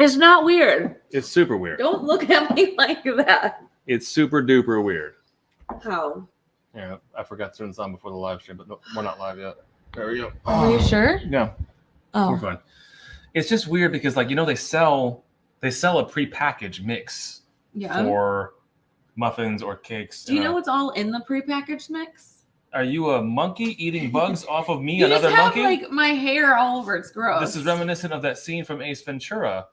It's not weird. It's super weird. Don't look at me like that. It's super duper weird. How? Yeah, I forgot to turn this on before the live stream, but no, we're not live yet. There we go. Are you sure? Yeah. Oh. We're fine. It's just weird because, like, they sell a prepackaged mix for muffins or cakes. Do you know what's all in the prepackaged mix? Are you a monkey eating bugs off of me? You Another just have, monkey? like, my hair all over. It's gross. This is reminiscent of that scene from Ace Ventura,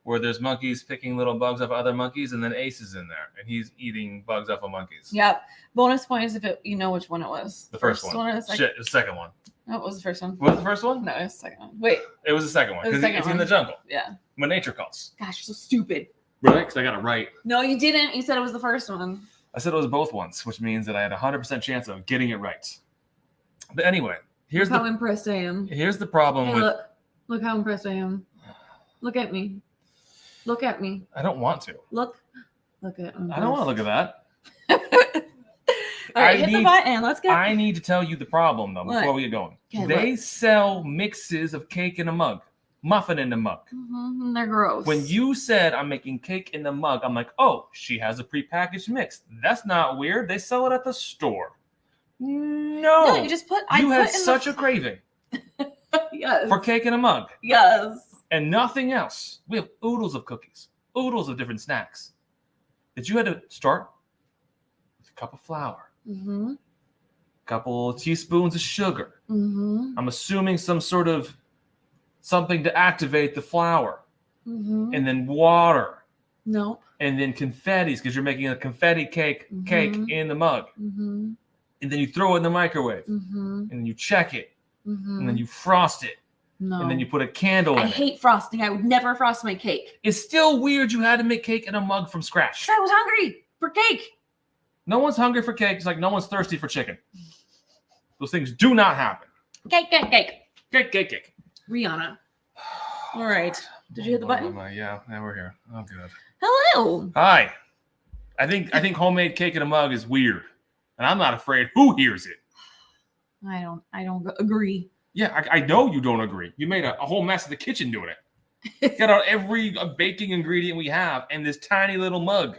where there's monkeys picking little bugs off of other monkeys, and then Ace is in there, and he's eating bugs off of monkeys. Yep. Bonus points if you know which one it was. The first one. Or the second? Shit, the second one. No, it was the first one. Was it the first one? No, it was the second one. Wait. It was the second one, because it's in the jungle. Yeah. When nature calls. Gosh, you're so stupid. Really? Because I got it right. No, you didn't. You said it was the first one. I said it was both ones, which means that I had a 100% chance of getting it right. But anyway, here's how impressed I am. Here's the problem with... Look how impressed I am. Look at me. Look at me. I don't want to. Look at me. I don't want to look at that. All right, hit the button. Let's go. I need to tell you the problem, though, before we get going. Okay, they sell mixes of cake in a mug, muffin in a mug. Mm-hmm, they're gross. When you said I'm making cake in the mug, I'm like, oh, she has a prepackaged mix. That's not weird. They sell it at the store. No, you just put. You had such a craving. Yes. For cake in a mug. Yes. And nothing else. We have oodles of cookies, oodles of different snacks. That you had to start with a cup of flour, a couple of teaspoons of sugar. I'm assuming some sort of something to activate the flour, and then water. Nope. And then confettis, because you're making a confetti cake in the mug. And then you throw it in the microwave, and then you check it, and then you frost it, and then you put a candle in it. I hate frosting. I would never frost my cake. It's still weird you had to make cake in a mug from scratch. I was hungry for cake. No one's hungry for cake. It's like no one's thirsty for chicken. Those things do not happen. Cake. Cake. Rihanna. All right. Did you hit the button? Yeah, we're here. Oh, good. Hello. Hi. I think homemade cake in a mug is weird. And I'm not afraid who hears it. I don't agree. Yeah, I know you don't agree. You made a whole mess of the kitchen doing it. Got out every baking ingredient we have in this tiny little mug.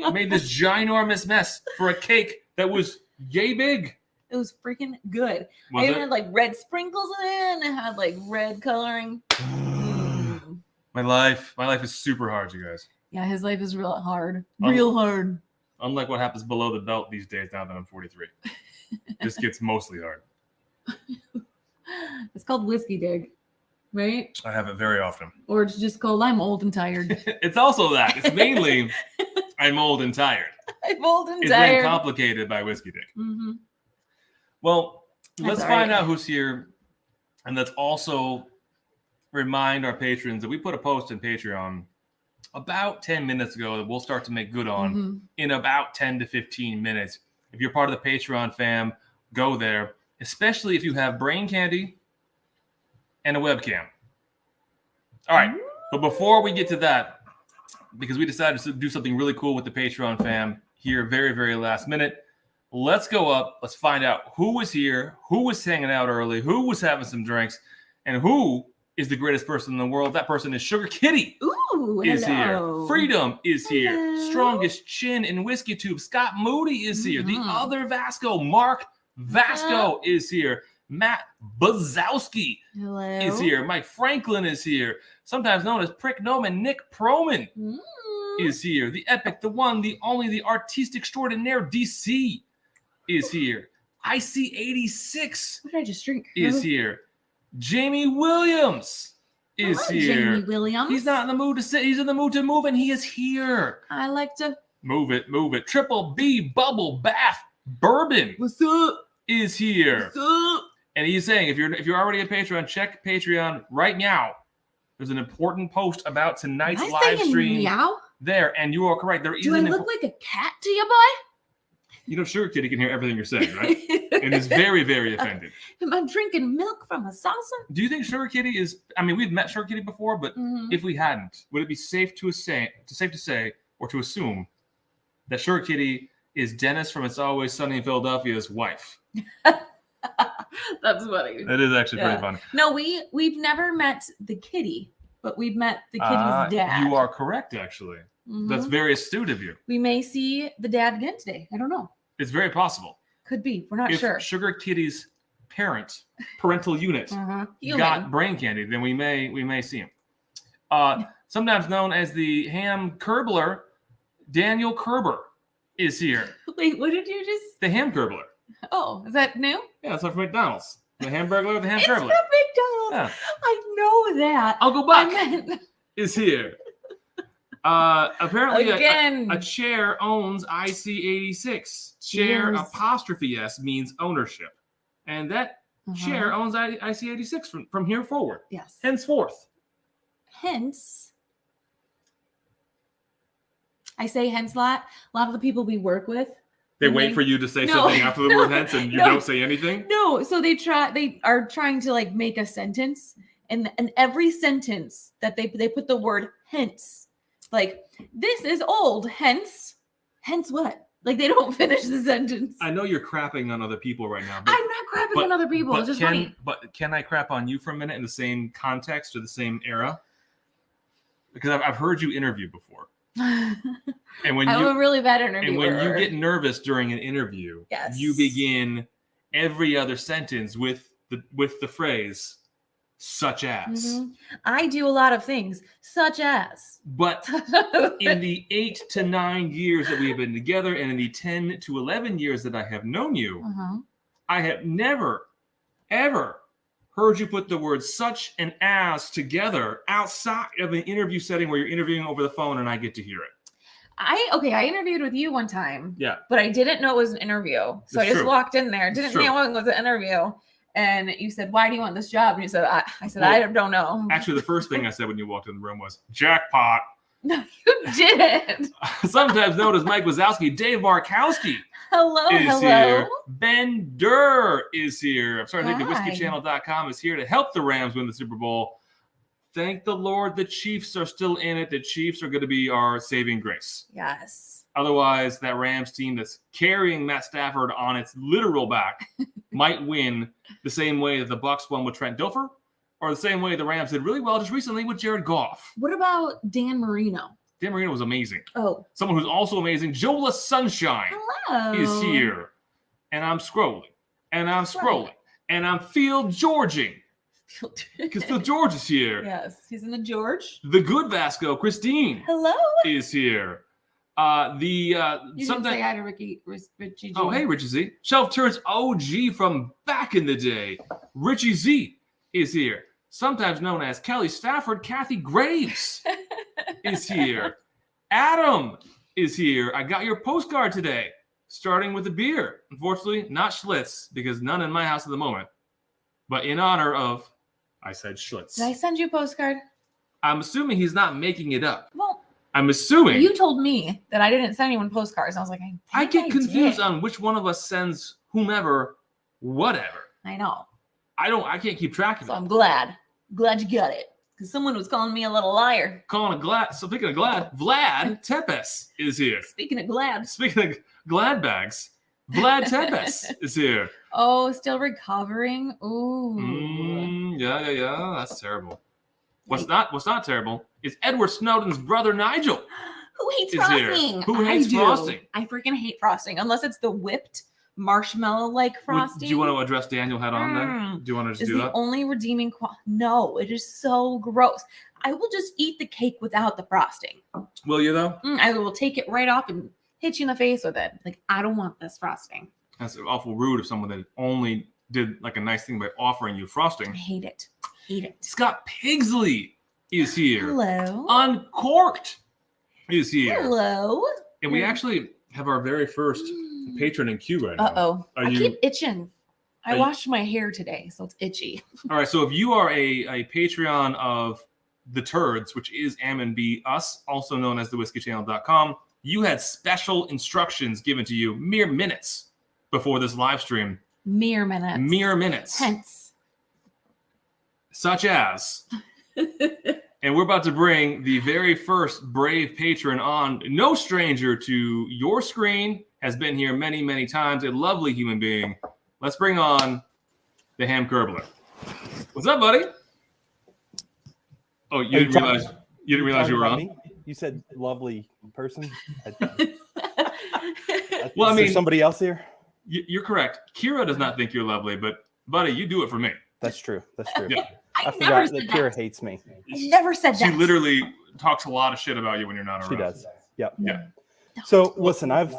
I made this ginormous mess for a cake that was yay big. It was freaking good. I even had like red sprinkles in it, and it had like red coloring. My life is super hard, you guys. Yeah, his life is real hard. Real hard. Unlike what happens below the belt these days now that I'm 43. This gets mostly hard. It's called whiskey dig, right? I have it very often. Or it's just called I'm old and tired. It's also that. It's mainly I'm old and tired. I'm old and it's tired. It's been complicated by whiskey dig. Well, let's find out who's here. And let's also remind our patrons that we put a post in Patreon about 10 minutes ago that we'll start to make good on in about 10 to 15 minutes. If you're part of the Patreon fam, go there, especially if you have brain candy and a webcam. All right, but before we get to that, because we decided to do something really cool with the Patreon fam here very, very last minute, let's go up. Let's find out who was here, who was hanging out early, who was having some drinks, and who is the greatest person in the world. That person is Sugar Kitty. Ooh, is hello. here. Freedom is here. Hello. Strongest Chin in Whiskey Tube. Scott Moody is here. The other Vasco, Mark Vasco is here. Matt Bazowski is here. Mike Franklin is here. Sometimes known as Prick Noman, Nick Proman is here. The epic, the one, the only, the artiste extraordinaire DC is here. IC86 What did I just drink? is here. Jamie Williams is here. Jamie Williams. He's not in the mood to sit. He's in the mood to move, and he is here. I like to move it. Triple B Bubble Bath Bourbon. What's up? Is here. What's up? And he's saying, if you're already a Patreon, check Patreon right now. There's an important post about tonight's live stream. Meow? There, and you are correct. There is. Do I look like a cat to you, boy? You know, Sugar Kitty can hear everything you're saying, right? And is very, very offended. Am I drinking milk from a saucer? Do you think Sugar Kitty is? I mean, we've met Sugar Kitty before, but if we hadn't, would it be safe to say, or to assume that Sugar Kitty is Dennis from It's Always Sunny in Philadelphia's wife? That's funny. That is actually pretty funny. No, we've never met the kitty, but we met the kitty's dad. You are correct, actually. Mm-hmm. That's very astute of you. We may see the dad again today. I don't know. It's very possible. Could be. We're not sure. If Sugar Kitty's parental unit got brain candy, then we may see him. Sometimes known as the ham curbler, Daniel Kerber is here. Wait, what did you just? The ham curbler. Oh, is that new? Yeah, it's from McDonald's. The hamburglar, the ham it's curbler. From McDonald's. Yeah. I know that. Uncle Buck is here. Apparently, a chair owns IC86. Chair apostrophe S means ownership, and that chair owns IC86 from here forward. Yes. Henceforth. Hence. I say hence a lot. A lot of the people we work with. They wait for you to say something after the word hence, and you don't say anything? No. So they are trying to like make a sentence, and every sentence that they put the word hence. Like, this is old, hence what? Like, they don't finish the sentence. I know you're crapping on other people right now. I'm not crapping on other people. It's just funny. But can I crap on you for a minute in the same context or the same era? Because I've heard you interview before. And when I'm a really bad interviewer. And when you get nervous during an interview, you begin every other sentence with the phrase, such as. Mm-hmm. I do a lot of things, such as. But in the 8 to 9 years that we have been together, and in the 10 to 11 years that I have known you, I have never, ever heard you put the words such and as together outside of an interview setting where you're interviewing over the phone and I get to hear it. I interviewed with you one time. Yeah. But I didn't know it was an interview. So I just walked in there, didn't know it was an interview. And you said, why do you want this job? And you said, I don't know. Actually, the first thing I said when you walked in the room was, jackpot. No, you didn't. Sometimes known as Mike Wazowski, Dave Markowski hello. Here. Ben Durr is here. I'm sorry, I think the whiskeychannel.com is here to help the Rams win the Super Bowl. Thank the Lord the Chiefs are still in it. The Chiefs are going to be our saving grace. Yes. Otherwise, that Rams team that's carrying Matt Stafford on its literal back might win the same way that the Bucs won with Trent Dilfer, or the same way the Rams did really well just recently with Jared Goff. What about Dan Marino? Dan Marino was amazing. Oh. Someone who's also amazing, Jola Sunshine, is here. And I'm scrolling. And I'm scrolling. And I'm Phil Georging. Because Phil George is here. Yes, he's in the George. The good Vasco, Christine. Hello. Is here. You didn't say hi to Richie G. Oh, hey, Richie Z. Shelf Turns OG from back in the day. Richie Z is here. Sometimes known as Kelly Stafford, Kathy Graves is here. Adam is here. I got your postcard today, starting with a beer. Unfortunately, not Schlitz, because none in my house at the moment. But in honor of, I said Schlitz. Did I send you a postcard? I'm assuming he's not making it up. Well, I'm assuming. You told me that I didn't send anyone postcards. I was like, I get confused on which one of us sends whomever, whatever. I know. I can't keep track of it. So I'm glad you got it. Because someone was calling me a little liar. So speaking of glad, Vlad Tepes is here. Speaking of glad bags, Vlad Tepes is here. Oh, still recovering? Ooh. Yeah. That's terrible. What's not terrible is Edward Snowden's brother Nigel. Who hates frosting? Who hates frosting? I freaking hate frosting, unless it's the whipped marshmallow-like frosting. Do you want to address Daniel head on then? Do you want to just do that? It's the only redeeming no, it is so gross. I will just eat the cake without the frosting. Will you though? I will take it right off and hit you in the face with it. Like, I don't want this frosting. That's awful rude of someone that only did like a nice thing by offering you frosting. I hate it. Scott Pigsley is here. Hello. Uncorked is here. Hello. And we actually have our very first patron in queue right now. Uh-oh. I keep itching. I washed my hair today, so it's itchy. All right, so if you are a Patreon of The Turds, which is Ammon B. Us, also known as thewhiskeychannel.com, you had special instructions given to you mere minutes before this live stream. Mere minutes. Hence. Such as, and we're about to bring the very first brave patron on, no stranger to your screen, has been here many, many times, a lovely human being. Let's bring on the Ham Curbler. What's up, buddy? Oh, you didn't realize you were on? Me? You said lovely person. Well, I mean, somebody else here. You're correct. Kira does not think you're lovely, but buddy, you do it for me. That's true. Yeah. I forgot that Kira hates me. I never said that. She literally talks a lot of shit about you when you're not around. She does. Yep. Yeah. So listen, I've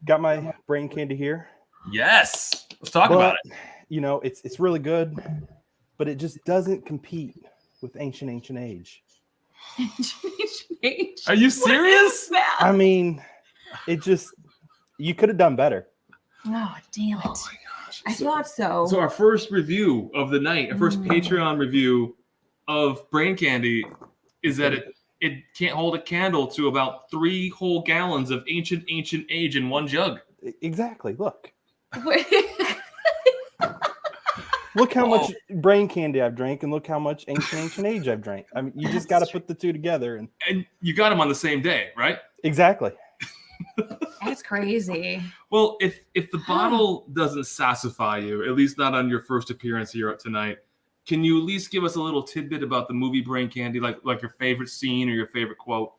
got my brain candy here. Yes. Let's talk about it. You know, it's really good, but it just doesn't compete with Ancient Age. Ancient Age? Are you serious? I mean, you could have done better. Oh, damn it. Oh my gosh. I thought so. So our first review of the night, our first Patreon review of Brain Candy is that it can't hold a candle to about 3 whole gallons of Ancient Age in one jug. Exactly. Look how much Brain Candy I've drank, and look how much Ancient Age I've drank. I mean, you just got to put the two together, and you got them on the same day, right? Exactly. That's crazy. Well, if the bottle doesn't satisfy you, at least not on your first appearance here tonight, can you at least give us a little tidbit about the movie Brain Candy, like your favorite scene or your favorite quote?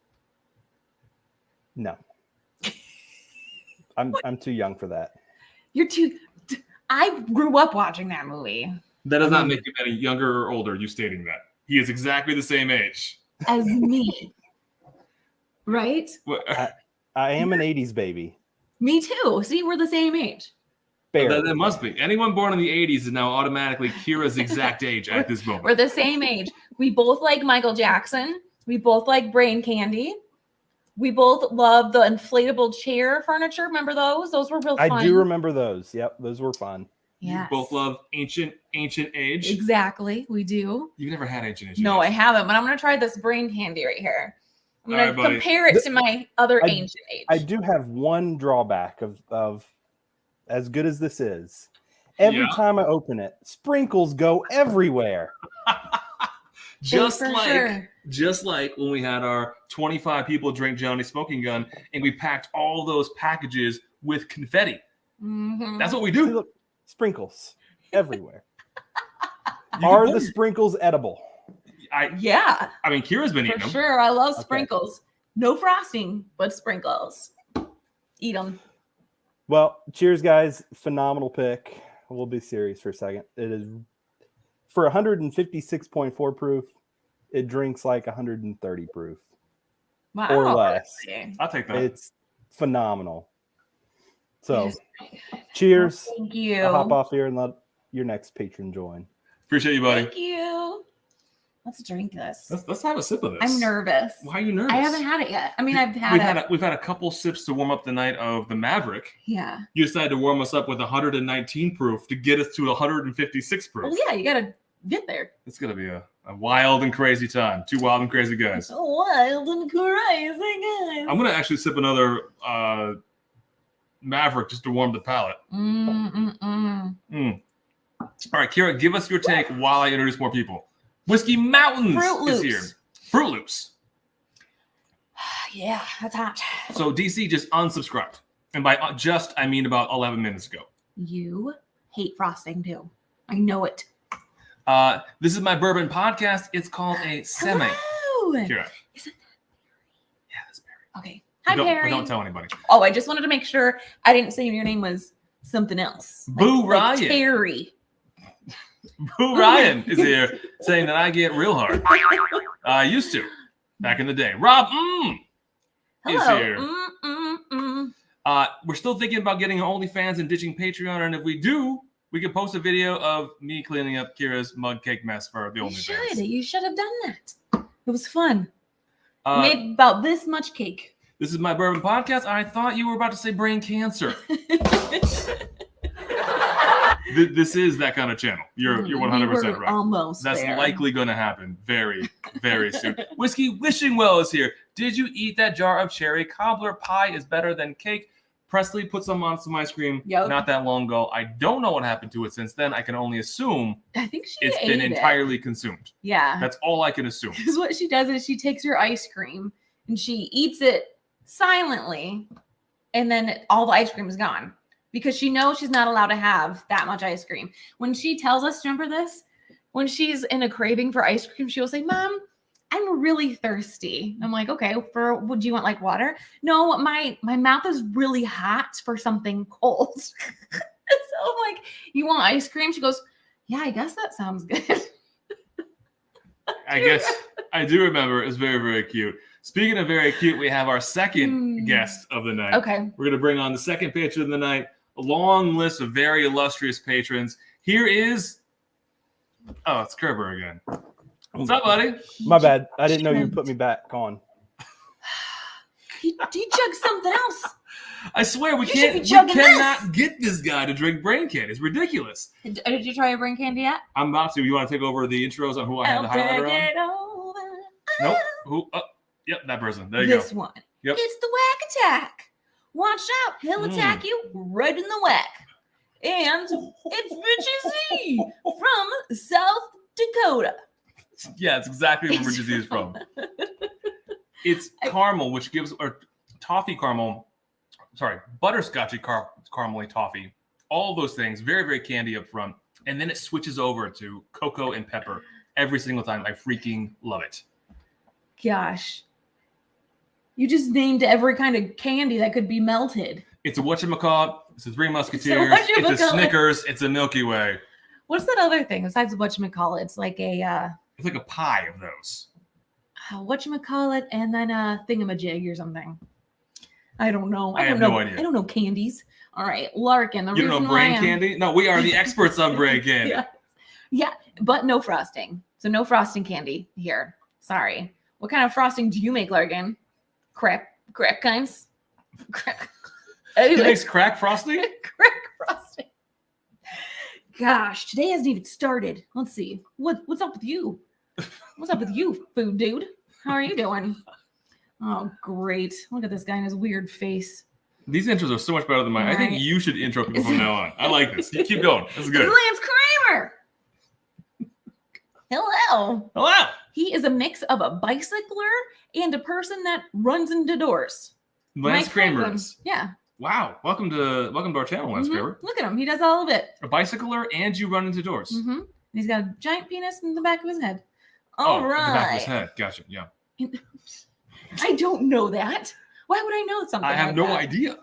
No. I'm too young for that. You're too. I grew up watching that movie. That does not make him any younger or older, you stating that. He is exactly the same age. As me. Right? I am an 80s baby. Me too. See, we're the same age. That must be. Anyone born in the 80s is now automatically Kira's exact age at this moment. We're the same age. We both like Michael Jackson. We both like Brain Candy. We both love the inflatable chair furniture. Remember those? Those were real fun. I do remember those. Yep, those were fun. Yes. You both love Ancient Age. Exactly, we do. You've never had Ancient Age. No, I haven't, but I'm going to try this Brain Candy right here. I'm going to compare it to my other Ancient Age. I do have one drawback of as good as this is. Every time I open it, sprinkles go everywhere. Just like when we had our 25 people drink Johnny Smoking Gun and we packed all those packages with confetti. Mm-hmm. That's what we do. See, look, sprinkles everywhere. Are the sprinkles edible? Yeah. I mean, Kira's been eating them. For sure. I love sprinkles. No frosting, but sprinkles. Eat them. Well, cheers, guys. Phenomenal pick. We'll be serious for a second. It is for 156.4 proof. It drinks like 130 proof. Wow. Or less. I'll take that. It's phenomenal. So, cheers. Thank you. I'll hop off here and let your next patron join. Appreciate you, buddy. Thank you. Let's drink this. Let's have a sip of this. I'm nervous. Why are you nervous? I haven't had it yet. I mean, we've had a couple sips to warm up the night of the Maverick. Yeah. You decided to warm us up with 119 proof to get us to 156 proof. Well, yeah, you got to get there. It's going to be a wild and crazy time. 2 wild and crazy guys. Wild and crazy guys. I'm going to actually sip another Maverick just to warm the palate. All right, Kira, give us your take while I introduce more people. Whiskey Mountains is here. Fruit Loops. Yeah, that's hot. So DC just unsubscribed. And by just, I mean about 11 minutes ago. You hate frosting too. I know it. This is my bourbon podcast. It's called a semi. Hello. Kira. Is it? Yeah, that's Perry. Okay. Hi, Perry. Don't tell anybody. Oh, I just wanted to make sure I didn't say your name was something else. Boo Ryan. Like Terry. Boo Ryan is here saying that I get real hard. I used to back in the day. Rob is here. We're still thinking about getting OnlyFans and ditching Patreon, and if we do, we can post a video of me cleaning up Kira's mug cake mess for the OnlyFans. You should have done that. It was fun. Made about this much cake. This is my bourbon podcast. I thought you were about to say brain cancer. This is that kind of channel. You're 100% right. Almost. That's there. likely going to happen very, very soon. Whiskey Wishing Well is here. Did you eat that jar of cherry cobbler? Pie is better than cake. Presley put some on some ice cream not that long ago. I don't know what happened to it since then. I can only assume I think it's been entirely consumed. Yeah. That's all I can assume. Because what she does is she takes her ice cream and she eats it silently, and then all the ice cream is gone. Because she knows she's not allowed to have that much ice cream. When she tells us, remember this? When she's in a craving for ice cream, she will say, Mom, I'm really thirsty. I'm like, okay, would you want like water? No, my mouth is really hot for something cold. So I'm like, you want ice cream? She goes, yeah, I guess that sounds good. I guess I do remember. It was very, very cute. Speaking of very cute, we have our second guest of the night. Okay. We're going to bring on the second patron of the night. A long list of very illustrious patrons. Here is... Oh, it's Kerber again. What's up, buddy? My bad. I didn't know you put me back on. He chugged something else. I swear, we cannot get this guy to drink brain candy. It's ridiculous. Did you try a brain candy yet? I'm about to. You want to take over the intros on who I have the highlighter on? Nope. Who? Oh, yep, that person. There you go. This one. Yep. It's the whack attack. Watch out. He'll attack you right in the whack. And it's Richie Z from South Dakota. Yeah, it's exactly where Richie Z is from. It's caramel, which gives, or toffee caramel, butterscotchy caramely toffee. All of those things, very, very candy up front. And then it switches over to cocoa and pepper every single time. I freaking love it. Gosh. You just named every kind of candy that could be melted. It's a whatchamacallit. It's a Three Musketeers. It's a Snickers. It's a Milky Way. What's that other thing besides the whatchamacallit? It's like a... It's like a pie of those. Whatchamacallit and then a thingamajig or something. I don't know. I have no idea. I don't know candies. All right, Larkin. You don't know brain candy? No, we are the experts on brain candy. Yeah, but no frosting. So no frosting candy here. Sorry. What kind of frosting do you make, Larkin? Crack kinds? Crack. He makes crack frosting? Crack frosting. Gosh, today hasn't even started. Let's see. What's up with you? What's up with you, food dude? How are you doing? Oh, great. Look at this guy and his weird face. These intros are so much better than mine. I think you should intro people from now on. I like this. You keep going. This is good. Lance Kramer. Hello. Hello. He is a mix of a bicycler and a person that runs into doors. Lance Kramer is. Yeah. Wow. Welcome to our channel, Lance Kramer. Look at him. He does all of it. A bicycler and you run into doors. Mm-hmm. He's got a giant penis in the back of his head. All right. The back of his head. Gotcha. Yeah. I don't know that. Why would I know something I have like no that? idea.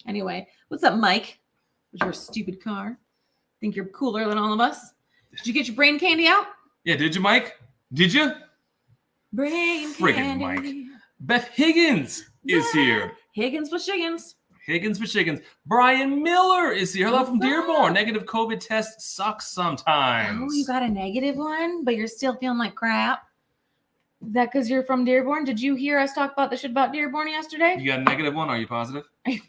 Anyway, what's up, Mike? With your stupid car. Think you're cooler than all of us? Did you get your brain candy out? Yeah, did you, Mike? Did you? Brain Friggin' candy. Mike. Beth Higgins is here. Higgins with Shiggins. Higgins for Chickens. Brian Miller is here. Hello from Dearborn. Negative COVID test sucks sometimes. Oh, you got a negative one, but you're still feeling like crap? Is that because you're from Dearborn? Did you hear us talk about the shit about Dearborn yesterday? You got a negative one? Are you positive? I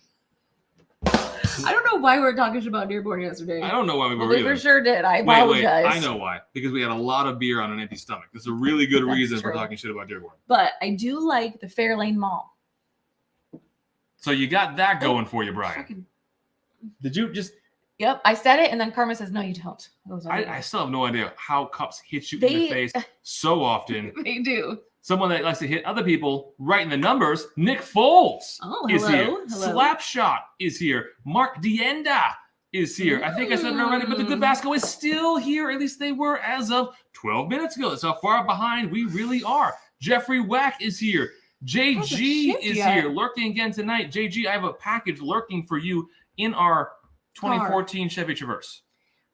don't know why we were talking shit about Dearborn yesterday. I don't know why we were We either. for sure did. I apologize. Wait. I know why. Because we had a lot of beer on an empty stomach. This is a really good reason for talking shit about Dearborn. But I do like the Fairlane Mall. So you got that going for you, Brian. Did you just... Yep, I said it, and then Karma says, no, you don't. I still have no idea how cups hit you in the face so often. They do. Someone that likes to hit other people right in the numbers, Nick Foles is here. Hello. Slapshot is here. Mark Dienda is here. I think I said it already, but the Good Vasco is still here. At least they were as of 12 minutes ago. That's how far behind we really are. Jeffrey Wack is here. JG is here, lurking again tonight. JG, I have a package lurking for you in our 2014 Chevy Traverse.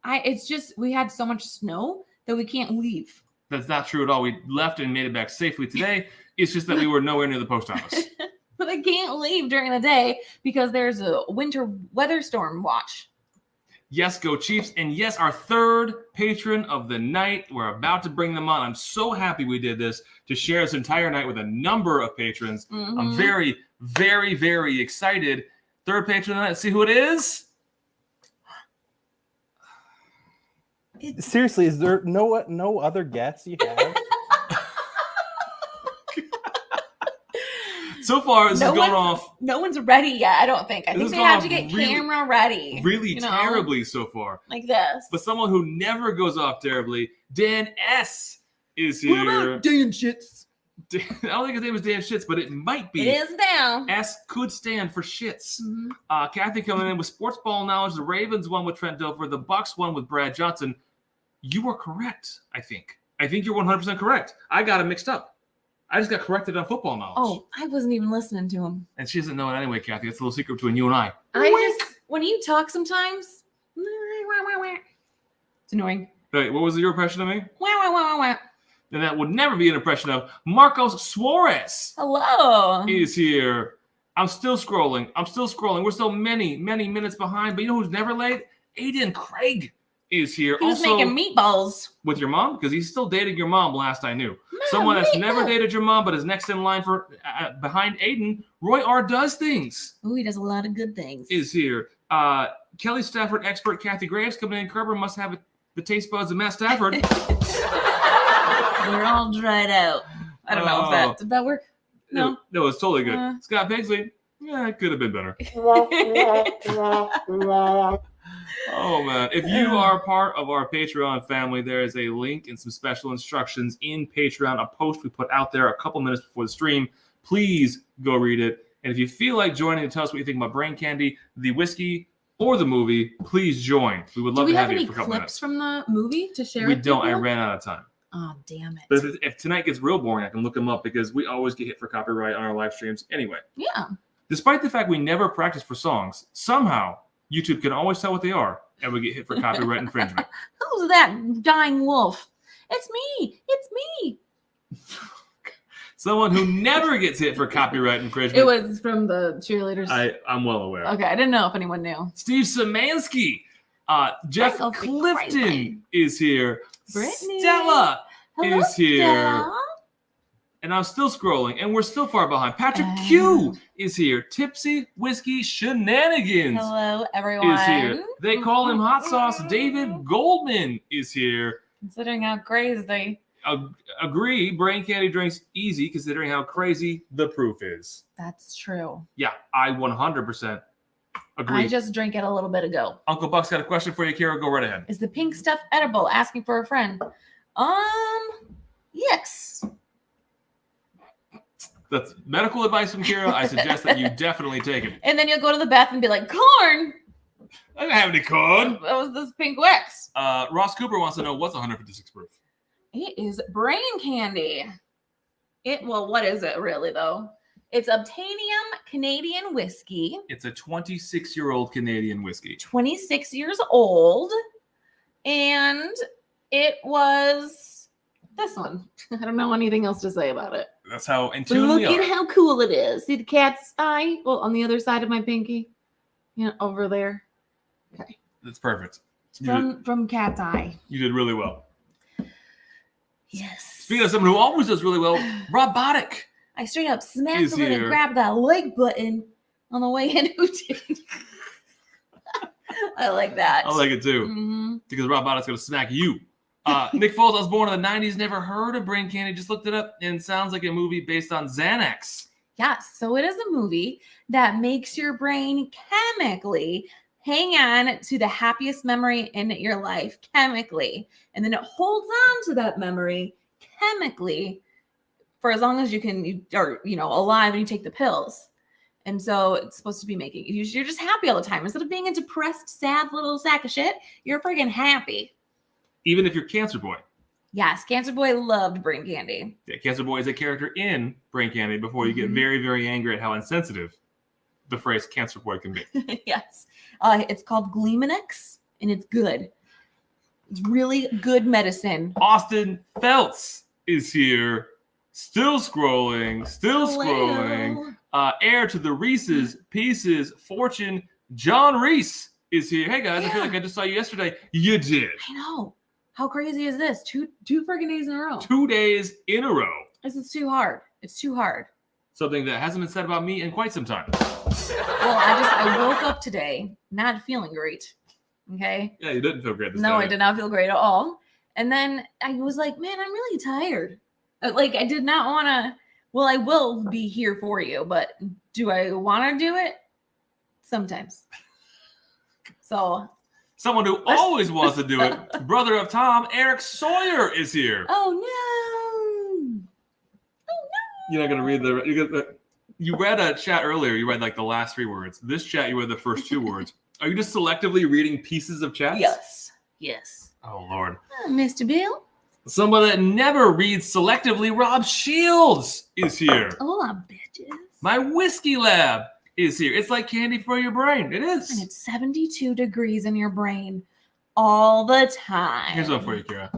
It's just we had so much snow that we can't leave. That's not true at all. We left and made it back safely today. It's just that we were nowhere near the post office. But I can't leave during the day because there's a winter weather storm watch. Yes, go Chiefs. And yes, our third patron of the night. We're about to bring them on. I'm so happy we did this to share this entire night with a number of patrons. I'm very, very, very excited. Third patron of the night. See who it is? Seriously, is there no other guests you have? So far, this is going off. No one's ready yet, I don't think. I think they have to get camera ready. Really terribly so far. Like this. But someone who never goes off terribly, Dan S. is here. What about Dan Shits? I don't think his name is Dan Shits, but it might be. It is now. S could stand for shits. Kathy coming in with sports ball knowledge. The Ravens won with Trent Dilfer. The Bucks won with Brad Johnson. You are correct, I think. I think you're 100% correct. I got it mixed up. I just got corrected on football knowledge. Oh, I wasn't even listening to him. And she doesn't know it anyway, Kathy. That's a little secret between you and I. When you talk sometimes, it's annoying. Wait, what was your impression of me? Wah. And that would never be an impression of Marcos Suarez. Hello. Is here. I'm still scrolling. We're still many, many minutes behind. But you know who's never late? Aiden Craig is here. Who's also making meatballs? with your mom? Because he's still dating your mom, last I knew. Mom, Someone that's never dated your mom, but is next in line for behind Aiden. Roy R. Does Things. Oh, he does a lot of good things. Is here. Kelly Stafford expert Kathy Graves coming in. Kerber must have the taste buds of Matt Stafford. They're all dried out. I don't know if did that work? No. No, it's totally good. Scott Paisley, yeah, it could have been better. Oh, man. If you are part of our Patreon family, there is a link and some special instructions in Patreon, a post we put out there a couple minutes before the stream. Please go read it. And if you feel like joining to tell us what you think about Brain Candy, the whiskey, or the movie, please join. We would love to have you for a couple minutes. Do we have any clips from the movie to share? We don't. I ran out of time. Oh, damn it. But if tonight gets real boring, I can look them up because we always get hit for copyright on our live streams anyway. Yeah. Despite the fact we never practice for songs, somehow YouTube can always tell what they are, and we get hit for copyright infringement. Who's that dying wolf? It's me. Someone who never gets hit for copyright infringement. It was from the cheerleaders. I'm well aware. Okay, I didn't know if anyone knew. Steve Samanski. Jeff Clifton is here. Brittany. Stella is here. Stella. And I'm still scrolling, and we're still far behind. Patrick Q is here. Tipsy Whiskey Shenanigans. Hello, everyone. Is here. They call him Hot Sauce. David Goldman is here. Considering how crazy. Agree. Brain Candy drinks easy, considering how crazy the proof is. That's true. Yeah, I 100% agree. I just drank it a little bit ago. Uncle Buck's got a question for you, Kara. Go right ahead. Is the pink stuff edible? Asking for a friend. Yes. That's medical advice from Kira. I suggest that you definitely take it. And then you'll go to the bathroom and be like, corn. I don't have any corn. That was this pink wax. Ross Cooper wants to know what's 156 proof. It is brain candy. What is it really though? It's Obtainium Canadian whiskey. It's a 26-year-old Canadian whiskey. 26 years old. And it was this one. I don't know anything else to say about it. That's how in tune we are. Look at how cool it is. See the cat's eye? Well, on the other side of my pinky. Over there. Okay. That's perfect. From Cat's Eye. You did really well. Yes. Speaking of someone who always does really well, Robotic. I straight up smacked the and grabbed that like button on the way in. Who did? I like that. I like it too. Mm-hmm. Because Robotic's going to smack you. Nick Foles, I was born in the 90s, never heard of Brain Candy, just looked it up, and sounds like a movie based on Xanax. Yes, so it is a movie that makes your brain chemically hang on to the happiest memory in your life, chemically. And then it holds on to that memory chemically for as long as you are alive and you take the pills. And so it's supposed to be making you're just happy all the time. Instead of being a depressed, sad little sack of shit, you're friggin' happy. Even if you're Cancer Boy. Yes, Cancer Boy loved Brain Candy. Yeah, Cancer Boy is a character in Brain Candy before you get very, very angry at how insensitive the phrase Cancer Boy can be. Yes. It's called Gleaminix, and it's good. It's really good medicine. Austin Feltz is here. Still scrolling. Heir to the Reese's Pieces fortune, John Reese is here. Hey, guys, I feel like I just saw you yesterday. You did. I know. How crazy is this? Two freaking days in a row. 2 days in a row. This is too hard. It's too hard. Something that hasn't been said about me in quite some time. Well, I woke up today not feeling great. Okay? Yeah, you didn't feel great this day. No, I did not feel great at all. And then I was like, man, I'm really tired. Like, I did not want to. Well, I will be here for you, but do I want to do it? Sometimes. So. Someone who always wants to do it, brother of Tom, Eric Sawyer is here. Oh, no. You're not going to read you read a chat earlier. You read like the last 3 words. This chat, you read the first 2 words. Are you just selectively reading pieces of chats? Yes. Oh, Lord. Mr. Bill, Someone that never reads selectively, Rob Shields, is here. Hola, bitches. My whiskey lab is here. It's like candy for your brain. It is. And it's 72 degrees in your brain all the time. Here's one for you, Kira.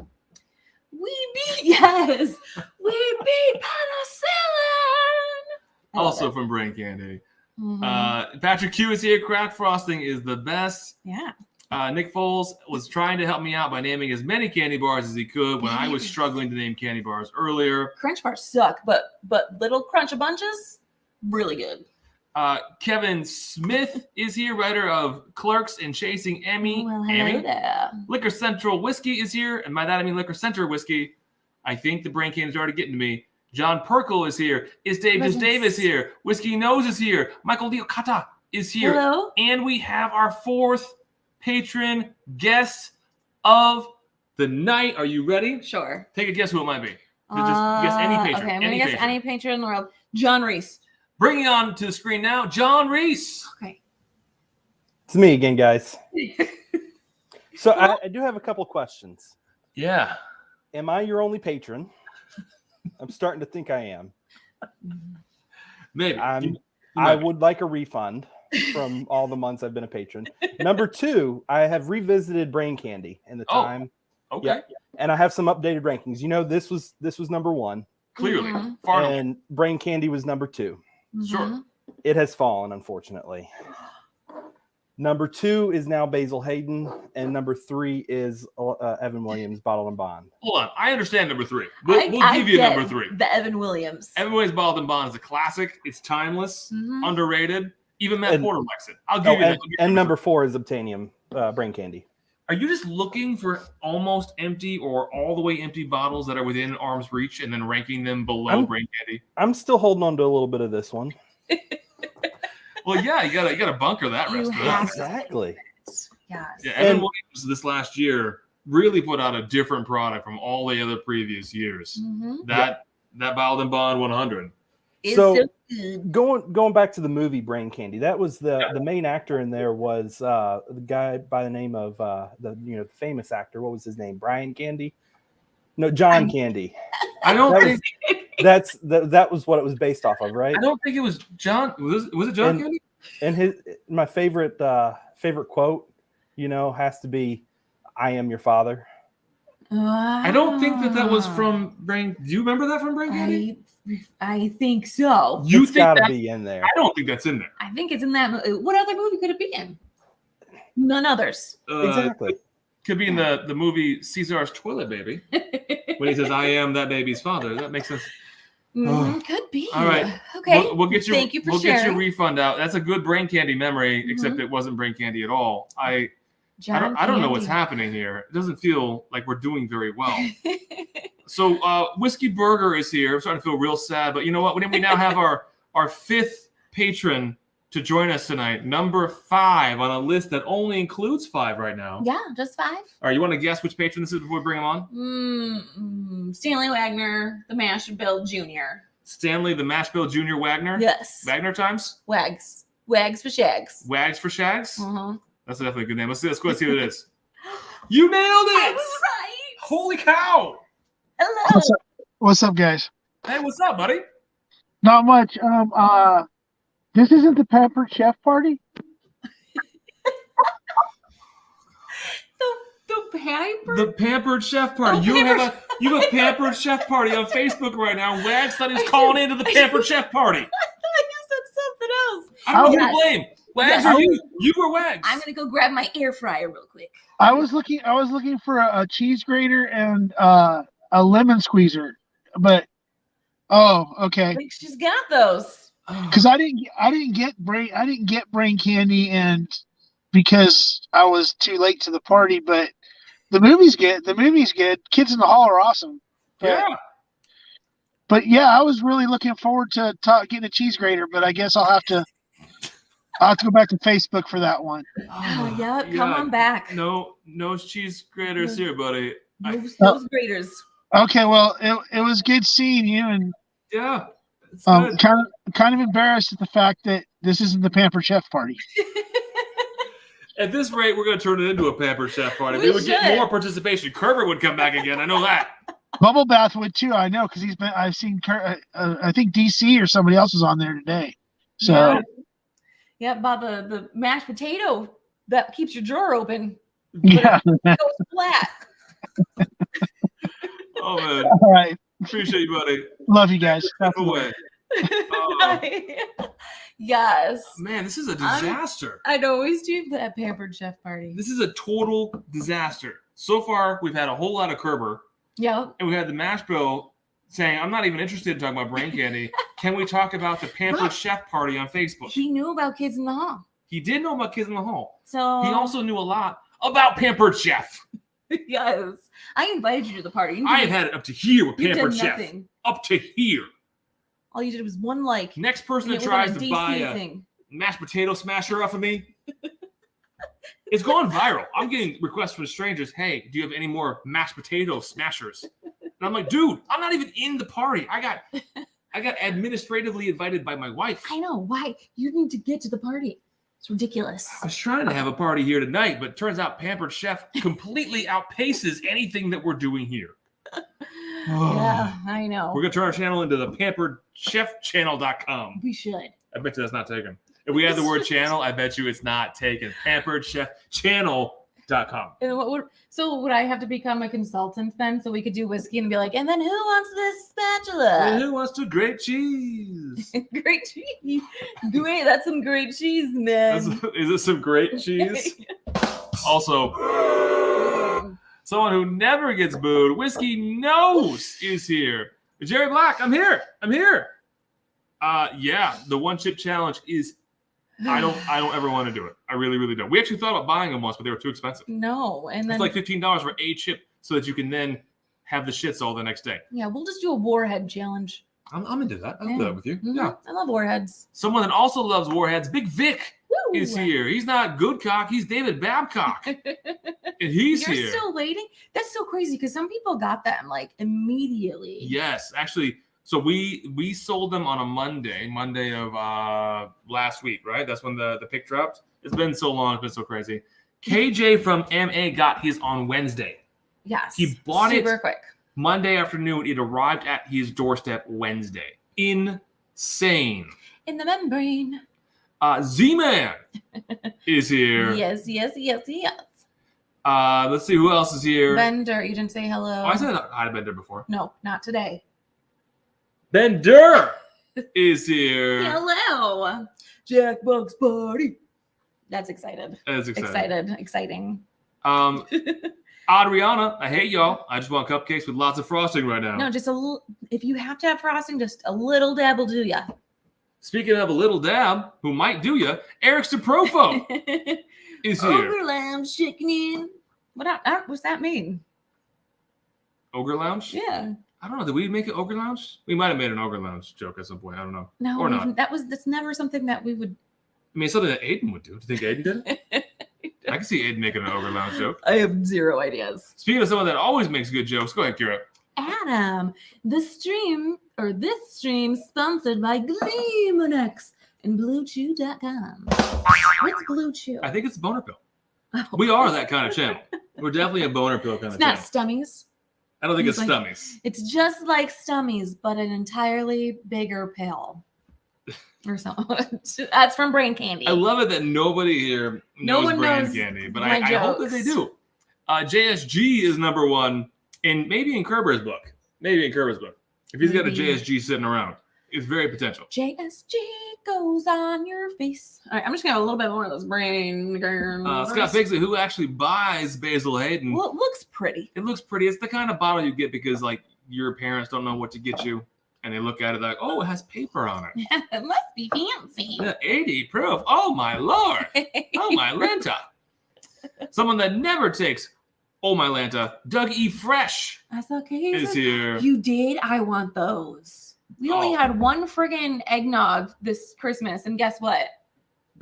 We beat penicillin. Also from Brain Candy. Mm-hmm. Patrick Q is here. Crack frosting is the best. Yeah. Nick Foles was trying to help me out by naming as many candy bars as he could when I was struggling to name candy bars earlier. Crunch bars suck, but little crunch bunches, really good. Kevin Smith is here, writer of Clerks and Chasing Emmy. Well, hello there. Liquor Central Whiskey is here, and by that I mean Liquor Center Whiskey. I think the brain candy is already getting to me. John Perkle is here. Is Dave Just Davis here? Whiskey Nose is here. Michael Diocata is here. Hello. And we have our fourth patron guest of the night. Are you ready? Sure. Take a guess who it might be. Just guess any patron. Okay, I'm going to guess any patron in the world. John Reese. Bringing on to the screen now, John Reese. Okay. It's me again, guys. So I do have a couple questions. Yeah. Am I your only patron? I'm starting to think I am. Maybe. I would like a refund from all the months I've been a patron. Number two, I have revisited Brain Candy in the time. Okay. Yeah, and I have some updated rankings. You know, this was number one. Clearly. Mm-hmm. And Brain Candy was number two. Sure. It has fallen, unfortunately. Number two is now Basil Hayden, and number three is Evan Williams, Bottled and Bond. Hold on. I understand number three. We'll give you number three. The Evan Williams. Evan Williams, Bottled and Bond is a classic. It's timeless, underrated. Even Matt Porter likes it. I'll give you that. And number four is Obtainium Brain Candy. Are you just looking for almost empty or all the way empty bottles that are within arm's reach and then ranking them below Brain Candy? I'm still holding on to a little bit of this one. Well, yeah, you gotta bunker that rest of it. Exactly. Yes. Yeah, Evan Williams this last year really put out a different product from all the other previous years. That Bottled and Bond 100. So going back to the movie Brain Candy, that was the main actor in there was the guy by the name of the famous actor. What was his name? Brian Candy? No, John Candy. I don't think that was what it was based off of, right? I don't think it was John. Was it John Candy? And my favorite quote, has to be, "I am your father." Wow. I don't think that was from Brain. Do you remember that from Brain Candy? I think so. It's got to be in there. I don't think that's in there. I think it's in that movie. What other movie could it be in? None others. Exactly. Could be in the movie Caesar's Toilet Baby when he says, "I am that baby's father." That makes sense. Could be. All right. Okay. We'll get your. Thank you for We'll sharing. get your refund out. That's a good Brain Candy memory, except it wasn't Brain Candy at all. I don't know what's happening here. It doesn't feel like we're doing very well. So Whiskey Burger is here. I'm starting to feel real sad, but you know what? We now have our fifth patron to join us tonight. Number 5 on a list that only includes 5 right now. Yeah, just 5. All right, you want to guess which patron this is before we bring him on? Stanley Wagner, the Mash Bill Jr. Stanley, the Mash Bill Jr. Wagner? Yes. Wagner times? Wags. Wags for Shags. Wags for Shags? Uh-huh. That's definitely a good name. Let's go see what it is. You nailed it! I was right! Holy cow! Hello! What's up, guys? Hey, what's up, buddy? Not much. This isn't the Pampered Chef Party? The Pampered Chef Party. You have a Pampered Chef Party on Facebook right now. Wags thought he's calling into the Pampered Chef Party. I thought you said something else. I don't know who to blame. Wags or you? You or Wags? I'm gonna go grab my air fryer real quick. I was looking for a cheese grater and a lemon squeezer, but okay. She's got those. Because I didn't get Brain Candy, and because I was too late to the party, but the movie's good. Kids in the Hall are awesome. But yeah, I was really looking forward to getting a cheese grater, but I guess I'll have to go back to Facebook for that one. Oh, yeah, come on back. No cheese graters here, buddy. Those graters. Okay, well, it was good seeing you, and yeah, kind of embarrassed at the fact that this isn't the Pampered Chef Party. At this rate, we're going to turn it into a Pampered Chef party. We We would get should. more participation. Kerber would come back again. I know that. Bubble Bath would too. I know because I've seen. I think DC or somebody else was on there today. So Yeah, about the mashed potato that keeps your drawer open. yeah. It goes flat. Oh, man. All right. Appreciate you, buddy. Love you guys. Step away. Yes. Man, this is a disaster. I'd always do that Pampered Chef party. This is a total disaster. So far, we've had a whole lot of Kerber, Yeah. and we had the Mash Bill saying, I'm not even interested in talking about brain candy. Can we talk about the Pampered Chef party on Facebook? He knew about Kids in the Hall. He did know about Kids in the Hall. So He also knew a lot about Pampered Chef. yes. I invited you to the party. You I did- have had it up to here with you did Pampered Chef. nothing. Up to here. All you did was one like. Next person and that it wasn't tries a to DC buy a thing. mashed potato smasher off of me, it's gone viral. I'm getting requests from strangers. Hey, do you have any more mashed potato smashers? And I'm like, dude, I'm not even in the party. I got administratively invited by my wife. I know. Why? You need to get to the party. It's ridiculous. I was trying to have a party here tonight, but it turns out Pampered Chef completely outpaces anything that we're doing here. Yeah, I know. We're going to turn our channel into the pamperedchefchannel.com. We should. I bet you that's not taken. If we add the word channel, I bet you it's not taken. Pamperedchefchannel.com. And would I have to become a consultant then, so we could do whiskey and be like, and then who wants this spatula? And who wants to grate cheese? Great cheese. Great, that's some great cheese, man. Is it some great cheese? Also, someone who never gets booed, Whiskey Knows, is here. Jerry Black, I'm here. Yeah, the one chip challenge is. I don't ever want to do it. I really, really don't. We actually thought about buying them once, but they were too expensive. No, and then It's like $15 for a chip, so that you can then have the shits all the next day. yeah, we'll just do a warhead challenge. I'm into that. I'll do Yeah. that with you. Mhm. Yeah. I love warheads. Someone that also loves warheads, Big Vic, Woo! is here. He's not Goodcock. He's David Babcock, and he's You're here. still waiting? That's so crazy because some people got them like immediately. Yes, actually. So we sold them on a Monday of last week, right? That's when the pick dropped. It's been so long. It's been so crazy. KJ from MA got his on Wednesday. Yes. He bought it super quick. Monday afternoon. It arrived at his doorstep Wednesday. Insane. In the membrane. Z-Man is here. Yes. Let's see who else is here. Bender, you didn't say hello. Oh, I said hi to Bender before. No, not today. Bender is here. Hello. Jack Buck's party. That's excited. That's exciting. Exciting. Adriana, I hate y'all. I just want cupcakes with lots of frosting right now. No, just a little. If you have to have frosting, just a little dab will do ya. Speaking of a little dab, who might do ya, Eric Staprofo is here. Ogre Lounge chicken in. What's that mean? Ogre Lounge? Yeah. I don't know. Did we make it Ogre Lounge? We might have made an Ogre Lounge joke at some point. I don't know. No, Or not. that's never something that we would. I mean, it's something that Aiden would do. Do you think Aiden did it? I can see Aiden making an Ogre Lounge joke. I have zero ideas. Speaking of someone that always makes good jokes, go ahead, Kira. Adam, this stream sponsored by Gleamonex and BlueChew.com. What's Blue Chew? I think it's Boner Pill. Oh. We are that kind of channel. We're definitely a Boner Pill kind It's of not channel. Stummies. I don't think it's It's like- Stummies. It's just like Stummies, but an entirely bigger pill. Or something. That's from Brain Candy. I love it that nobody here No knows one Brain knows Candy, but my I hope that they jokes. do. JSG is number one, and maybe in Kerber's book. If he's got a Maybe. JSG sitting around, it's very potential. JSG goes on your face. All right, I'm just gonna have a little bit more of this brain. Scott Pigsley, who actually buys Basil Hayden, Well, it looks pretty. it looks pretty. It's the kind of bottle you get because like your parents don't know what to get you, and they look at it like, oh, it has paper on it. It must be fancy. Yeah, 80 proof. Oh my lord. Oh my Lanta. Someone that never takes Oh my Lanta, Doug E. Fresh That's okay. is here. You did? I want those. We only Oh. had one friggin' eggnog this Christmas, and guess what?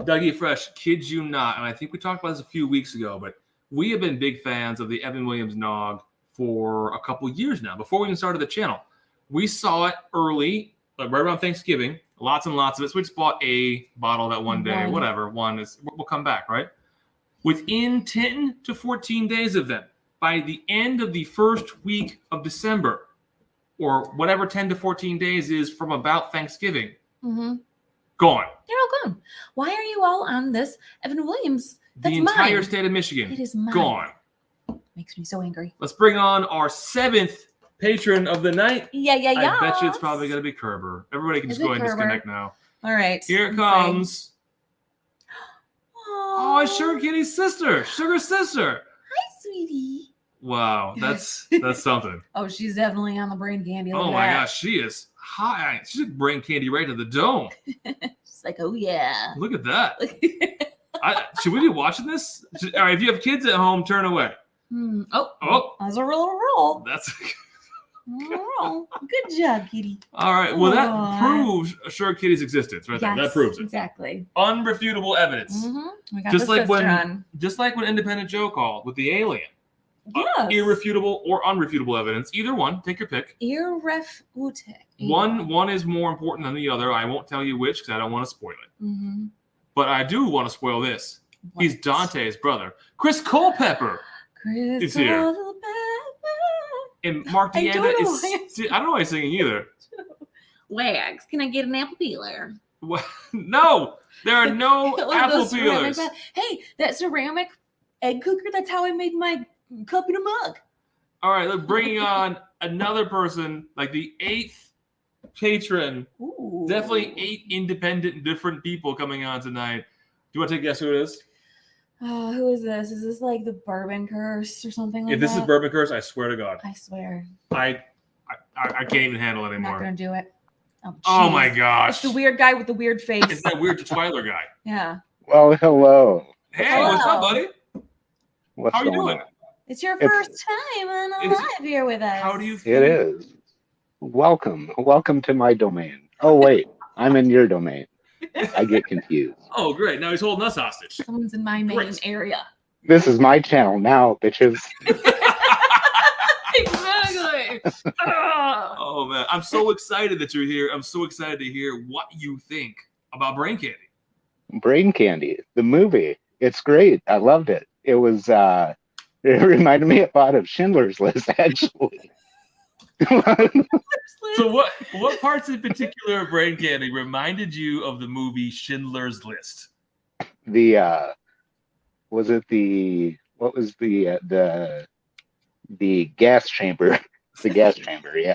Doug E. Fresh, kid you not, and I think we talked about this a few weeks ago, but we have been big fans of the Evan Williams Nog for a couple years now, before we even started the channel. We saw it early, like right around Thanksgiving, lots and lots of it. So we just bought a bottle that one day, One. whatever. One is, we'll come back, right? Within 10 to 14 days of them, by the end of the first week of December, or whatever 10 to 14 days is from about Thanksgiving, gone. You're all gone. Why are you all on this Evan Williams? That's the entire mine. state of Michigan, It is mine. gone. Makes me so angry. Let's bring on our 7th patron of the night. Yeah. I bet you it's probably going to be Kerber. Everybody can Is just go it ahead and Kerber? disconnect now. All right. Here it I'm comes. Aww. Oh, it's Sugar Kitty's sister. Sugar's sister. Hi, sweetie. Wow, that's something. Oh, she's definitely on the brain candy. Look Oh at my that. gosh, she is high. She's brain candy right to the dome. She's like, oh yeah. Look at that. Should we be watching this? All right, if you have kids at home, turn away. Oh, that's a roll. That's Roll. Good job, kitty. all right. Well, that Aw. proves Sugar Kitty's existence right there. That proves it. Exactly. Unrefutable evidence. We got Just the like sister when, on. just like when Independent Joe called with the alien. Yes. Irrefutable or unrefutable evidence. Either one. Take your pick. Irrefutable. One is more important than the other. I won't tell you which because I don't want to spoil it. But I do want to spoil this. What? He's Dante's brother. Chris Culpepper Chris is here. Culpepper. And Mark I don't Deanna know is. why I don't know why he's singing either. Wags, can I get an apple peeler? What? No, there are no One of apple those ceramic peelers. Hey, that ceramic egg cooker, that's how I made my cup in a mug. All right, let's bring on another person, like the 8th patron. Ooh. Definitely 8 independent, different people coming on tonight. Do you want to take a guess who it is? Who is this? Is this like the bourbon curse or something like If this that? is Bourbon Curse, I swear to God, I swear. I can't even handle it I'm not anymore. going to do it. Oh, Oh jeez. my It's gosh. the weird guy with the weird face. It's that weird Detwiler guy. Yeah. Well, hello. Hey, Hello. what's up, buddy? What's How are you going doing? on? It's your It's- first time on a it's- live here with us. How do you feel? It is. Welcome. Welcome to my domain. Oh, wait. I'm in your domain. I get confused. Oh, great. Now he's holding us hostage. Someone's in my main Great. area. This is my channel now, bitches. Exactly. Oh, man. I'm so excited that you're here. I'm so excited to hear what you think about Brain Candy. Brain Candy, the movie. It's great. I loved it. It was, it reminded me a lot of Schindler's List, actually. So what parts in particular of Brain Candy reminded you of the movie Schindler's List? What was the gas chamber? The gas chamber, yeah.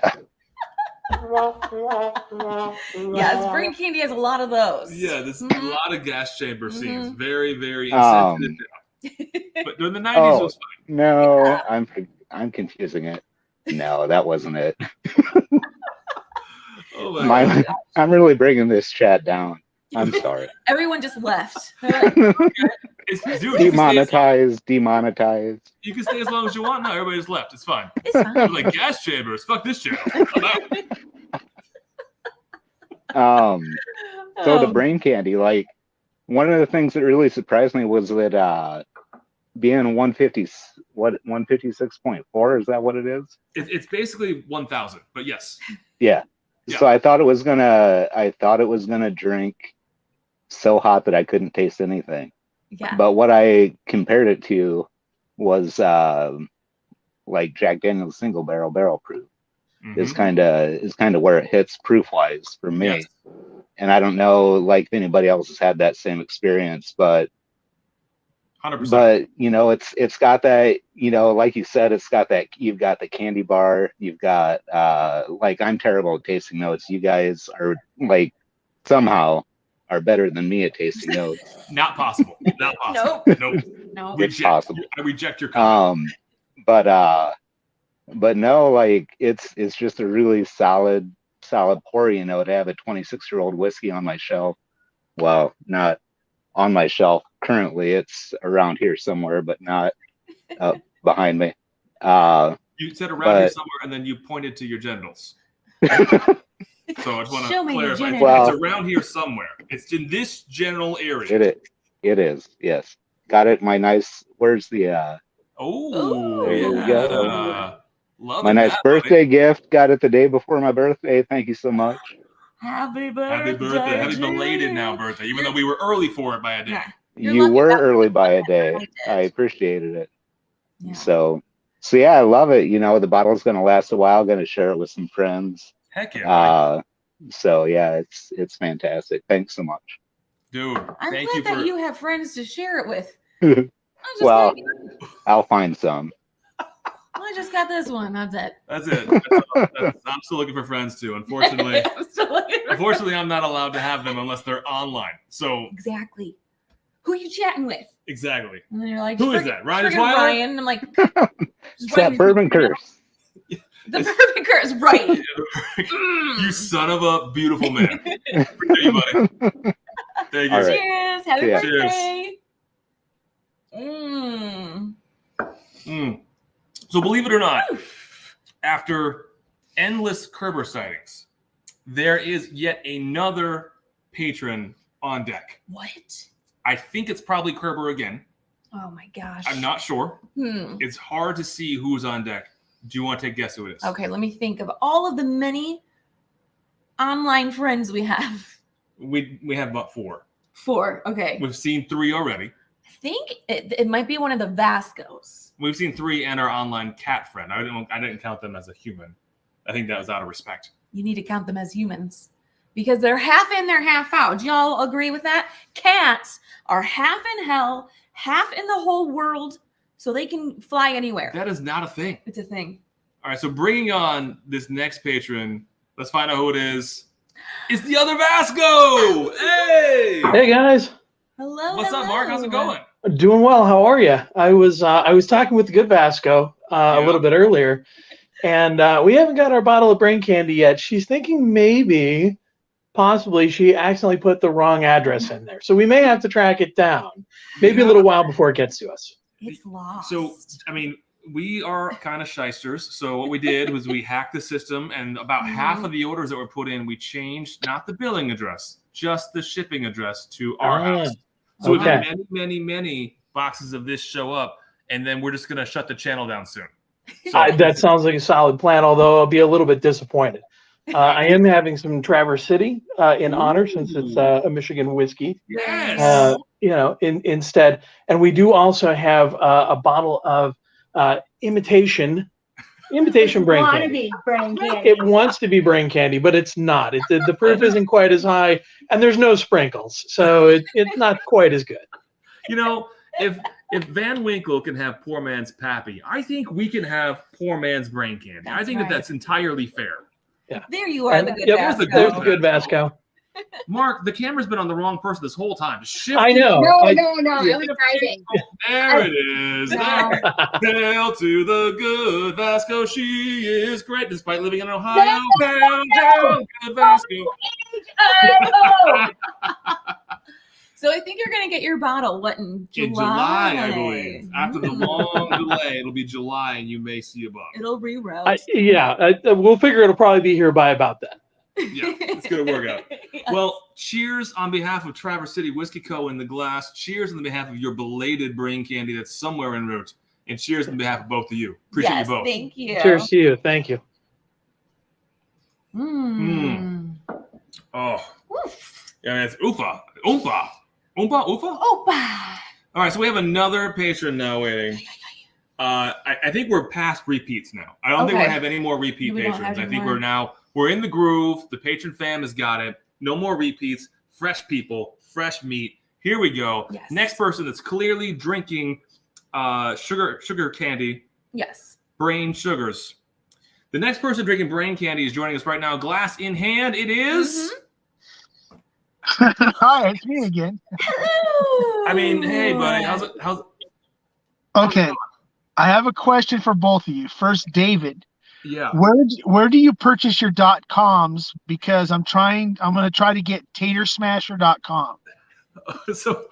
Yes, Brain Candy has a lot of those. Yeah, there's a Mhm. lot of gas chamber scenes. Mhm. Very, very insensitive. But during the 90s, it was fine. No, I'm confusing it. No, that wasn't it. Oh my God. I'm really bringing this chat down. I'm sorry. Everyone just left. They're like, Dude, you can stay Demonetized. you can stay as long as you want. No, everybody just left. It's fine. it's fine. They're like gas chambers. Fuck this channel. I'm out. So the brain candy, like one of the things that really surprised me was that being 156.4, is that what it is? It's basically 1,000, but yes. Yeah. Yeah. So I thought it was gonna drink so hot that I couldn't taste anything. Yeah. But what I compared it to was like Jack Daniel's single barrel proof. Is Mhm. kind of where it hits proof wise for me. Yes. And I don't know like if anybody else has had that same experience, but 100%. but you know it's got that, you know, like you said, it's got that, you've got the candy bar, you've got like I'm terrible at tasting notes. You guys are like somehow are better than me at tasting notes. Not possible. Not possible. Nope. No. It's possible. I reject your comment. But no, like it's just a really solid pour, you know, to have a 26-year-old whiskey on my shelf. Well, not on my shelf currently, it's around here somewhere, but not up behind me. You said around here somewhere, and then you pointed to your genitals. So I just want Show to me your clarify. genitals. It's around here somewhere. It's in this general area. It is, yes. Got it. My nice, where's the Oh, there you yeah. go. Love my nice that, birthday gift? Got it the day before my birthday. Thank you so much. Happy birthday. Happy birthday. Happy belated now birthday, even though we were early for it by a day. Yeah. You were early by a day. I appreciated it. Yeah. So yeah, I love it. You know, the bottle's going to last a while. Going to share it with some friends. Heck yeah. So yeah, it's fantastic. Thanks so much, dude. I'm glad that you have friends to share it with. Well, I'll find some. I just got this one. That's it. That's it. I'm still looking for friends too. Unfortunately, I'm not allowed to have them unless they're online. So exactly. Who are you chatting with? Exactly. And then you're like, who is that? Ryan? And I'm like, it's that bourbon curse. The bourbon curse, right? You son of a beautiful man. Appreciate you, buddy. Thank you. Right. Cheers. Happy birthday. So believe it or not, after endless Kerber sightings, there is yet another patron on deck. What? I think it's probably Kerber again. Oh my gosh. I'm not sure. It's hard to see who's on deck. Do you want to take a guess who it is? Okay, let me think of all of the many online friends we have. We have about 4. 4, okay. We've seen 3 already. I think it might be one of the Vascos. We've seen 3 and our online cat friend. I didn't count them as a human. I think that was out of respect. You need to count them as humans because they're half in, they're half out. Do y'all agree with that? Cats are half in hell, half in the whole world, so they can fly anywhere. That is not a thing. It's a thing. All right, so bringing on this next patron, let's find out who it is. It's the other Vasco. Hey. Hey guys. Hello. What's up, Mark? How's it going? Doing well. How are you? I was talking with the good Vasco a little bit earlier, and we haven't got our bottle of brain candy yet. She's thinking possibly she accidentally put the wrong address in there, so we may have to track it down. Maybe a little while before it gets to us. It's lost. So, I mean, we are kind of shysters. So what we did was we hacked the system, and about half of the orders that were put in, we changed not the billing address, just the shipping address to our house. So we've had many boxes of this show up, and then we're just going to shut the channel down soon. So, that sounds like a solid plan, although I'll be a little bit disappointed. I am having some Traverse City in honor, since it's a Michigan whiskey. Yes. Instead. And we do also have a bottle of imitation brain candy. It wants to be brain candy, but it's not. The proof isn't quite as high, and there's no sprinkles, so it's not quite as good. You know, if Van Winkle can have poor man's pappy, I think we can have poor man's brain candy. I think that's entirely fair. Yeah. There you are, the good Vasco. There's the good Vasco. Mark, the camera's been on the wrong person this whole time. I know. No. I was driving. There it is. Hail to the good Vasco. She is great despite living in Ohio. Hail, good Vasco. So I think you're going to get your bottle, in July? In July, I believe. After the long delay, it'll be July, and you may see a bottle. It'll reroute. We'll figure it'll probably be here by about then. Yeah, it's going to work out. Yes. Well, cheers on behalf of Traverse City Whiskey Co. in the glass. Cheers on behalf of your belated brain candy that's somewhere en route. And cheers on behalf of both of you. Appreciate you both. Thank you. Cheers to you. Thank you. Oh. Oof. Yeah, it's oofa. Oompa. Oompa? Oofa? Oompa. All right, so we have another patron now waiting. I think we're past repeats now. I don't think we have any more repeat patrons. I think we're in the groove. The patron fam has got it. No more repeats. Fresh people, fresh meat. Here we go. Yes. Next person that's clearly drinking sugar candy. Yes. Brain sugars. The next person drinking brain candy is joining us right now. Glass in hand. It is... Hi, it's me again. Hello. I mean, hey, buddy. How's it? Okay. I have a question for both of you. First, David. Yeah. Where do you purchase your .coms? Because I'm going to try to get tatersmasher.com. So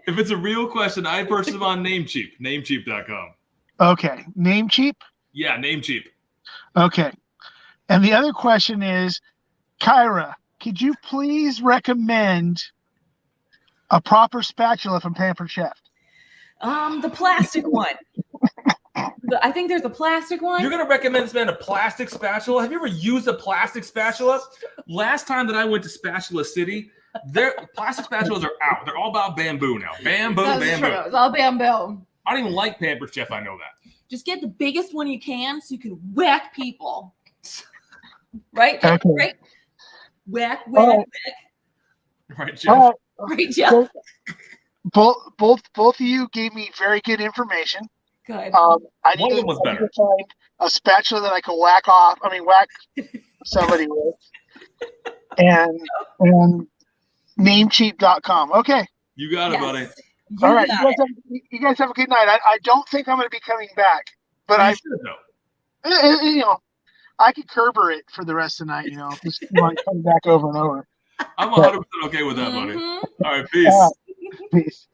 if it's a real question, I purchase them on Namecheap, namecheap.com. Okay. Namecheap? Yeah, Namecheap. Okay. And the other question is, Kyra, could you please recommend a proper spatula from Pampered Chef? The plastic one. I think there's a plastic one. You're going to recommend this man a plastic spatula? Have you ever used a plastic spatula? Last time that I went to Spatula City, Their plastic spatulas are out. They're all about bamboo now. Bamboo. True. It's all bamboo. I don't even like Pampered Chef. I know that. Just get the biggest one you can so you can whack people. Right? Okay. Right? Whack. Right, Jeff? All Right, Jeff? Both of you gave me very good information. Good. I One of them was better. to find a spatula that I could whack somebody with. And namecheap.com. Okay. You got it, buddy. All right. You guys have a good night. I don't think I'm going to be coming back, but I should know. I could Kerber it for the rest of the night. Just coming back over and over. I'm 100% okay with that, buddy. All right, peace. Peace.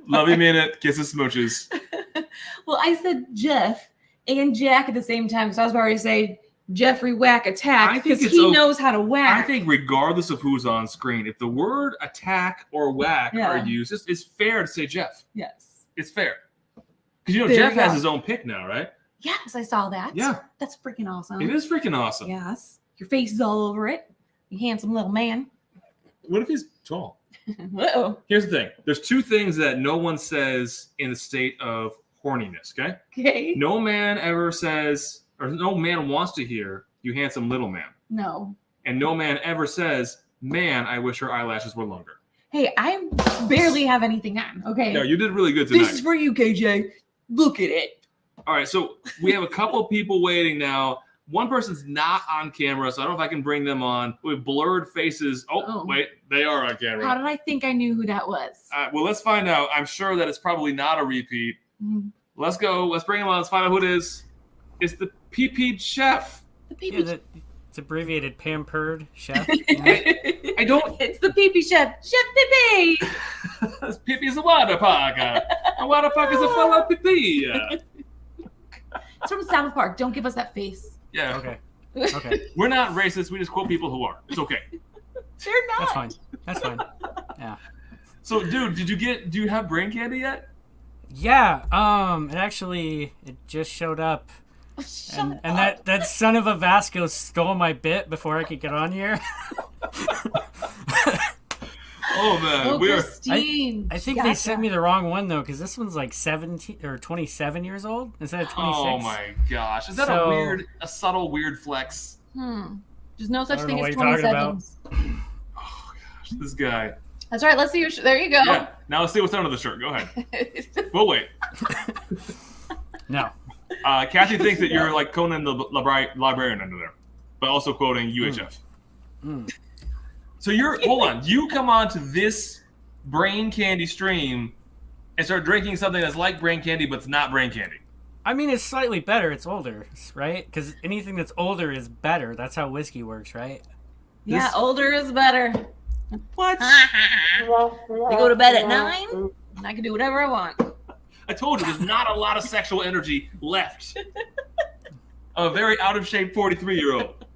Love you, mean it. Kisses, smooches. Well, I said Jeff and Jack at the same time, so I was about to say Jeffrey Whack Attack because he knows how to whack. I think regardless of who's on screen, if the word attack or whack are used, it's fair to say Jeff. Yes. It's fair. Because Jeff has his own pick now, right? Yes, I saw that. Yeah. That's freaking awesome. It is freaking awesome. Yes. Your face is all over it. You handsome little man. What if he's tall? Uh-oh. Here's the thing. There's two things that no one says in the state of horniness, okay? Okay. No man ever says, or no man wants to hear, you handsome little man. No. And no man ever says, man, I wish her eyelashes were longer. Hey, I barely have anything on, okay? No, you did really good tonight. This is for you, KJ. Look at it. All right, so we have a couple people waiting now. One person's not on camera, so I don't know if I can bring them on. We have blurred faces. Oh, wait, they are on camera. How did I think I knew who that was? Well, let's find out. I'm sure that it's probably not a repeat. Mm-hmm. Let's go. Let's bring him on. Let's find out who it is. It's the PP Chef. The PP it's abbreviated Pampered Chef. I don't. It's the PP Chef. Chef Pippi. Pippi's a water park. A water park is a full of pippi. It's from South Park. Don't give us that face. Yeah. Okay. We're not racist. We just quote people who are. It's okay. They're not. That's fine. Yeah. So, dude, do you have brain candy yet? Yeah. It just showed up. And that son of a Vasco stole my bit before I could get on here. Oh man, oh, Christine. I think they sent me the wrong one though, because this one's like 17 or 27 years old instead of 26. Oh my gosh, is that a subtle weird flex? There's no such thing as 27s. Oh gosh, this guy. That's right. Let's see your shirt. There you go. Yeah. Now let's see what's under the shirt. Go ahead. We'll wait. No. Kathy thinks that you're like Conan the librarian under there, but also quoting UHF. So hold on. You come on to this brain candy stream and start drinking something that's like brain candy, but it's not brain candy. I mean, it's slightly better. It's older, right? Because anything that's older is better. That's how whiskey works, right? Yeah, older is better. What? I go to bed at 9, and I can do whatever I want. I told you, there's not a lot of sexual energy left. A very out of shape 43-year-old.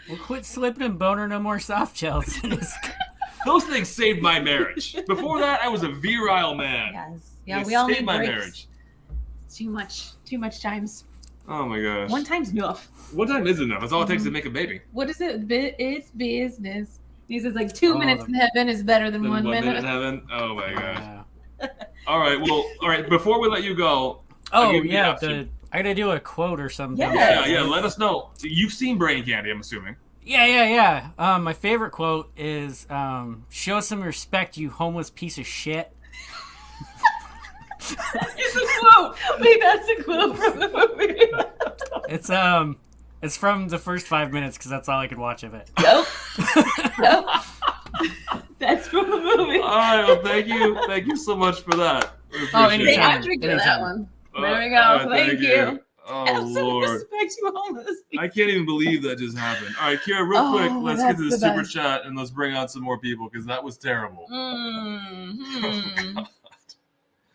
Well, quit slipping and boner no more soft gels. Those things saved my marriage. Before that, I was a virile man. Yes. Yeah, we all need my breaks. marriage. Too much times. Oh my gosh. One time's enough. One time is enough. That's all it takes to make a baby. What is it? It's business. He says like 2 minutes in heaven is better than 1 minute in heaven. Oh my gosh. All right. Before we let you go. I gotta do a quote or something. Yeah. Let us know. You've seen Brain Candy, I'm assuming. Yeah. My favorite quote is, "Show some respect, you homeless piece of shit." It's a quote. Wait, that's a quote from the movie. It's from the first 5 minutes because that's all I could watch of it. Nope. That's from the movie. All right. Well, thank you so much for that. Anytime. I'm drinking that one. There we go. Thank you. Oh, Lord. I can't even believe that just happened. All right, Kira, real quick, let's get to the super chat and let's bring on some more people because that was terrible.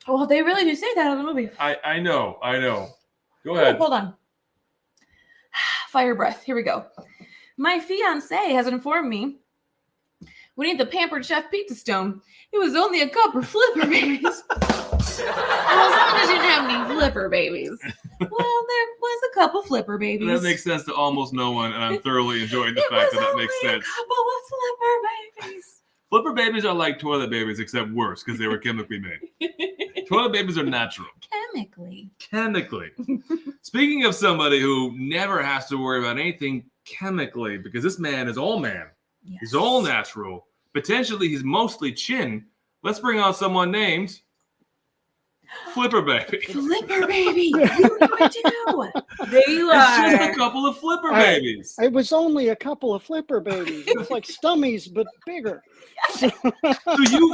Well, they really do say that in the movie. I know. Go ahead. Hold on. Fire breath. Here we go. My fiance has informed me we need the Pampered Chef Pizza Stone. It was only a couple of flipper babies. Well, as long as you didn't have any flipper babies. Well, there was a couple flipper babies. That makes sense to almost no one, and I'm thoroughly enjoying the fact that makes sense. A couple of flipper babies. Flipper babies are like toilet babies, except worse because they were chemically made. Toilet babies are natural. Chemically. Speaking of somebody who never has to worry about anything chemically, because this man is all man. Yes. He's all natural. Potentially, he's mostly chin. Let's bring on someone named Flipper Baby. Flipper Baby. You know it too. There you are. It's just a couple of Flipper babies. It was only a couple of Flipper babies. It's like Stummies, but bigger. So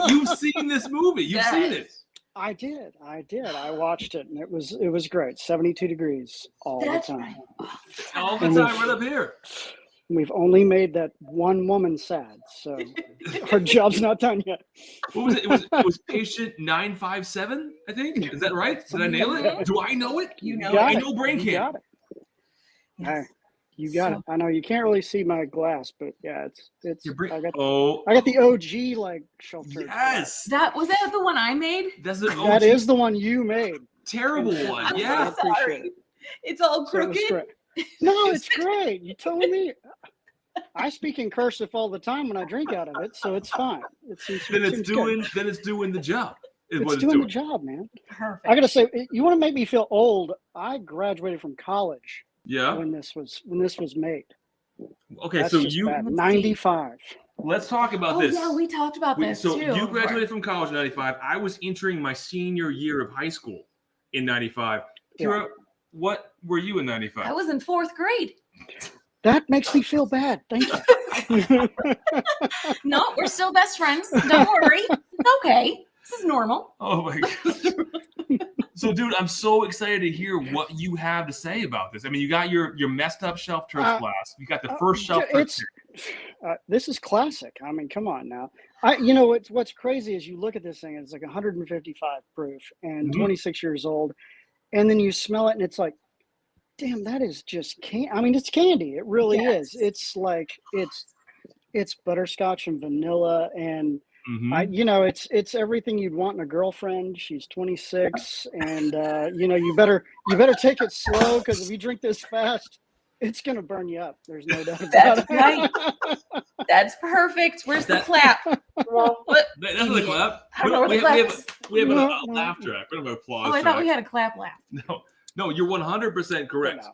you've seen this movie. You've seen it. I did. I watched it, and it was great. 72 degrees all the time. Right. All the time, right up here. We've only made that one woman sad, so our job's not done yet. What was it? It was patient 957, I think. Is that right? Did I nail it? Do I know it? You know it. I it. know brain candy. You got it. Yes. You got it. I know you can't really see my glass, but yeah, it's. I got the OG like shelf turd. Yes. Was that the one I made? That's the OG. That is the one you made. Terrible one. I'm Yeah. so sorry. It's all crooked. No, it's great. You told me. I speak in cursive all the time when I drink out of it, so it's fine. It's doing the job. It's doing the job, man. Perfect. I gotta say, you want to make me feel old? I graduated from college. Yeah. When this was made. Okay, That's so you 95. Let's talk about this. Yeah, we talked about this too. So you graduated from college in 95. I was entering my senior year of high school in 95. Kira, what were you in 95? I was in 4th grade. That makes me feel bad. Thank you. No, we're still best friends. Don't worry. It's okay. This is normal. Oh my God. So, dude, I'm so excited to hear what you have to say about this. I mean, you got your messed up shelf turf glass. You got the first shelf turf. This is classic. I mean, come on now. What's crazy is you look at this thing. It's like 155 proof and 26 years old, and then you smell it and it's like, damn, that is just candy. I mean, it's candy. It really is. It's like it's butterscotch and vanilla and. It's everything you'd want in a girlfriend. She's 26, and you better take it slow because if you drink this fast, it's gonna burn you up. There's no doubt about it. Right. That's perfect. Where's the clap? Well, that's the clap. We have a laugh track. We have an applause. Oh, I thought we had a clap laugh. No, you're 100% correct.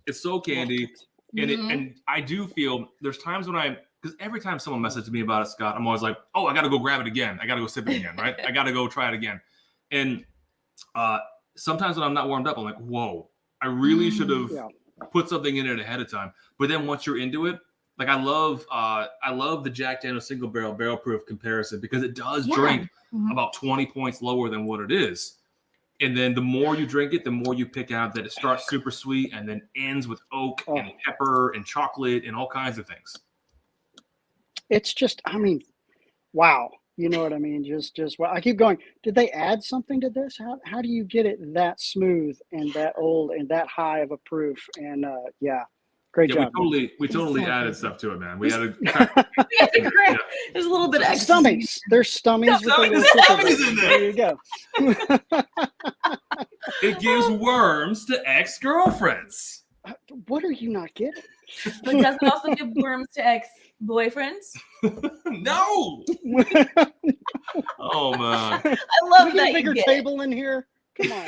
It's so candy, and I do feel there's times when because every time someone messages me about it, Scott, I'm always like, oh, I got to go grab it again. I got to go sip it again, right? I got to go try it again. And sometimes when I'm not warmed up, I'm like, whoa, I really should have put something in it ahead of time. But then once you're into it, like I love the Jack Daniel's single barrel proof comparison because it does drink about 20 points lower than what it is. And then the more you drink it, the more you pick out that it starts super sweet and then ends with oak and pepper and chocolate and all kinds of things. It's just, I mean, wow. You know what I mean? Just well, I keep going. Did they add something to this? How do you get it that smooth and that old and that high of a proof? And great job. We totally added stuff to it, man. We added. There's a little bit of stummies. There's stummies. Stummies in there. There you go. It gives worms to ex-girlfriends. What are you not getting? But does it also give worms to ex-boyfriends? No. Oh man. I love that. A bigger table in here. Come on.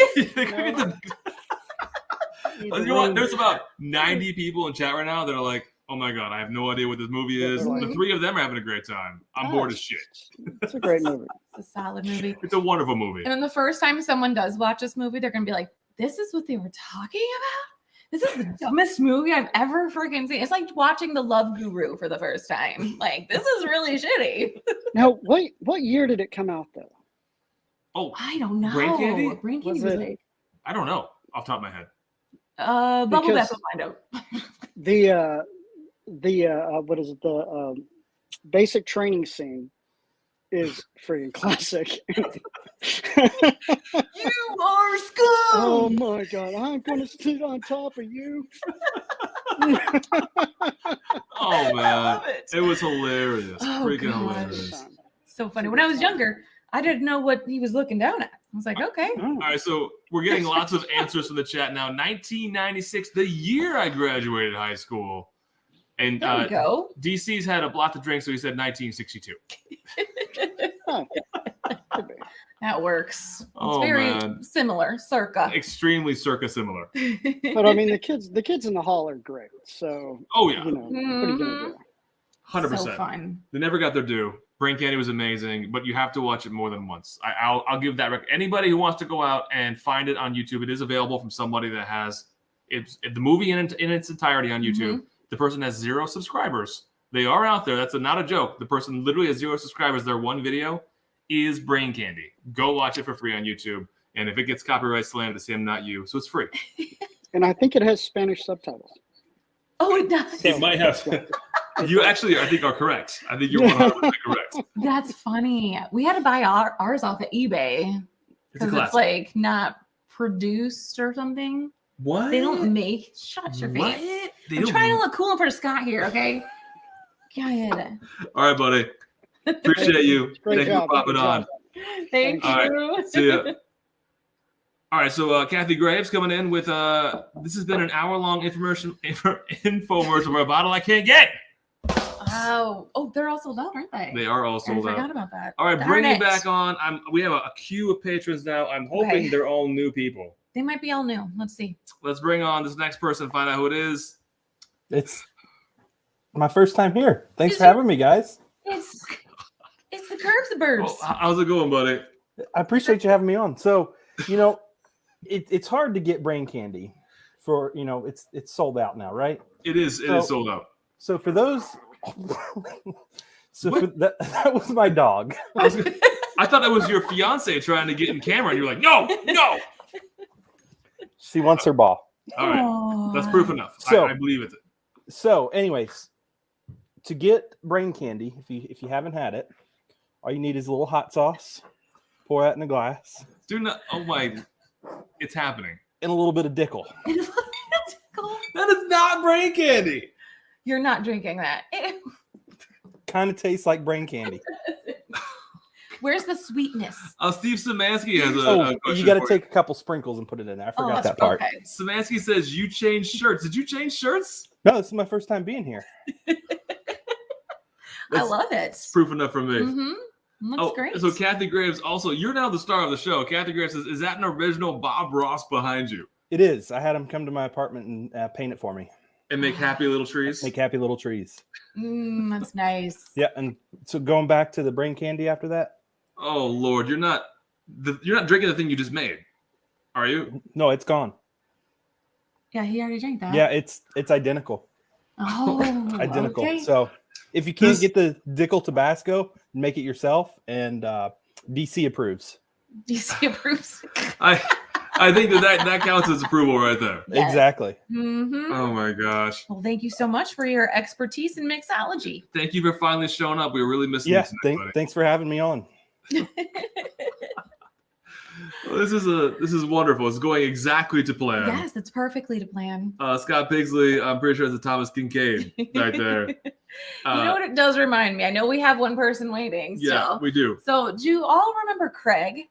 You know what? There's about 90 people in chat right now that are like, oh my God, I have no idea what this movie is. The 3 of them are having a great time. I'm bored as shit. It's a great movie. It's a solid movie. It's a wonderful movie. And then the first time someone does watch this movie, they're going to be like, this is what they were talking about? This is the dumbest movie I've ever freaking seen. It's like watching The Love Guru for the first time. Like, this is really shitty. Now, what year did it come out, though? Oh, I don't know. Brain Candy? Brain Candy was like... I don't know off the top of my head. Bubble Bath will find out. The what is it? The basic training scene is freaking classic. You are scum. Oh my God! I'm gonna sit on top of you. Oh man, it was hilarious. Freaking gosh. hilarious. So funny. When I was younger, I didn't know what he was looking down at. I was like, okay. All right, so we're getting lots of answers from the chat now. 1996, the year I graduated high school. And There we go. DC's had a lot to drink, so he said 1962. That works. It's Oh, very man. similar, circa. Extremely circa similar. But I mean, the kids in the hall are great. So Oh, yeah. you know, what are you gonna do? 100%. So fun. They never got their due. Brain Candy was amazing, but you have to watch it more than once. I'll give that. Anybody who wants to go out and find it on YouTube, it is available from somebody that has the movie in its entirety on YouTube. Mhm. The person has 0 subscribers. They are out there. That's not a joke. The person literally has 0 subscribers. Their one video is Brain Candy. Go watch it for free on YouTube. And if it gets copyright slammed, it's him, not you. So it's free. And I think it has Spanish subtitles. Oh, it does. It might have. You actually, I think, are correct. I think you're 100% correct. That's funny. We had to buy ours off of eBay It's a because it's classic. like not produced or something. What? They don't make. Shut your What? face. They I'm don't trying to make- look cool in front of Scott here, okay? God. All right, buddy. Appreciate you. Great Thank you job. for popping Great on. job. Thank All you. right. See ya. All right, so Kathy Graves coming in with this has been an hour-long infomercial for a bottle I can't get. Oh, they're all sold out, aren't they? They are all I sold forgot out. about that. All right, Darn bringing it. back on. We have a queue of patrons now. I'm hoping Okay. they're all new people. They might be all new. Let's see. Let's bring on this next person. Find out who it is. It's my first time here. Thanks Is for it- having me, guys. It's the Curbs the Burbs. Oh, how's it going, buddy? I appreciate you having me on. So, you know, it's hard to get Brain Candy for, you know, it's sold out now, right? It is. It So- is sold out. So for those, for that was my dog. I thought that was your fiance trying to get in camera, and you're like, no. She wants her ball. All right, Aw. that's proof enough. So- I believe it. So, anyways, to get Brain Candy, if you haven't had it, all you need is a little hot sauce. Pour that in a glass, Do not. Oh my! It's happening. and a little bit of Dickel. That is not Brain Candy. You're not drinking that. Kind of tastes like Brain Candy. Where's the sweetness? Steve Samanski has a Oh, question. you got to for take a couple sprinkles and put it in there. I forgot that's that part. okay. Samansky says you changed shirts. Did you change shirts? No, this is my first time being here. I That's love it. proof enough for me. Mm-hmm. Looks great. So Kathy Graves also, you're now the star of the show. Kathy Graves says, is that an original Bob Ross behind you? It is. I had him come to my apartment and paint it for me. And make happy little trees? Make happy little trees. That's nice. Yeah, and so going back to the Brain Candy after that. Oh Lord, you're not drinking the thing you just made, are you? No, it's gone. Yeah, he already drank that. Yeah, it's identical. Oh, Identical. okay. So if you can't get the Dickel Tabasco, make it yourself, and DC approves. DC approves. I think that counts as approval right there. Yes. Exactly. Mm-hmm. Oh my gosh. Well, thank you so much for your expertise in mixology. Thank you for finally showing up. We were really missing you Yeah, tonight, buddy. thanks for having me on. Well, this is wonderful. It's going exactly to plan. Yes, it's perfectly to plan. Scott Pigsley, I'm pretty sure it's a Thomas Kincaid right there. You know what it does remind me? I know we have one person waiting still. Yeah, we do. So do you all remember Craig?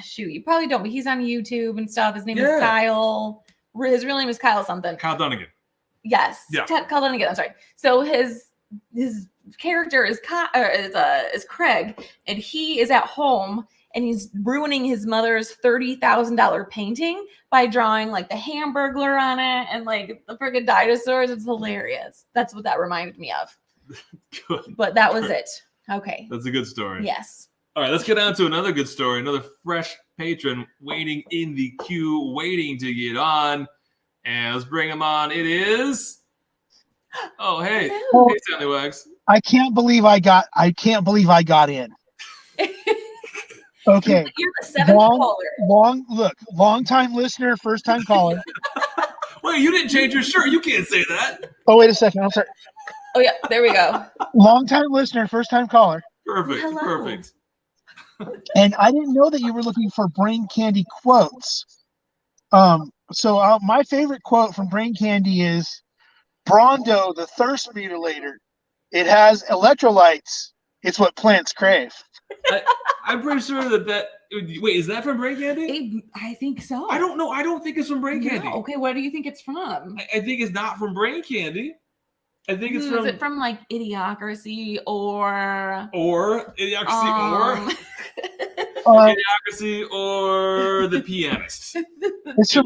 Shoot, you probably don't, but he's on YouTube and stuff. His name is Kyle. His real name is Kyle something. Kyle Dunnigan. Yes. Yeah. Kyle Dunnigan. I'm sorry. So his character is Craig, and he is at home and he's ruining his mother's $30,000 painting by drawing like the Hamburglar on it and like the friggin' dinosaurs. It's hilarious. That's what that reminded me of. Good. But that was it. Okay. That's a good story. Yes. All right, let's get on to another good story. Another fresh patron waiting in the queue, waiting to get on. And let's bring him on. It is. Oh, hey. Hello. Hey, Stanley Wags. I can't believe I got in. Okay. You're the seventh caller. Long time listener, first time caller. Wait, you didn't change your shirt. You can't say that. Oh, wait a second. I'm sorry. Oh, yeah. There we go. Long time listener, first time caller. Perfect. Hello. Perfect. And I didn't know that you were looking for Brain Candy quotes. So my favorite quote from Brain Candy is Brondo, the thirst mutilator. It has electrolytes. It's what plants crave. I'm pretty sure that. Wait, is that from Brain Candy? I think so. I don't know. I don't think it's from Brain Candy. No. Okay, what do you think it's from? I think it's not from Brain Candy. I think it's Is it from like Idiocracy or Idiocracy Idiocracy or The Pianist. It's from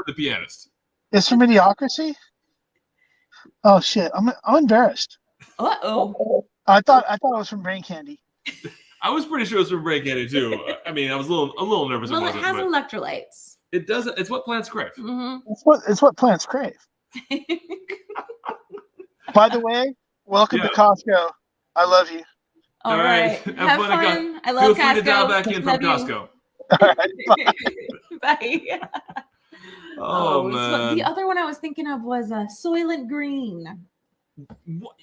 The Pianist. It's from Idiocracy. Oh shit! I'm embarrassed. Uh-oh. I thought it was from Brain Candy. I was pretty sure it was from Brain Candy too. I mean, I was a little nervous. Well, about it has electrolytes. It doesn't. It's what plants crave. Mm-hmm. It's what plants crave. By the way, welcome to Costco. I love you. All right. Have fun. I love Costco. Feel free to dial back in from Costco. All right, bye. Oh man. So the other one I was thinking of was Soylent Green.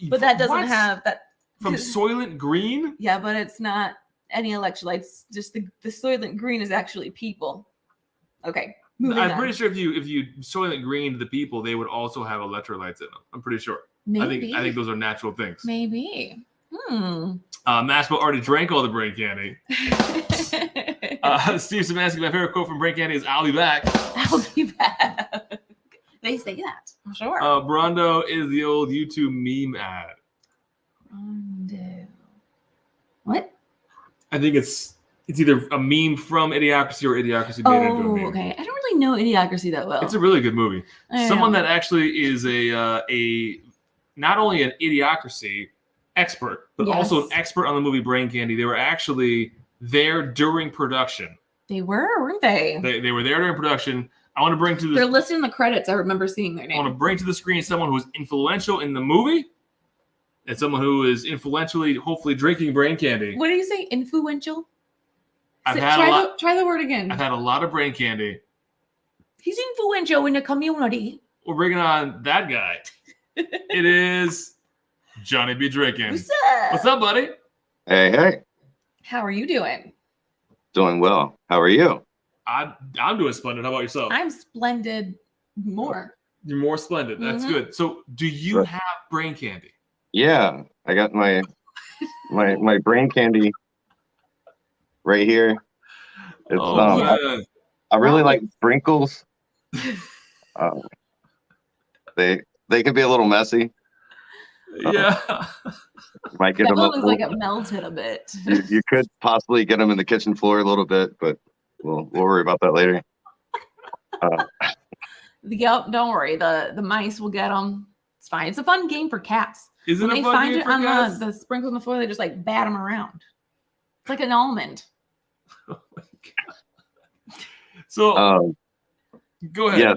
But that doesn't have that. From Soylent Green? Yeah, but it's not any electrolytes. Just the Soylent Green is actually people. Okay. I'm pretty sure if you Soylent Green the people, they would also have electrolytes in them. I'm pretty sure. Maybe. I think those are natural things. Maybe. Maspo already drank all the brain candy. Steve Samanski, my favorite quote from Brain Candy is "I'll be back." I'll be back. They say that. I'm sure. Brondo is the old YouTube meme ad. Brondo. What? I think it's either a meme from Idiocracy or Idiocracy made it into a meme. Okay. I don't really know Idiocracy that well. It's a really good movie. Someone know. that actually is a not only an Idiocracy expert, but also an expert on the movie Brain Candy. They were actually there during production. They were, weren't they? They were there during production. I want to bring to They're listed in the credits. I remember seeing their name. I want to bring to the screen someone who was influential in the movie and someone who is influentially, hopefully, drinking Brain Candy. What do you say? Influential? Try the word again. I've had a lot of Brain Candy. He's influential in the community. We're bringing on that guy. It is Johnny B. Drinking. What's up, buddy? Hey. How are you doing? Doing well. How are you? I'm doing splendid. How about yourself? I'm splendid more. You're more splendid. That's good. So do you have Brain Candy? Yeah. I got my Brain Candy right here. It's I really like sprinkles. They can be a little messy. Yeah. Might get that them one looks like it melted a bit. You could possibly get them in the kitchen floor a little bit, but we'll worry about that later. Yep, don't worry. The mice will get them. It's fine. It's a fun game for cats. Is it when a they fun find game it for on cats? the sprinkles on the floor, they just like bat them around. It's like an almond. Oh my God. So go ahead. Yeah.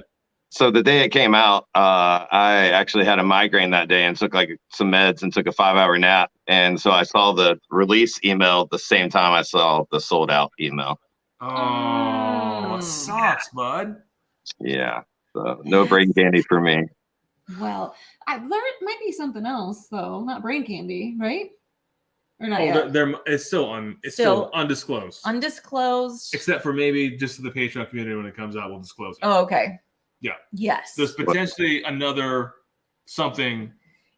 So the day it came out, I actually had a migraine that day and took like some meds and took a 5-hour nap. And so I saw the release email the same time I saw the sold out email. Oh, it sucks, bud. Yeah. So no Brain Candy for me. Well, there might be something else though, not Brain Candy, right? Or not yet? It's still undisclosed. Undisclosed. Except for maybe just the Patreon community when it comes out, we'll disclose it. Oh, okay. Yeah. Yes. There's potentially another something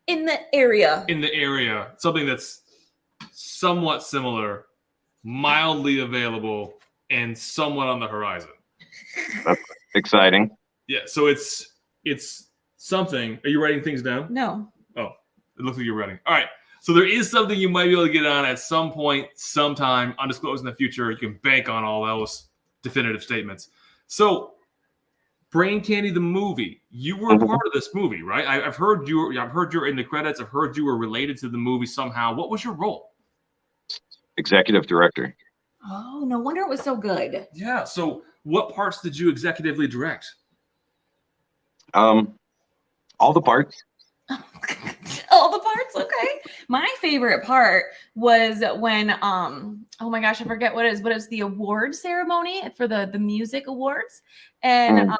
in the area. Something that's somewhat similar, mildly available, and somewhat on the horizon. That's exciting. Yeah. So it's something. Are you writing things down? No. Oh, it looks like you're writing. All right. So there is something you might be able to get on at some point, sometime, undisclosed in the future. You can bank on all those definitive statements. So Brain Candy, the movie. You were a part of this movie, right? I've heard you're in the credits. I've heard you were related to the movie somehow. What was your role? Executive director. Oh, no wonder it was so good. Yeah. So what parts did you executively direct? All the parts. All the parts, okay. My favorite part was when oh my gosh, I forget what it is, but it's the award ceremony for the music awards. And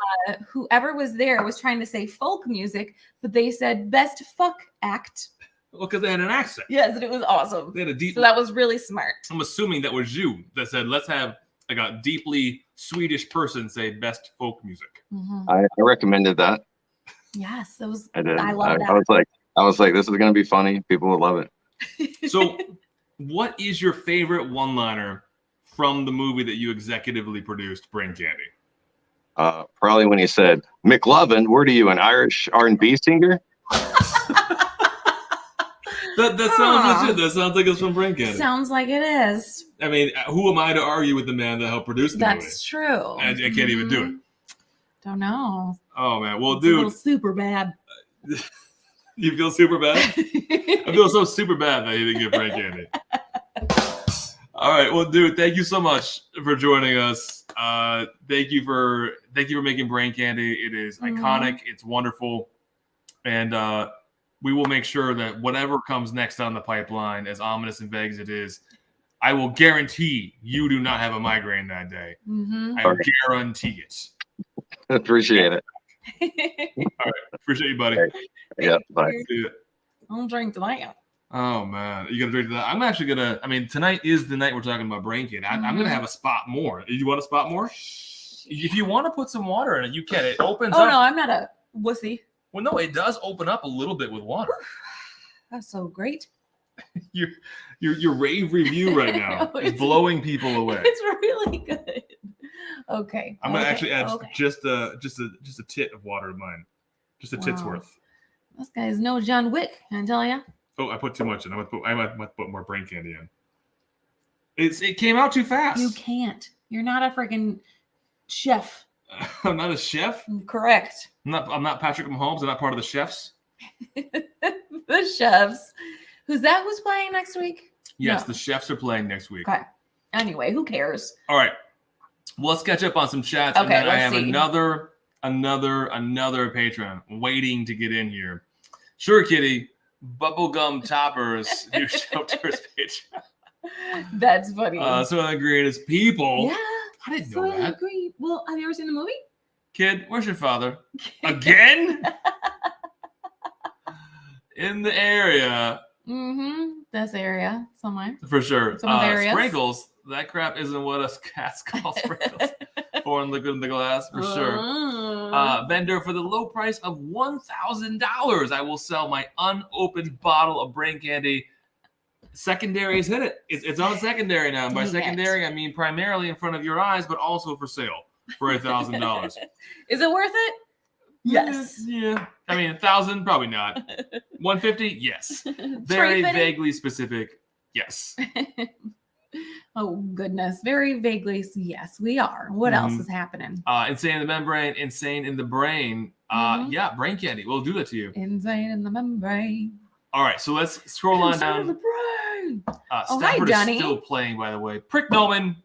whoever was there was trying to say folk music, but they said best fuck act. Well, because they had an accent. Yes, and it was awesome. They had a deep. So that was really smart. I'm assuming that was you that said, let's have like a deeply Swedish person say best folk music. Mm-hmm. I recommended that. Yes, it was. I did. I love that. I was like, this is going to be funny. People will love it. So what is your favorite one-liner from the movie that you executively produced, Brain Candy? Probably when he said, McLovin, where are you, an Irish R&B singer? That sounds legit. That sounds like it's from Brain Candy. Sounds like it is. I mean, who am I to argue with the man that helped produce the movie? That's true. I can't even do it. Don't know. Oh man, well, It's dude, a little super bad. You feel super bad? I feel so super bad that he didn't get Brain Candy. All right, well, dude, thank you so much for joining us. Thank you for making Brain Candy. It is iconic. It's wonderful, and we will make sure that whatever comes next on the pipeline, as ominous and vague as it is, I will guarantee you do not have a migraine that day. I guarantee it. Appreciate it. All right, appreciate you, buddy. Yeah, bye. See ya. I'll drink tonight. Oh man, you gonna drink that? I'm actually gonna. I mean, tonight is the night we're talking about Brain Candy. I'm gonna have a spot more. You want a spot more? If you want to put some water in it, you can. It opens up. Oh no, I'm not a wussy. Well, no, it does open up a little bit with water. That's so great. Your rave review right now is blowing people away. It's really good. Okay. I'm gonna actually add just a tit of water to mine, just a tit's worth. This guy's no John Wick, can I tell you? Oh, I put too much in. I might put more Brain Candy in. It came out too fast. You can't. You're not a freaking chef. I'm not a chef. Correct. I'm not Patrick Mahomes. I'm not part of the chefs. The chefs. Who's playing next week? Yes, No. the chefs are playing next week. Okay. Anyway, who cares? All right. Well, let's catch up on some chats. Okay, and then I have let's see. another patron waiting to get in here. Sure, Kitty. Bubblegum Toppers, new shelters Patreon. That's funny. Some of the greatest people. Yeah. I didn't know that. Great. Well, have you ever seen the movie? Kid, where's your father? Again? In the area. This area somewhere. For sure. Some areas. Sprinkles. That crap isn't what us cats call sprinkles. Pouring liquid in the glass, for sure. Vendor, for the low price of $1,000, I will sell my unopened bottle of Brain Candy. Secondaries hit it. It's on secondary now. And by secondary, I mean primarily in front of your eyes, but also for sale for $1,000. Is it worth it? Yes. Yeah. I mean, 1,000, probably not. 150, yes. Very vaguely specific, yes. Oh goodness, very vaguely. Yes, we are. What else is happening? Insane in the membrane, insane in the brain. Yeah, Brain Candy. We'll do that to you. Insane in the membrane. All right, so let's scroll on down. In the brain. Stafford hi, is Dunny. still playing, by the way. Prick Noman.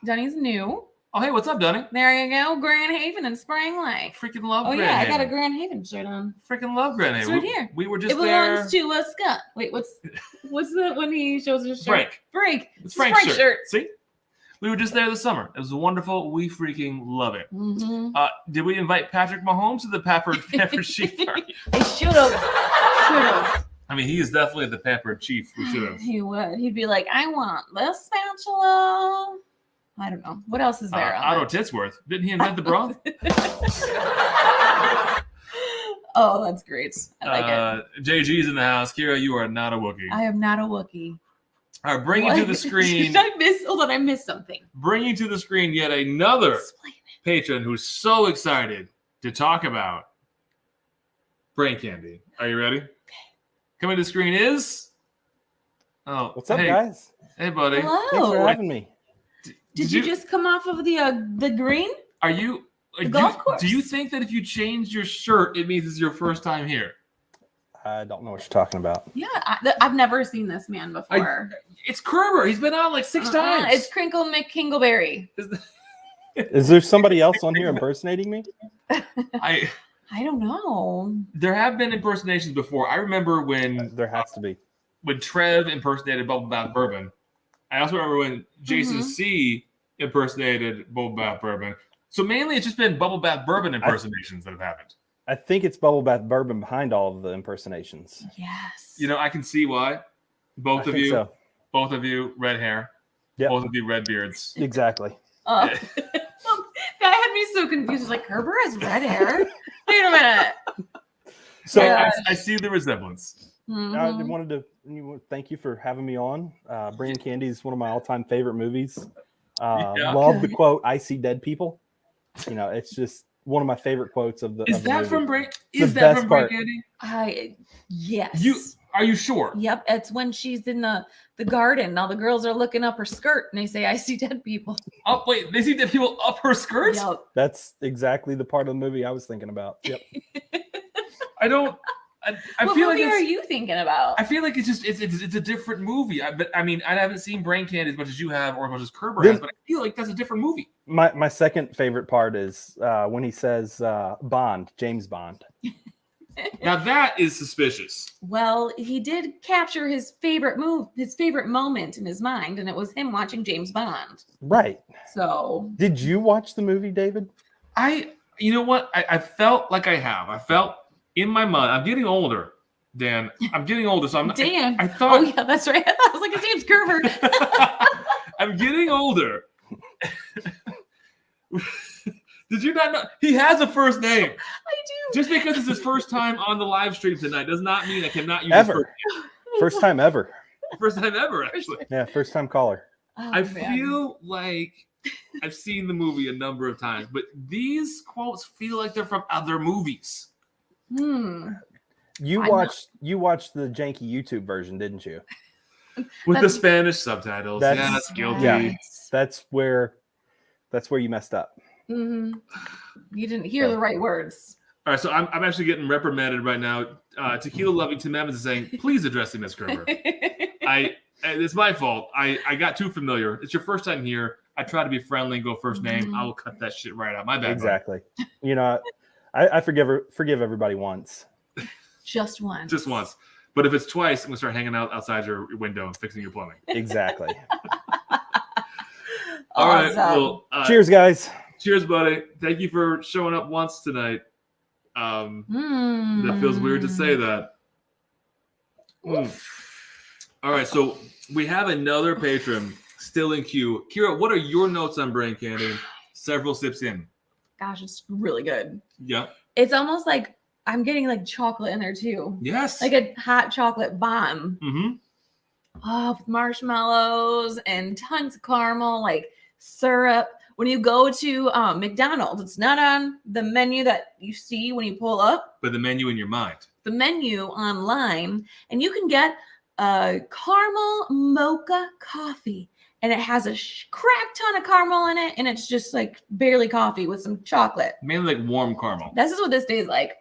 Dunny's new. Oh, hey, what's up, Dunny? There you go, Grand Haven and Spring Lake. Freaking love Oh Grand yeah, Haven. I got a Grand Haven shirt on. Freaking love Grand Haven. It's right here. We were just it there. belongs to a Scott. Wait, what's the when he shows his shirt? Frank. It's Frank's Frank's shirt. See? We were just there this summer. It was wonderful. We freaking love it. Did we invite Patrick Mahomes to the Pampered Chief party? I should have. I mean, he is definitely the Pampered Chief. We should have. He would. He'd be like, I want this spatula. I don't know. What else is there? Otto Titsworth. Didn't he invent the bra? Oh, that's great. I like it. JG's in the house. Kira, you are not a Wookiee. I am not a Wookiee. All right, bringing to the screen. Hold on, I missed something. Bringing to the screen yet another patron who's so excited to talk about Brain Candy. Are you ready? Coming to the screen is. Oh, what's up, guys? Hey, buddy. Hello. Thanks for having me. Did you just come off of the green? Are you? Golf course. Do you think that if you changed your shirt, it means it's your first time here? I don't know what you're talking about. Yeah, I've never seen this man before. It's Kerber. He's been on like 6 times. It's Crinkle McKingleberry. Is there somebody else on here impersonating me? I don't know. There have been impersonations before. I remember when there has to be when Trev impersonated Bubble Bath Bourbon. I also remember when Jason C impersonated Bubble Bath Bourbon. So mainly it's just been Bubble Bath Bourbon impersonations that have happened. I think it's Bubble Bath Bourbon behind all of the impersonations. Yes. You know, I can see why. Both of you, red hair. Yep. Both of you, red beards. Exactly. That had me so confused. Like, Kerber has red hair? Wait a minute. So I see the resemblance. I wanted to thank you for having me on. Brain Candy is one of my all-time favorite movies. Love the quote, "I see dead people." You know, it's just one of my favorite quotes of the. Is of the that movie. from Brain? It's Is that from Brain Candy? Yes. Are you sure? Yep, it's when she's in the garden. All the girls are looking up her skirt, and they say, "I see dead people." Oh wait, they see dead people up her skirt? Yep. That's exactly the part of the movie I was thinking about. Yep. I don't. I What feel movie like are you thinking about? I feel like it's a different movie. But I mean, I haven't seen Brain Candy as much as you have, or as much as Kerber has. But I feel like that's a different movie. My second favorite part is when he says Bond, James Bond. Now that is suspicious. Well, he did capture his favorite moment in his mind, and it was him watching James Bond. Right. So, did you watch the movie, David? You know what? I felt like I have. I felt in my mind. I'm getting older, Dan. I'm getting older, so I'm not. Dan. I thought. Oh yeah, that's right. I thought it was like a James Gerber. I'm getting older. Did you not know he has a first name? I do. Just because it's his first time on the live stream tonight does not mean I cannot use ever. his first name. First time ever. First time ever, actually. Yeah, first time caller. Oh, I man. feel like I've seen the movie a number of times, but these quotes feel like they're from other movies. You watched the janky YouTube version, didn't you? With the Spanish subtitles. That's guilty. Yeah, that's where you messed up. Mm-hmm. You didn't hear the right words. All right, so I'm actually getting reprimanded right now. Tequila loving Tim Evans is saying, "Please address him as Kerber." It's my fault. I got too familiar. It's your first time here. I try to be friendly and go first name. I will cut that shit right out. My bad. Exactly. You know, I forgive everybody once. Just once. Just once. But if it's twice, I'm gonna start hanging out outside your window and fixing your plumbing. Exactly. All right. Well, cheers, guys. Cheers, buddy. Thank you for showing up once tonight. That feels weird to say that. All right, so we have another patron still in queue. Kira, what are your notes on Brain Candy? Several sips in. Gosh, it's really good. Yeah. It's almost like I'm getting like chocolate in there too. Yes. Like a hot chocolate bomb. Mm-hmm. Oh, with marshmallows and tons of caramel, like syrup. When you go to McDonald's, it's not on the menu that you see when you pull up. But the menu in your mind. The menu online, and you can get a caramel mocha coffee, and it has a crap ton of caramel in it, and it's just like barely coffee with some chocolate. Mainly like warm caramel. This is what this tastes like.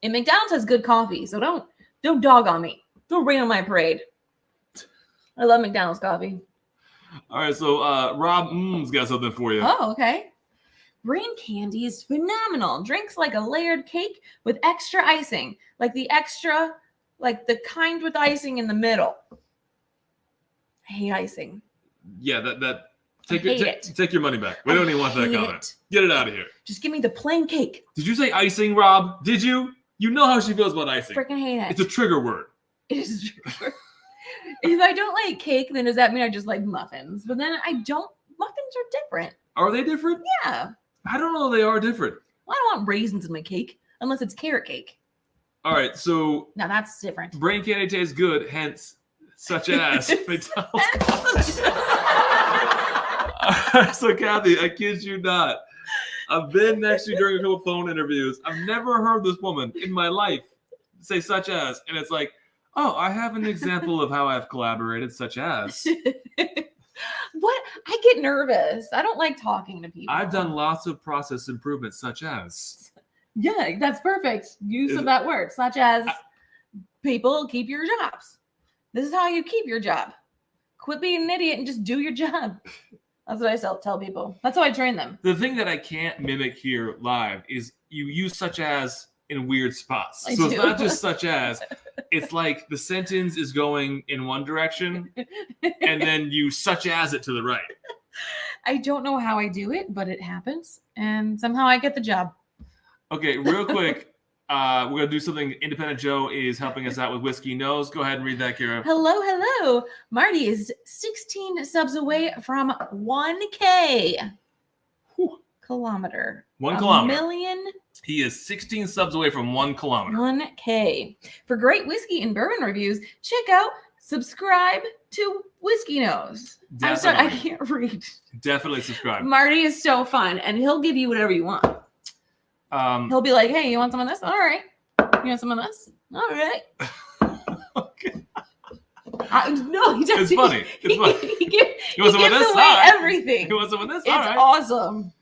And McDonald's has good coffee, so don't dog on me. Don't rain on my parade. I love McDonald's coffee. All right, so Rob's got something for you. Oh, okay. Brain Candy is phenomenal. Drinks like a layered cake with extra icing, like the kind with icing in the middle. I hate icing. Yeah, take your money back. We don't even want that comment. Get it out of here. Just give me the plain cake. Did you say icing, Rob? Did you? You know how she feels about icing. Freaking hate it. It's a trigger word. It is a trigger word. If I don't like cake, then does that mean I just like muffins? But then I don't. Muffins are different. Are they different? Yeah. I don't know. They are different. Well, I don't want raisins in my cake unless it's carrot cake. All right, so now that's different. Brain Candy tastes good, hence such as McDonald's. So Kathy, I kid you not, I've been next to you during a couple phone interviews. I've never heard this woman in my life say such as, and it's like, oh, I have an example of how I've collaborated, such as. What? I get nervous. I don't like talking to people. I've done lots of process improvements, such as. Yeah, that's perfect. Use of that word, such as people keep your jobs. This is how you keep your job. Quit being an idiot and just do your job. That's what I tell people. That's how I train them. The thing that I can't mimic here live is you use such as in weird spots. So it's not just such as. It's like the sentence is going in one direction and then you such as it to the right. I don't know how I do it, but it happens. And somehow I get the job. Okay, real quick. We're going to do something. Independent Joe is helping us out with Whiskey Knows. Go ahead and read that, Kira. Hello. Marty is 16 subs away from 1K kilometer. 1 kilometer. 1 million. He is 16 subs away from 1 kilometer. 1K. For great whiskey and bourbon reviews, subscribe to Whiskey Knows. Definitely. I'm sorry, I can't read. Definitely subscribe. Marty is so fun, and he'll give you whatever you want. He'll be like, hey, you want some of this? All right. You want some of this? All right. No, he doesn't. It's funny. It's funny. He gives with this? away All right. everything. He wasn't with this? It's All right. awesome.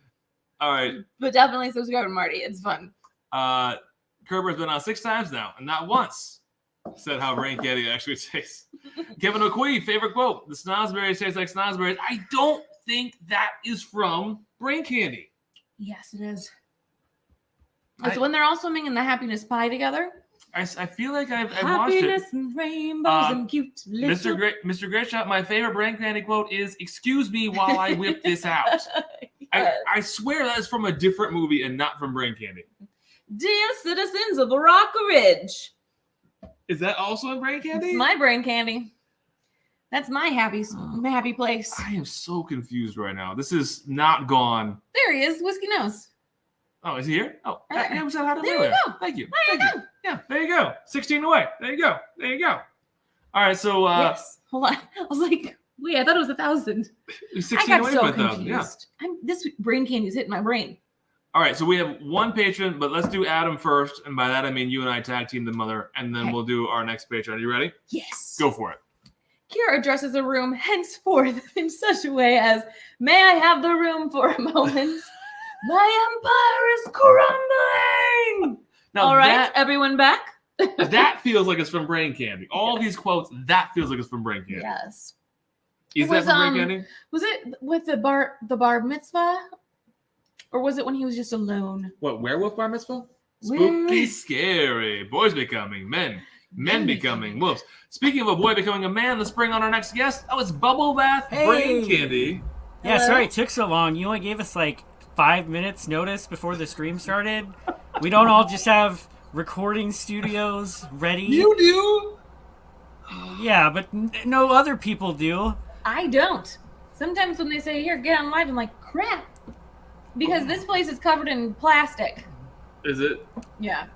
All right. But definitely subscribe to Marty. It's fun. Kerber's been on 6 times now, and not once said how brain candy actually tastes. Kevin O'Quee, favorite quote: "The snozberries taste like snozberries." I don't think that is from brain candy. Yes, it is. It's when they're all swimming in the happiness pie together. I feel like I've watched it. Happiness and rainbows and cute little... Mr. Greatshot, my favorite brain candy quote is, "Excuse me while I whip this out." Yes. I swear that is from a different movie and not from brain candy. Dear citizens of the Rock Ridge. Is that also in brain candy? It's my brain candy. That's my happy place. I am so confused right now. This is not gone. There he is, Whiskey Nose. Oh, is he here? Oh, Right. I was how to There you go. Thank you. There you go. Yeah, there you go. 16 away. There you go. There you go. All right, so yes. Hold on. I was like, wait, I thought it was 1,000. 16 I got away so from 1,000. Yeah. confused. This brain candy is hitting my brain. All right, so we have one patron, but let's do Adam first, and by that I mean you and I tag team the mother, and then we'll do our next patron. Are you ready? Yes. Go for it. Kira addresses the room henceforth in such a way as, "May I have the room for a moment? My empire is crumbling." Now all right, everyone back? That feels like it's from brain candy. All these quotes, that feels like it's from brain candy. Yes. Is that from brain candy? Was it with the bar mitzvah? Or was it when he was just alone? What, werewolf bar mitzvah? Spooky, scary. Boys becoming men. Men becoming wolves. Speaking of a boy becoming a man, let's bring on our next guest. Oh, it's Bubble Bath Brain Candy. Yeah, sorry it took so long. You only gave us like 5 minutes notice before the stream started. We don't all just have recording studios ready. You do? Yeah, but no other people do. I don't. Sometimes when they say, "Here, get on live," I'm like, crap. Because this place is covered in plastic. Is it? Yeah.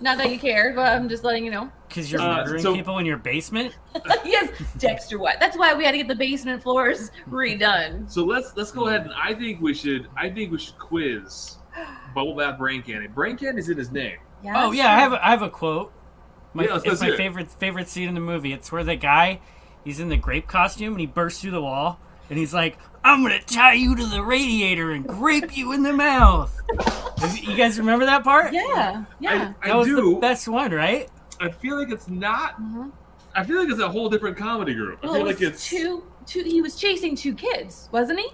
Not that you care, but I'm just letting you know. Because you're murdering people in your basement? Yes, Dexter White. That's why we had to get the basement floors redone. So let's go ahead and I think we should quiz Bubble Bath Brain Candy. Brain Candy is in his name. Yeah, oh yeah, true. I have a quote. It's my hear it. favorite scene in the movie. It's where the guy, he's in the grape costume and he bursts through the wall and he's like, "I'm gonna tie you to the radiator and grape you in the mouth." You guys remember that part? Yeah. That was the best one, right? I feel like it's not. I feel like it's a whole different comedy group. Well, I feel like it's two. He was chasing 2 kids, wasn't he?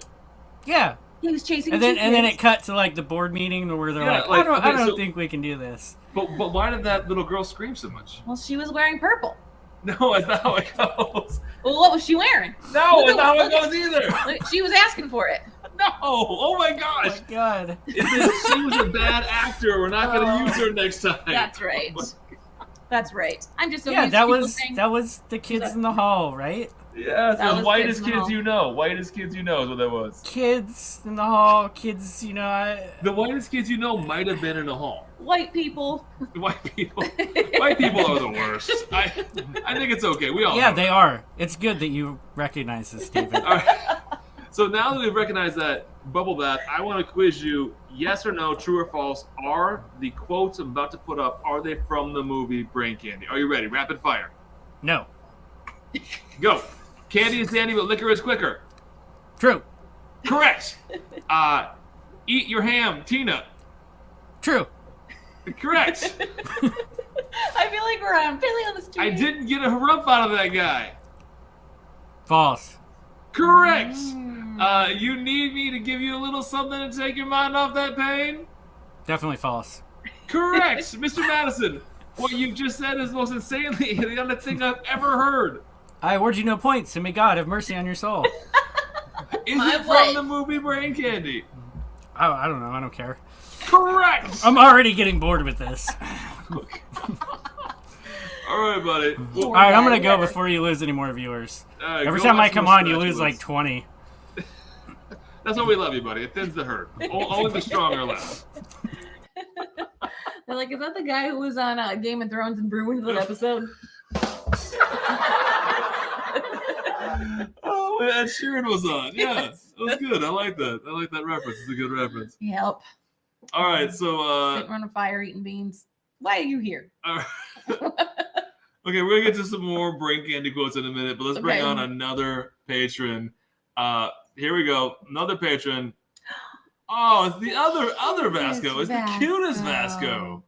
Yeah. He was chasing and 2 then kids. And then it cut to like the board meeting where they're I don't think we can do this. But why did that little girl scream so much? Well, she was wearing purple. No, that's not how it goes. Well, what was she wearing? No, it's not how it goes either. She was asking for it. No! Oh my gosh! Oh my god! She was a bad actor. We're not going to use her next time. That's right. That's right. I'm just so yeah. used That to was saying, that was the kids in the hall, right? Yeah, the whitest kids you know. Whitest kids you know is what that was. Kids in the hall. Kids, you know. The whitest kids you know might have been in the hall. White people. White people. White people are the worst. I think it's okay. We all. Yeah, know they are. It's good that you recognize this, David. All right. So now that we've recognized that, Bubble Bath, I want to quiz you, yes or no, true or false, are the quotes I'm about to put up, are they from the movie Brain Candy? Are you ready? Rapid fire. No. Go. Candy is dandy, but liquor is quicker. True. Correct. Eat your ham, Tina. True. Correct. I feel like we're really on the street. I didn't get a harumph out of that guy. False. Correct. You need me to give you a little something to take your mind off that pain? Definitely false. Correct. Mr. Madison, what you just said is the most insanely idiotic thing I've ever heard. I award you no points, and may God have mercy on your soul. Is it from the movie Brain Candy? I don't know. I don't care. Correct. I'm already getting bored with this. All right, buddy. All right, I'm going to go before you lose any more viewers. Every time I come on, you lose like 20. That's why we love you, buddy. It thins the herd. Only the strong are left. They're like, is that the guy who was on Game of Thrones and ruined that episode? Oh, Ed Sheeran was on. Yeah, it was good. I like that. I like that reference. It's a good reference. Yep. All right, so sitting around a fire eating beans. Why are you here? All Okay, we're gonna get to some more brain candy quotes in a minute, but let's bring on another patron. Here we go. Another patron. Oh, it's the other Vasco. It's the cutest Vasco.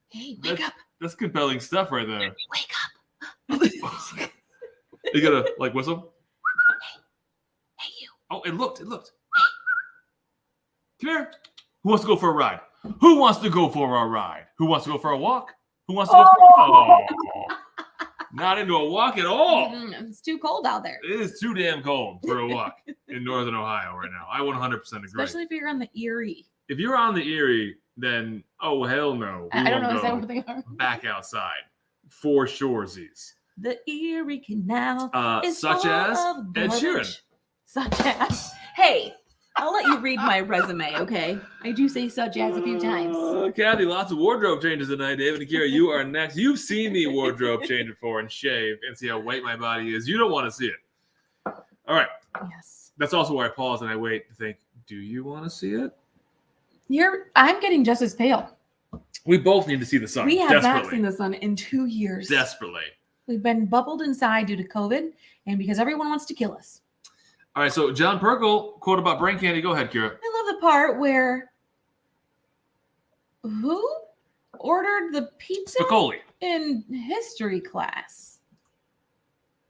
Hey, wake up. That's compelling stuff right there. Wake up. You gotta like whistle? Hey, you. Oh, it looked. Come here. Who wants to go for a ride? Who wants to go for a ride? Who wants to go for a walk? Who wants to go for not into a walk at all. It's too cold out there. It is too damn cold for a walk in Northern Ohio right now. I 100% agree. Especially if you're on the Erie. If you're on the Erie, then oh hell no. I don't know. Is that what they are? Back outside. For shoresies. The Erie Canal is such full as of Ed garbage. Sheeran. Such as. Hey, I'll let you read my resume, okay? I do say such as a few times. Kathy, lots of wardrobe changes tonight. David and Kira, you are next. You've seen me wardrobe change before and shave and see how white my body is. You don't want to see it. All right. Yes. That's also where I pause and I wait to think, do you want to see it? I'm getting just as pale. We both need to see the sun. We have not desperately. seen the sun in 2 years. Desperately. We've been bubbled inside due to COVID and because everyone wants to kill us. All right, so John Perkle, quote about brain candy. Go ahead, Kira. I love the part where who ordered the pizza Spicoli. in history class?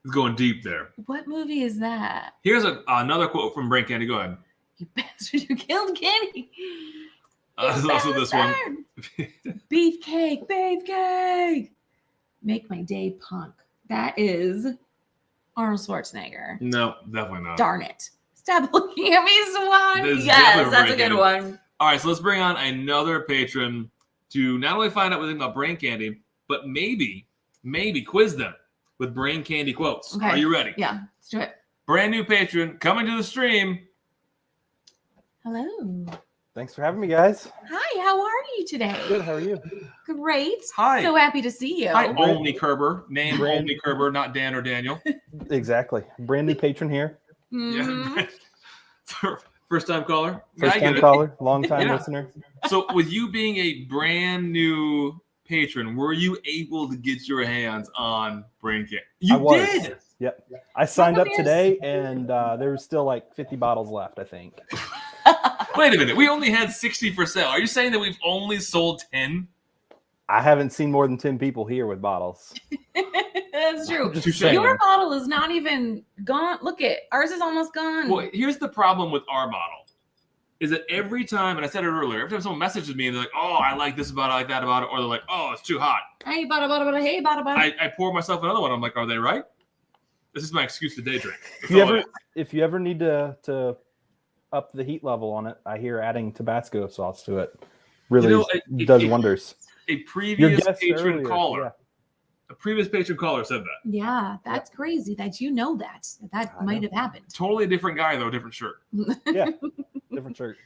He's going deep there. What movie is that? Here's another quote from brain candy. Go ahead. You bastard, you killed Kenny. There's also this one. Beefcake. Make my day, punk. That is Arnold Schwarzenegger. No, definitely not. Darn it. Stop looking at me, Swan. This is Yes, definitely that's a brain good candy. one. All right, so let's bring on another patron to not only find out what they think about brain candy, but maybe quiz them with brain candy quotes. Okay. Are you ready? Yeah, let's do it. Brand new patron coming to the stream. Hello. Thanks for having me, guys. Hi, how are you today? Good. How are you? Great. Hi. So happy to see you. Hi, Only Kerber. Name Only Kerber, not Dan or Daniel. Exactly. Brand new patron here. Mhm. Yeah. First time caller. First I get time it. caller, long time Yeah. listener. So with you being a brand new patron, were you able to get your hands on brain candy? You did. Yep. I signed up years? today, and there was still like 50 bottles left, I think. Wait a minute. We only had 60 for sale. Are you saying that we've only sold 10? I haven't seen more than 10 people here with bottles. That's true. Just saying. Your bottle is not even gone. Look it. Ours is almost gone. Well, here's the problem with our bottle. Is that every time, and I said it earlier, every time someone messages me and they're like, oh, I like this about it, I like that about it, or they're like, oh, it's too hot. Hey, bada. Hey, bada. I pour myself another one. I'm like, are they right? This is my excuse to day drink. If you ever need to up the heat level on it, I hear adding Tabasco sauce to it really does wonders. A previous guest patron earlier, caller. yeah. A previous patron caller said that. Yeah, that's crazy that you know that might have happened. Totally different guy, though, different shirt. Yeah, different shirt.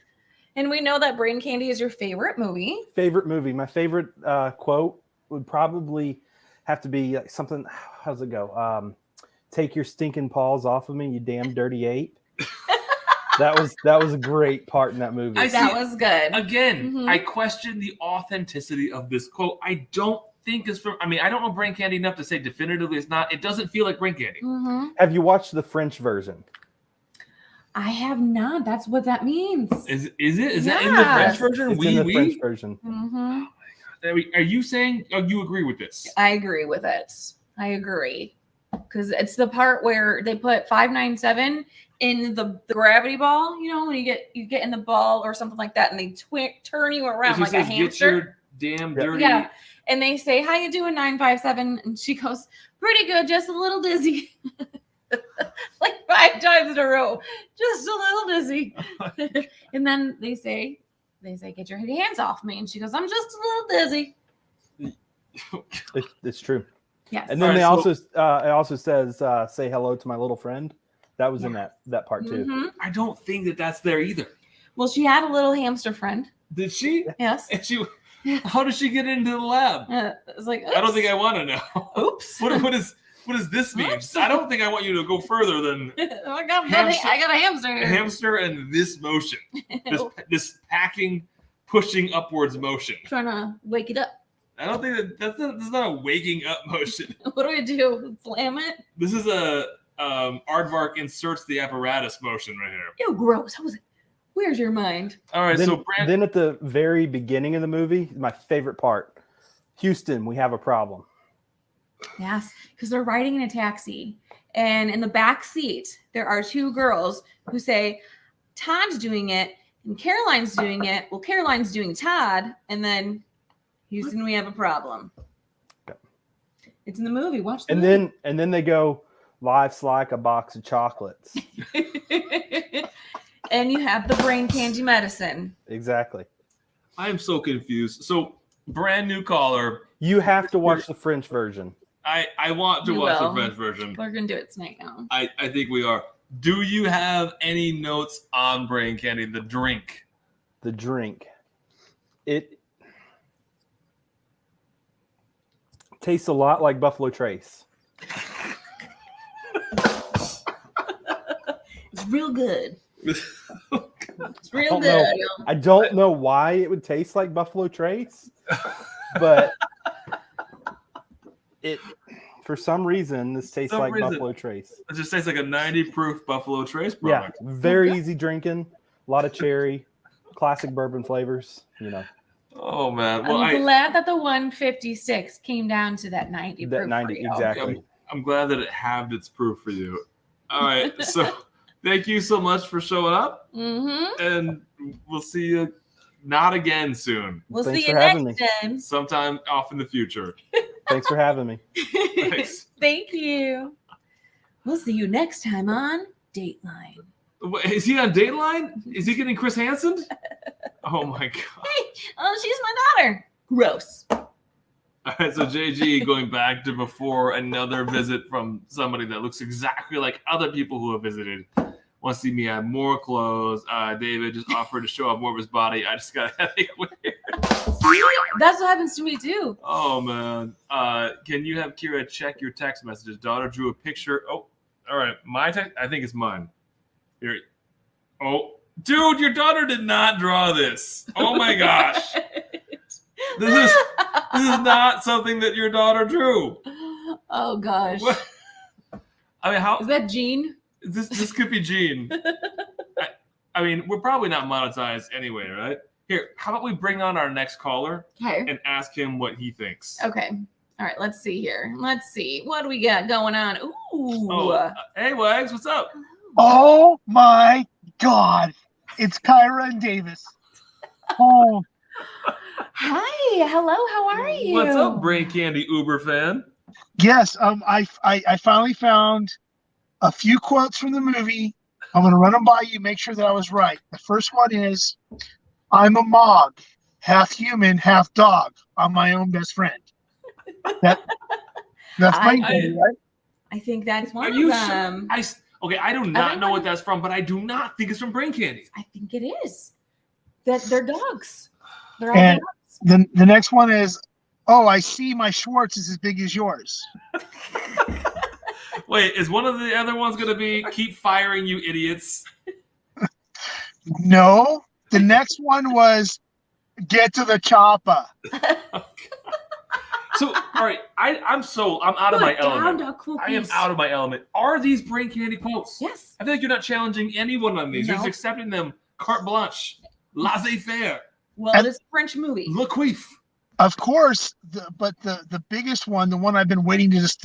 And we know that Brain Candy is your favorite movie. Favorite movie. My favorite quote would probably have to be something. How's it go? Take your stinking paws off of me, you damn dirty ape. That was a great part in that movie. That was good. Again, I question the authenticity of this quote. I don't think it's from. I mean, I don't know brain candy enough to say definitively it's not. It doesn't feel like brain candy. Mm-hmm. Have you watched the French version? I have not. That's what that means. Is it? Is that in the French version? It's in the French version. Mm-hmm. Are you saying you agree with this? I agree with it. I agree. Because it's the part where they put 597 in the gravity ball, you know, when you get in the ball or something like that, and they turn you around like a hamster. Get your damn dirty. Yeah. And they say, how you doing, 957? And she goes, pretty good, just a little dizzy. Like 5 times in a row. Just a little dizzy. And then they say, get your hands off me. And she goes, I'm just a little dizzy. It's true. Yes. And then it also says, say hello to my little friend. That was in that part too. Mm-hmm. I don't think that's there either. Well, she had a little hamster friend. Did she? Yes. And how did she get into the lab? It's like, I don't think I want to know. Oops. What does this mean? Oops. I don't think I want you to go further than I got a hamster. A hamster and this motion. This packing, pushing upwards motion. Trying to wake it up. I don't think that's not a waking up motion. What do I do? Slam it? This is a Aardvark inserts the apparatus motion right here. Ew, gross. How was it? Where's your mind? All right, then at the very beginning of the movie, my favorite part, Houston, we have a problem. Yes, because they're riding in a taxi, and in the back seat there are two girls who say, Todd's doing it and Caroline's doing it. Well, Caroline's doing Todd, and then Houston, we have a problem. Okay. It's in the movie. Watch the movie. And then they go, life's like a box of chocolates. And you have the brain candy medicine. Exactly. I am so confused. So, brand new caller. You have to watch the French version. I want to watch the French version. We're going to do it tonight now. I think we are. Do you have any notes on brain candy, the drink? The drink. It tastes a lot like Buffalo Trace. It's real good. It's real good. good. I don't know why it would taste like Buffalo Trace, but it, for some reason, this tastes like Buffalo Trace. It just tastes like a 90 proof Buffalo Trace product. Yeah, very easy drinking. A lot of cherry, classic bourbon flavors. You know. Oh man! Well, I'm glad that the 156 came down to that 90 proof. That 90 exactly. I'm glad that it halved its proof for you. All right, so. Thank you so much for showing up. Mm-hmm. And we'll see you not again soon. We'll see you next time. Sometime off in the future. Thanks for having me. Thanks. Thank you. We'll see you next time on Dateline. Wait, is he on Dateline? Is he getting Chris Hansen? Oh my God. Hey, oh, she's my daughter. Gross. All right, so JG going back to before another visit from somebody that looks exactly like other people who have visited. Want to see me add more clothes. David just offered to show off more of his body. I just got a headache with it. See? That's what happens to me too. Oh, man. Can you have Kira check your text messages? Daughter drew a picture. Oh, all right. My text? I think it's mine. Here. Oh, dude, your daughter did not draw this. Oh, my gosh. This is not something that your daughter drew. Oh gosh. What? I mean, how is that Jean? This could be Jean. I mean, we're probably not monetized anyway, right? Here, how about we bring on our next caller and ask him what he thinks? Okay. All right. Let's see here. Let's see. What do we got going on? Ooh. Oh, hey, Wags, what's up? Oh my God! It's Kyra and Davis. Oh. Hi, hello, how are you? What's up, Brain Candy Uber fan? Yes, I finally found a few quotes from the movie. I'm going to run them by you, make sure that I was right. The first one is, I'm a Mog, half human, half dog. I'm my own best friend. That's Brain Candy, right? I think that's one Are of you them. sure? Okay, I do not know what that's from, but I do not think it's from Brain Candy. I think it is. That they're dogs. They're all And dogs. the next one is, oh, I see my Schwartz is as big as yours. Wait, is one of the other ones going to be keep firing, you idiots? No. The next one was get to the chopper. So, all right, I'm out of my element. I am out of my element. Are these Brain Candy quotes? Yes. I feel like you're not challenging anyone on these. No. You're just accepting them carte blanche, laissez-faire. Well, it's a French movie. Le Queef. Of course, but the biggest one, the one I've been waiting to just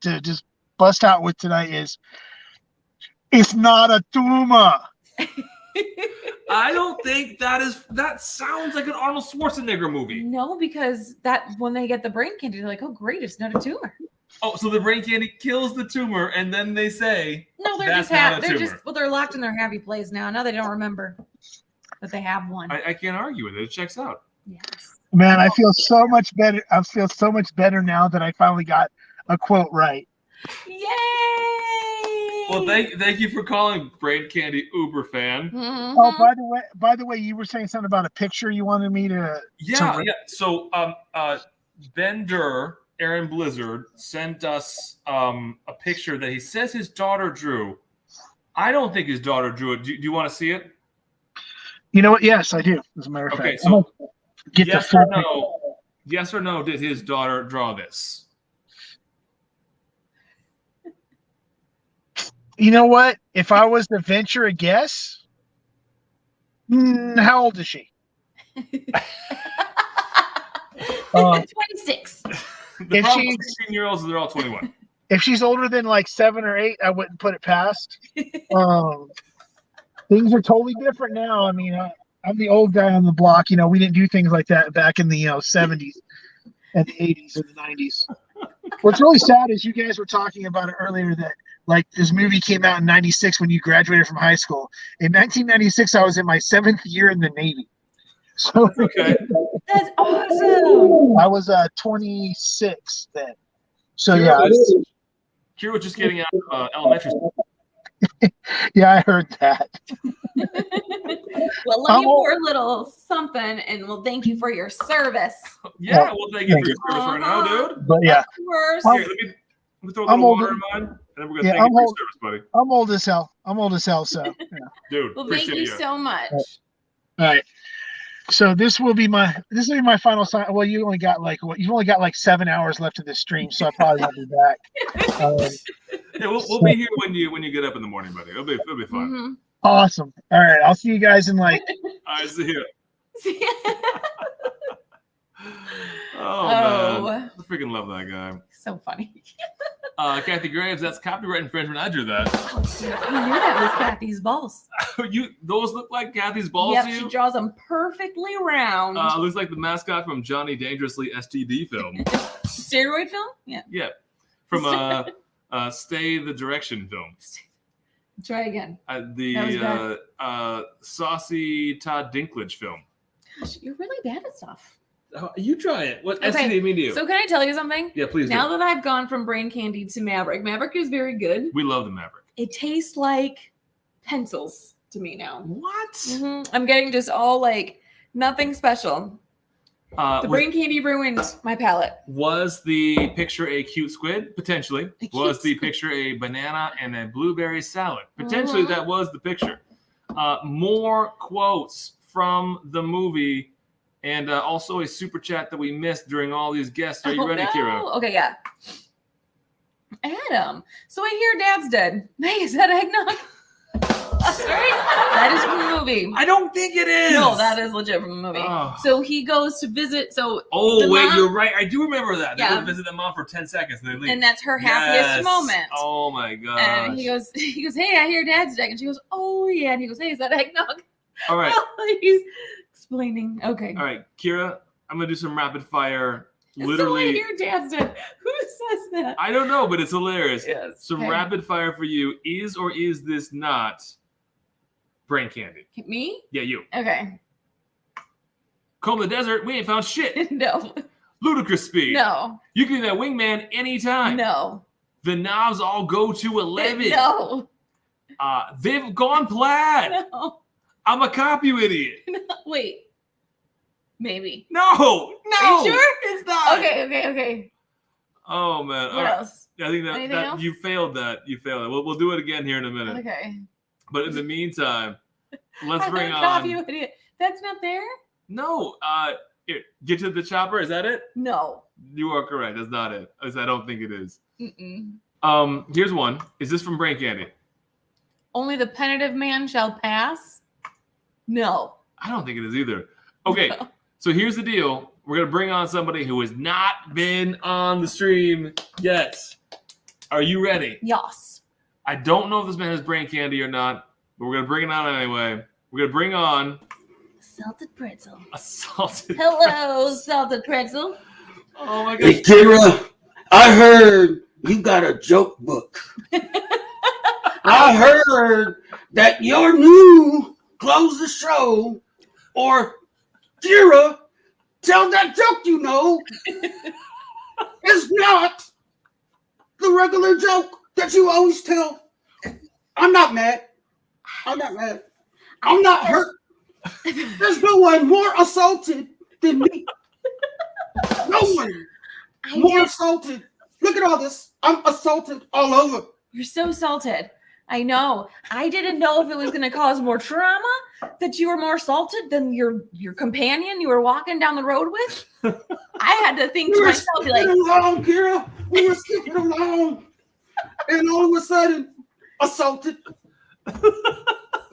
just bust out with tonight is, it's not a tumor. I don't think that sounds like an Arnold Schwarzenegger movie. No, because that when they get the brain candy, they're like, oh great, it's not a tumor. Oh, so the brain candy kills the tumor, and then they say, no, they're that's just not a tumor. they're locked in their happy place now. Now they don't remember that they have one. I can't argue with it. It checks out. Yes. Man, I feel so much better. I feel so much better now that I finally got a quote right. Yay! Well, thank you for calling, Brain Candy Uber fan. Mm-hmm. Oh, by the way, you were saying something about a picture you wanted me to. Yeah. So, Ben Durr, Aaron Blizzard, sent us a picture that he says his daughter drew. I don't think his daughter drew it. Do you want to see it? You know what? Yes, I do. As a matter of fact. So Get yes the or no? Yes or no, did his daughter draw this? You know what? If I was to venture a guess, how old is she? 26. The If problem she's- with 16-year-olds is they're all 21. If she's older than like 7 or 8, I wouldn't put it past. Things are totally different now. I mean, I'm the old guy on the block. You know, we didn't do things like that back in the 70s and the 80s and the 90s. What's really sad is you guys were talking about it earlier that like this movie came out in 96 when you graduated from high school. In 1996, I was in my 7th year in the Navy. So Okay. That's awesome. I was 26 then. So Kira yeah, was just getting out of elementary school. yeah, I heard that. Well, let me pour a little something, and we'll thank you for your service. Yeah, well, thank you for your service right now, dude. But yeah, Of course. Here, let me throw a little water in mine, and then we're gonna thank you for your service, buddy. I'm old as hell. So yeah. Dude, Well, thank appreciate you you. so much. All right. So this will be my final sign. Well, you've only got like 7 hours left of this stream, so I probably won't be back. Yeah, we'll be here when you get up in the morning, buddy. It'll be fun. Mm-hmm. Awesome. All right, I'll see you guys in like. All right, see you. Oh. Man, I freaking love that guy. So funny. Kathy Graves, that's copyright infringement. I drew that. Oh, I knew that was Kathy's balls. Those look like Kathy's balls Yep, to you? she draws them perfectly round. Looks like the mascot from Johnny Dangerously STD film. Steroid film? Yeah. Yeah, from Stay the Direction film. Try again. The saucy Todd Dinklage film. Gosh, you're really bad at stuff. You try it. What Okay, STD mean to you? So can I tell you something? Yeah, please. Now that I've gone from Brain Candy to Maverick, Maverick is very good. We love the Maverick. It tastes like pencils to me now. What? Mm-hmm. I'm getting just all like nothing special. The Brain Candy ruined my palate. Was the picture a cute squid? Potentially. Was the squid. picture a banana and a blueberry salad? Potentially, Uh-huh. that was the picture. More quotes from the movie, and also a super chat that we missed during all these guests. Are you ready, Kira? Okay, yeah. Adam, so I hear Dad's dead. Hey, is that eggnog? That is from the movie. I don't think it is. No, that is legit from the movie. Oh. So he goes to visit. So Oh, the wait, mom- you're right. I do remember that. They Yeah. go to visit the mom for 10 seconds and they leave. and that's her happiest Yes. moment. Oh my god. And he goes, hey, I hear Dad's dead. And she goes, oh yeah. And he goes, hey, is that eggnog? All right. He's explaining. Okay. All right, Kira, I'm gonna do some rapid fire. So I Literally, hear Dad's dead. Who says that? I don't know, but it's hilarious. Yes. Some Okay. rapid fire for you. Is or is this not brain candy? Me? Yeah, you. Okay. Comb the desert, we ain't found shit. No. Ludicrous speed. No. You can be that wingman anytime. No. The knobs all go to 11. No. They've gone plaid. No. I'm a cop, you idiot. No. Wait. Maybe. No. Are you sure? It's not. Okay. Oh man. What All right. else? I think Anything that else? you failed that. You failed it. We'll do it again here in a minute. Okay. But in the meantime, let's bring Stop, on. you idiot. That's not there? No. Here, get to the chopper. Is that it? No. You are correct. That's not it. At least I don't think it is. Mm-mm. Here's one. Is this from Brain Candy? Only the penitent man shall pass? No. I don't think it is either. Okay. No. So here's the deal. We're gonna bring on somebody who has not been on the stream yet. Are you ready? Yes. I don't know if this man has brain candy or not, but we're gonna bring it on anyway. We're gonna bring on Salted pretzel. a salted. Hello, salted pretzel. Oh my Hey, gosh. Kira, I heard you got a joke book. I heard that your new close the show or Kira, tell that joke you know is not the regular joke that you always tell. I'm not mad. I'm not hurt. There's no one more assaulted than me. No one more assaulted. Look at all this. I'm assaulted all over. You're so salted. I know. I didn't know if it was going to cause more trauma, that you were more assaulted than your companion you were walking down the road with. I had to think to myself, be like, along, Kira. We were skipping along. And all of a sudden, assaulted.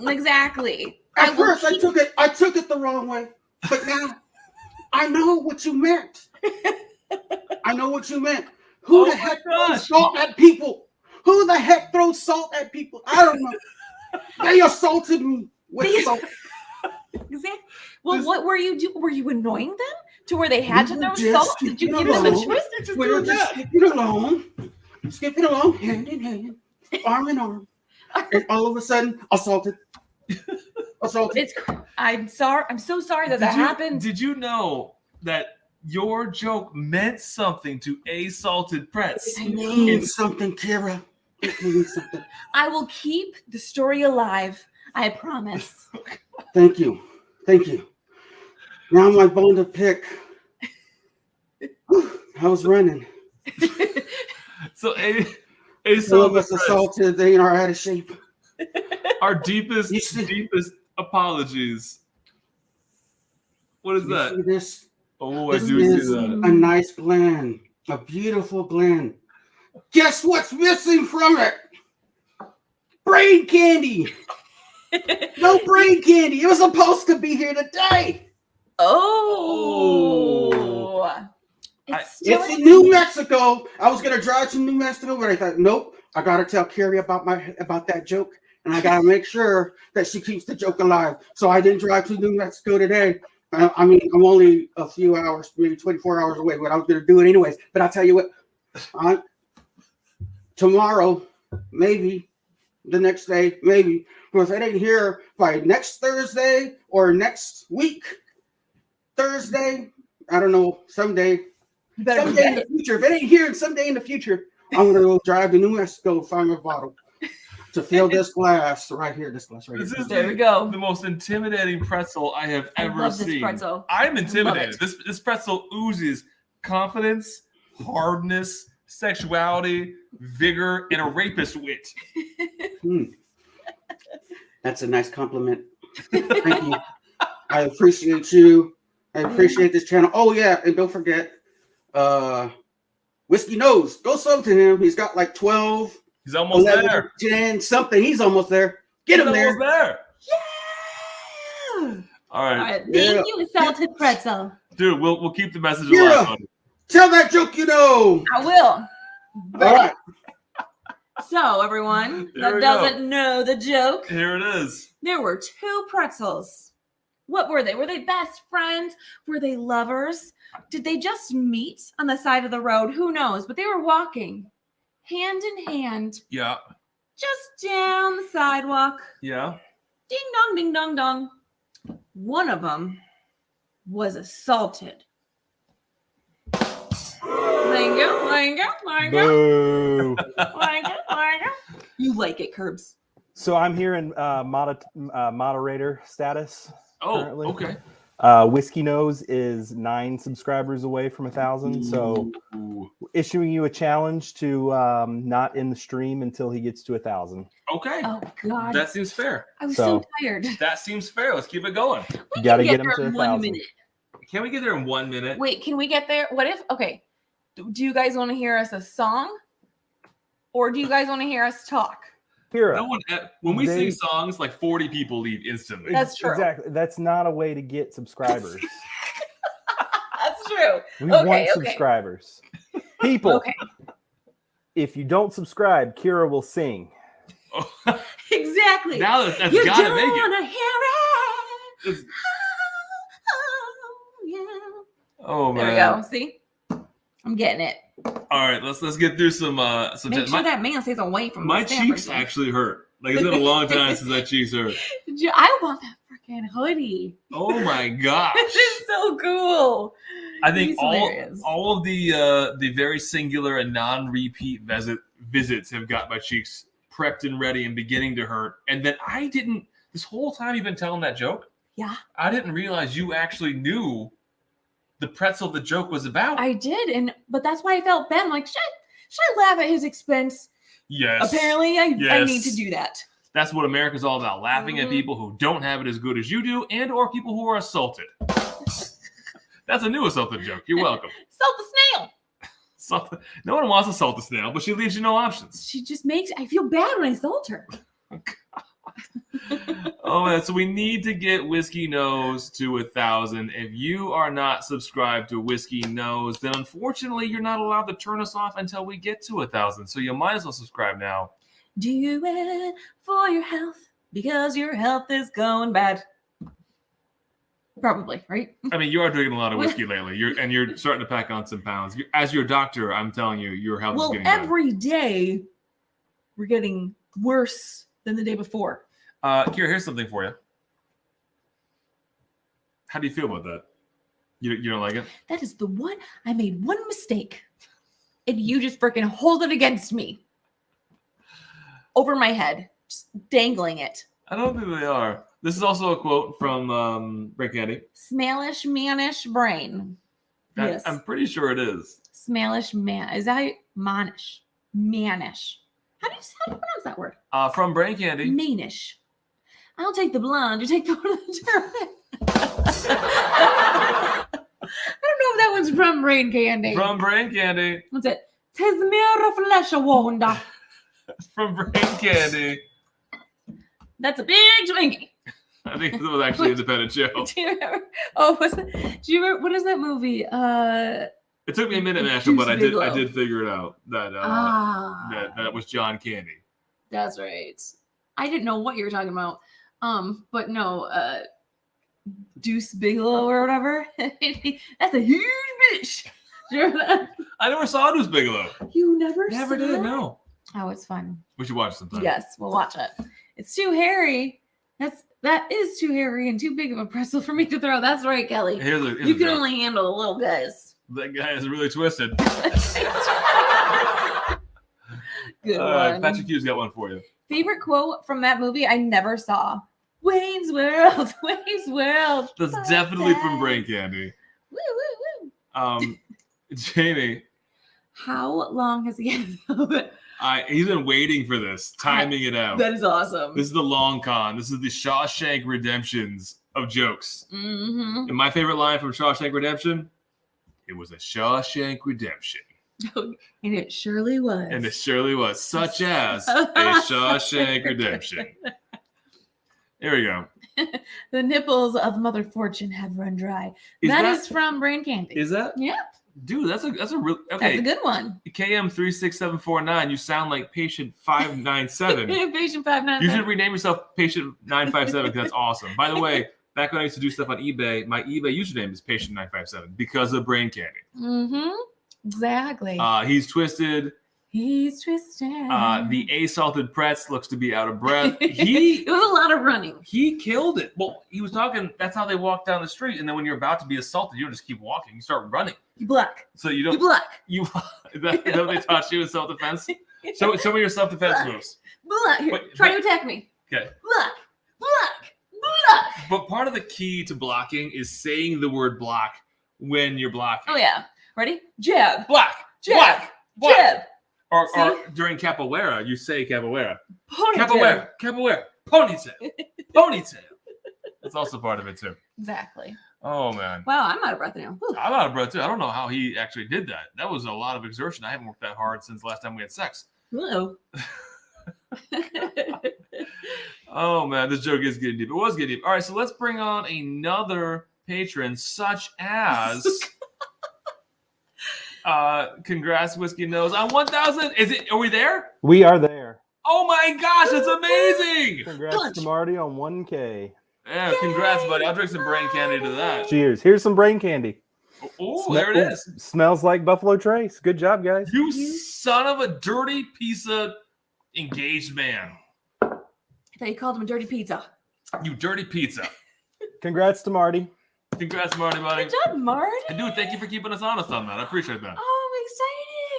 Exactly. At first, I took it the wrong way. But now, I know what you meant. I know what you meant. Who the heck throws salt at people? Who the heck throws salt at people? I don't know. They assaulted me with salt. Exactly. Well, what were you doing? Were you annoying them to where they had to throw salt? Did you give them a choice? We were just skipping along, hand in hand, arm in arm, and all of a sudden, assaulted. I'm sorry. I'm so sorry that happened. Did you know that your joke meant something to assaulted Pretz? It means something, Kira. It means something. I will keep the story alive. I promise. Thank you. Now my bone to pick. I was running. So some of us assaulted. They are out of shape. Our deepest apologies. What is that? See this? Oh, this I do is see that. A nice blend, a beautiful blend. Guess what's missing from it? Brain candy. No brain candy. It was supposed to be here today. Oh. It's in New Mexico. I was gonna drive to New Mexico, but I thought, nope. I gotta tell Carrie about that joke, and I gotta make sure that she keeps the joke alive. So I didn't drive to New Mexico today. I mean, I'm only a few hours, maybe 24 hours away, but I was gonna do it anyways. But I'll tell you what, tomorrow, maybe the next day, maybe. But if it ain't here by next Thursday or next week, Thursday, I don't know, someday in the future. If it ain't here someday in the future, I'm gonna go drive to New Mexico, find a bottle to fill this glass right here. This glass right here. There we go. The most intimidating pretzel I have ever seen. This pretzel. I'm intimidated. This pretzel oozes confidence, hardness, sexuality, vigor, and a rapist wit. That's a nice compliment. Thank you. I appreciate you. I appreciate this channel. Oh yeah, and don't forget, Whiskey Nose. Go sub to him. He's got like 12. He's almost 11, there. 10 something. He's almost there. Get him there. Almost there. Yeah. All right. Thank you, Salted Pretzel. Dude, we'll keep the message alive. Tell that joke you know. I will. All right. So, everyone that doesn't know the joke, here it is. There were two pretzels. What were they? Were they best friends? Were they lovers? Did they just meet on the side of the road? Who knows? But they were walking hand in hand. Yeah. Just down the sidewalk. Yeah. Ding dong, ding dong dong. One of them was assaulted. Boo. You like it, Curbs. So I'm here in moderator status. Oh, currently. Okay. Whiskey Nose is 9 subscribers away from 1,000. So issuing you a challenge to not end the stream until he gets to 1,000. Okay. Oh God. That seems fair. I was so tired. That seems fair. Let's keep it going. You got to get him to 1 1,000. minute. Can we get there in 1 minute? Wait, can we get there? What if? Okay. Do you guys want to hear us a song, or do you guys want to hear us talk? Kira, when we sing songs, like 40 people leave instantly. That's true. Exactly. That's not a way to get subscribers. That's true. We want subscribers. People. Okay. If you don't subscribe, Kira will sing. Exactly. Now that's you gotta don't make it. Want to hear it. Oh man. There we go. See, I'm getting it. All right, let's get through some. Make sure that man stays away from my the cheeks. Actually hurt. Like it's been a long time since my cheeks hurt. I want that freaking hoodie. Oh my gosh, this is so cool. I think all of the very singular and non-repeat visits have got my cheeks prepped and ready and beginning to hurt. And then I didn't. This whole time you've been telling that joke. Yeah. I didn't realize you actually knew the pretzel the joke was about. I did, but that's why I felt bad. I'm like, should I laugh at his expense? Yes. Apparently, I Yes. need to do that. That's what America's all about. Laughing at people who don't have it as good as you do and or people who are assaulted. That's a new assaulted joke. You're welcome. Salt the snail. No one wants to salt the snail, but she leaves you no options. She just makes. I feel bad when I salt her. Oh, man. So we need to get Whiskey Nose to 1,000. If you are not subscribed to Whiskey Nose, then unfortunately you're not allowed to turn us off until we get to 1,000. So you might as well subscribe now. Do it for your health because your health is going bad. Probably, right? I mean, you are drinking a lot of whiskey lately. You're starting to pack on some pounds. As your doctor, I'm telling you, your health is getting bad. Every day we're getting worse than the day before. Kira, here's something for you. How do you feel about that? You don't like it? That is the one. I made one mistake, and you just freaking hold it against me. Over my head, just dangling it. I don't think they are. This is also a quote from Brain Candy. Smallish manish brain. Yes. I'm pretty sure it is. Smallish man. Is that manish? Manish. How do you pronounce that word? From Brain Candy. Manish. I'll take the blonde. You take the German. I don't know if that one's from Brain Candy. From Brain Candy. What's it? Tis mere flesh a wonder. From Brain Candy. That's a big Twinkie. I think this was actually an independent show. Do you remember? Oh, do you remember? What is that movie? It took me a minute, National, but I did figure it out. That was John Candy. That's right. I didn't know what you were talking about. But no, Deuce Bigelow or whatever. That's a huge bitch. Remember that? I never saw Deuce Bigelow. You never did. that? No. Oh, it's fun. We should watch it sometime. Yes, we'll watch it. It's too hairy. That is too hairy and too big of a pretzel for me to throw. That's right, Kelly. You can only handle the little guys. That guy is really twisted. Good one. Patrick Hughes got one for you. Favorite quote from that movie I never saw. Wayne's World. Wayne's World. That's definitely from Brain Candy. Woo, woo, woo. Jamie. How long has he had? He's been waiting for this, timing it out. That is awesome. This is the long con. This is the Shawshank Redemptions of jokes. Mm-hmm. And my favorite line from Shawshank Redemption, it was a Shawshank Redemption. And it surely was. And it surely was, such as a Shawshank Redemption. Here we go. The nipples of Mother Fortune have run dry. That is from Brain Candy. Is that? Yeah. Dude, that's a real okay. That's a good one. KM36749. You sound like Patient 597. Patient 597. You should rename yourself Patient 957 because that's awesome. By the way, back when I used to do stuff on eBay, my eBay username is Patient 957 because of Brain Candy. Mm-hmm. Exactly. He's twisted. He's twisted. The A-salted Pretz looks to be out of breath. It was a lot of running. He killed it. Well, he was talking. That's how they walk down the street. And then when you're about to be assaulted, you don't just keep walking. You start running. You black. So you don't. You black. Is that what they taught you in self-defense? Show me your self-defense moves. Black. Here, try to attack me. Okay. Black. Black. Black. But part of the key to blocking is saying the word block when you're blocking. Oh yeah. Ready? Jab. Black. Jab. Black. Black. Jab. Or during capoeira, you say capoeira. Ponytail. Capoeira. Ponytail. Ponytail. That's also part of it too. Exactly. Oh man. Wow, I'm out of breath now. Whew. I'm out of breath too. I don't know how he actually did that. That was a lot of exertion. I haven't worked that hard since the last time we had sex. Hello. Oh man, this joke is getting deep. It was getting deep. All right, so let's bring on another patron, such as congrats, Whiskey Nose, on 1,000. Are we there? We are there. Oh my gosh, that's amazing! Congrats to Marty on 1K. Yeah, congrats, buddy. I'll drink some brain candy to that. Cheers. Here's some brain candy. Oh, there it is. Smells like Buffalo Trace. Good job, guys. You son of a dirty piece of engaged man. I thought you called him a dirty pizza. You dirty pizza. Congrats to Marty. Congrats, Marty, buddy. Good job, Marty. And dude, thank you for keeping us honest on that. I appreciate that. Oh,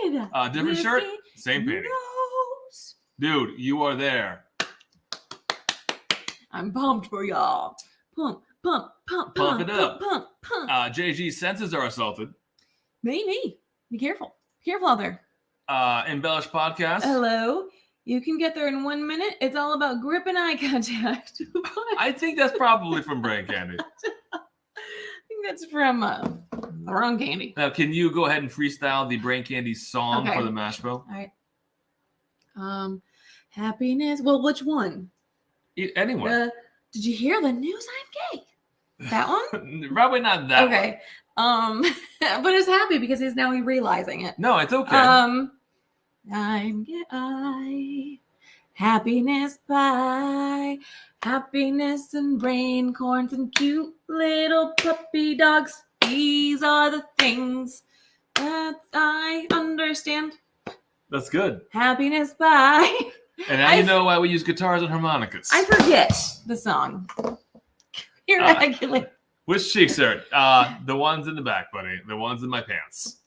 I'm excited. Different shirt, same panty. Nose. Dude, you are there. I'm pumped for y'all. Pump it up. Pump. JG's senses are assaulted. Me. Be careful. Be careful out there. Embellish Podcast. Hello. You can get there in 1 minute. It's all about grip and eye contact. I think that's probably from Brain Candy. I think that's from the wrong candy. Now, can you go ahead and freestyle the Brain Candy song for the mash bill? All right. Happiness. Well, which one? Anyone. Did you hear the news? I'm gay. That one? Probably not that one. Okay. But he's happy because he's now realizing it. No, it's okay. I'm gay. Happiness pie. Happiness and brain corns and cute little puppy dogs. These are the things that I understand. That's good. Happiness pie. And now you know why we use guitars and harmonicas. I forget the song. You're regular. Which cheeks hurt? The ones in the back, buddy. The ones in my pants.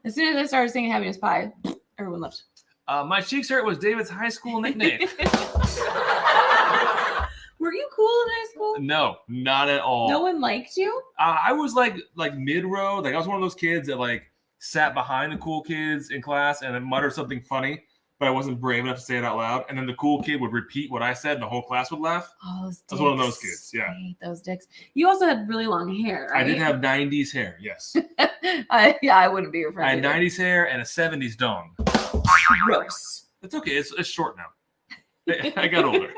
As soon as I started singing Happiness Pie, everyone left. My cheeks hurt was David's high school nickname. Were you cool in high school? No, not at all. No one liked you? I was like mid-row. Like I was one of those kids that like sat behind the cool kids in class and then muttered something funny, but I wasn't brave enough to say it out loud. And then the cool kid would repeat what I said, and the whole class would laugh. Oh, those dicks. I was one of those kids. Yeah, I hate those dicks. You also had really long hair, right? I did have 90s hair. Yes. I wouldn't be your friend. I had either. 90s hair and a 70s dong. Gross. It's okay. It's short now. I got older.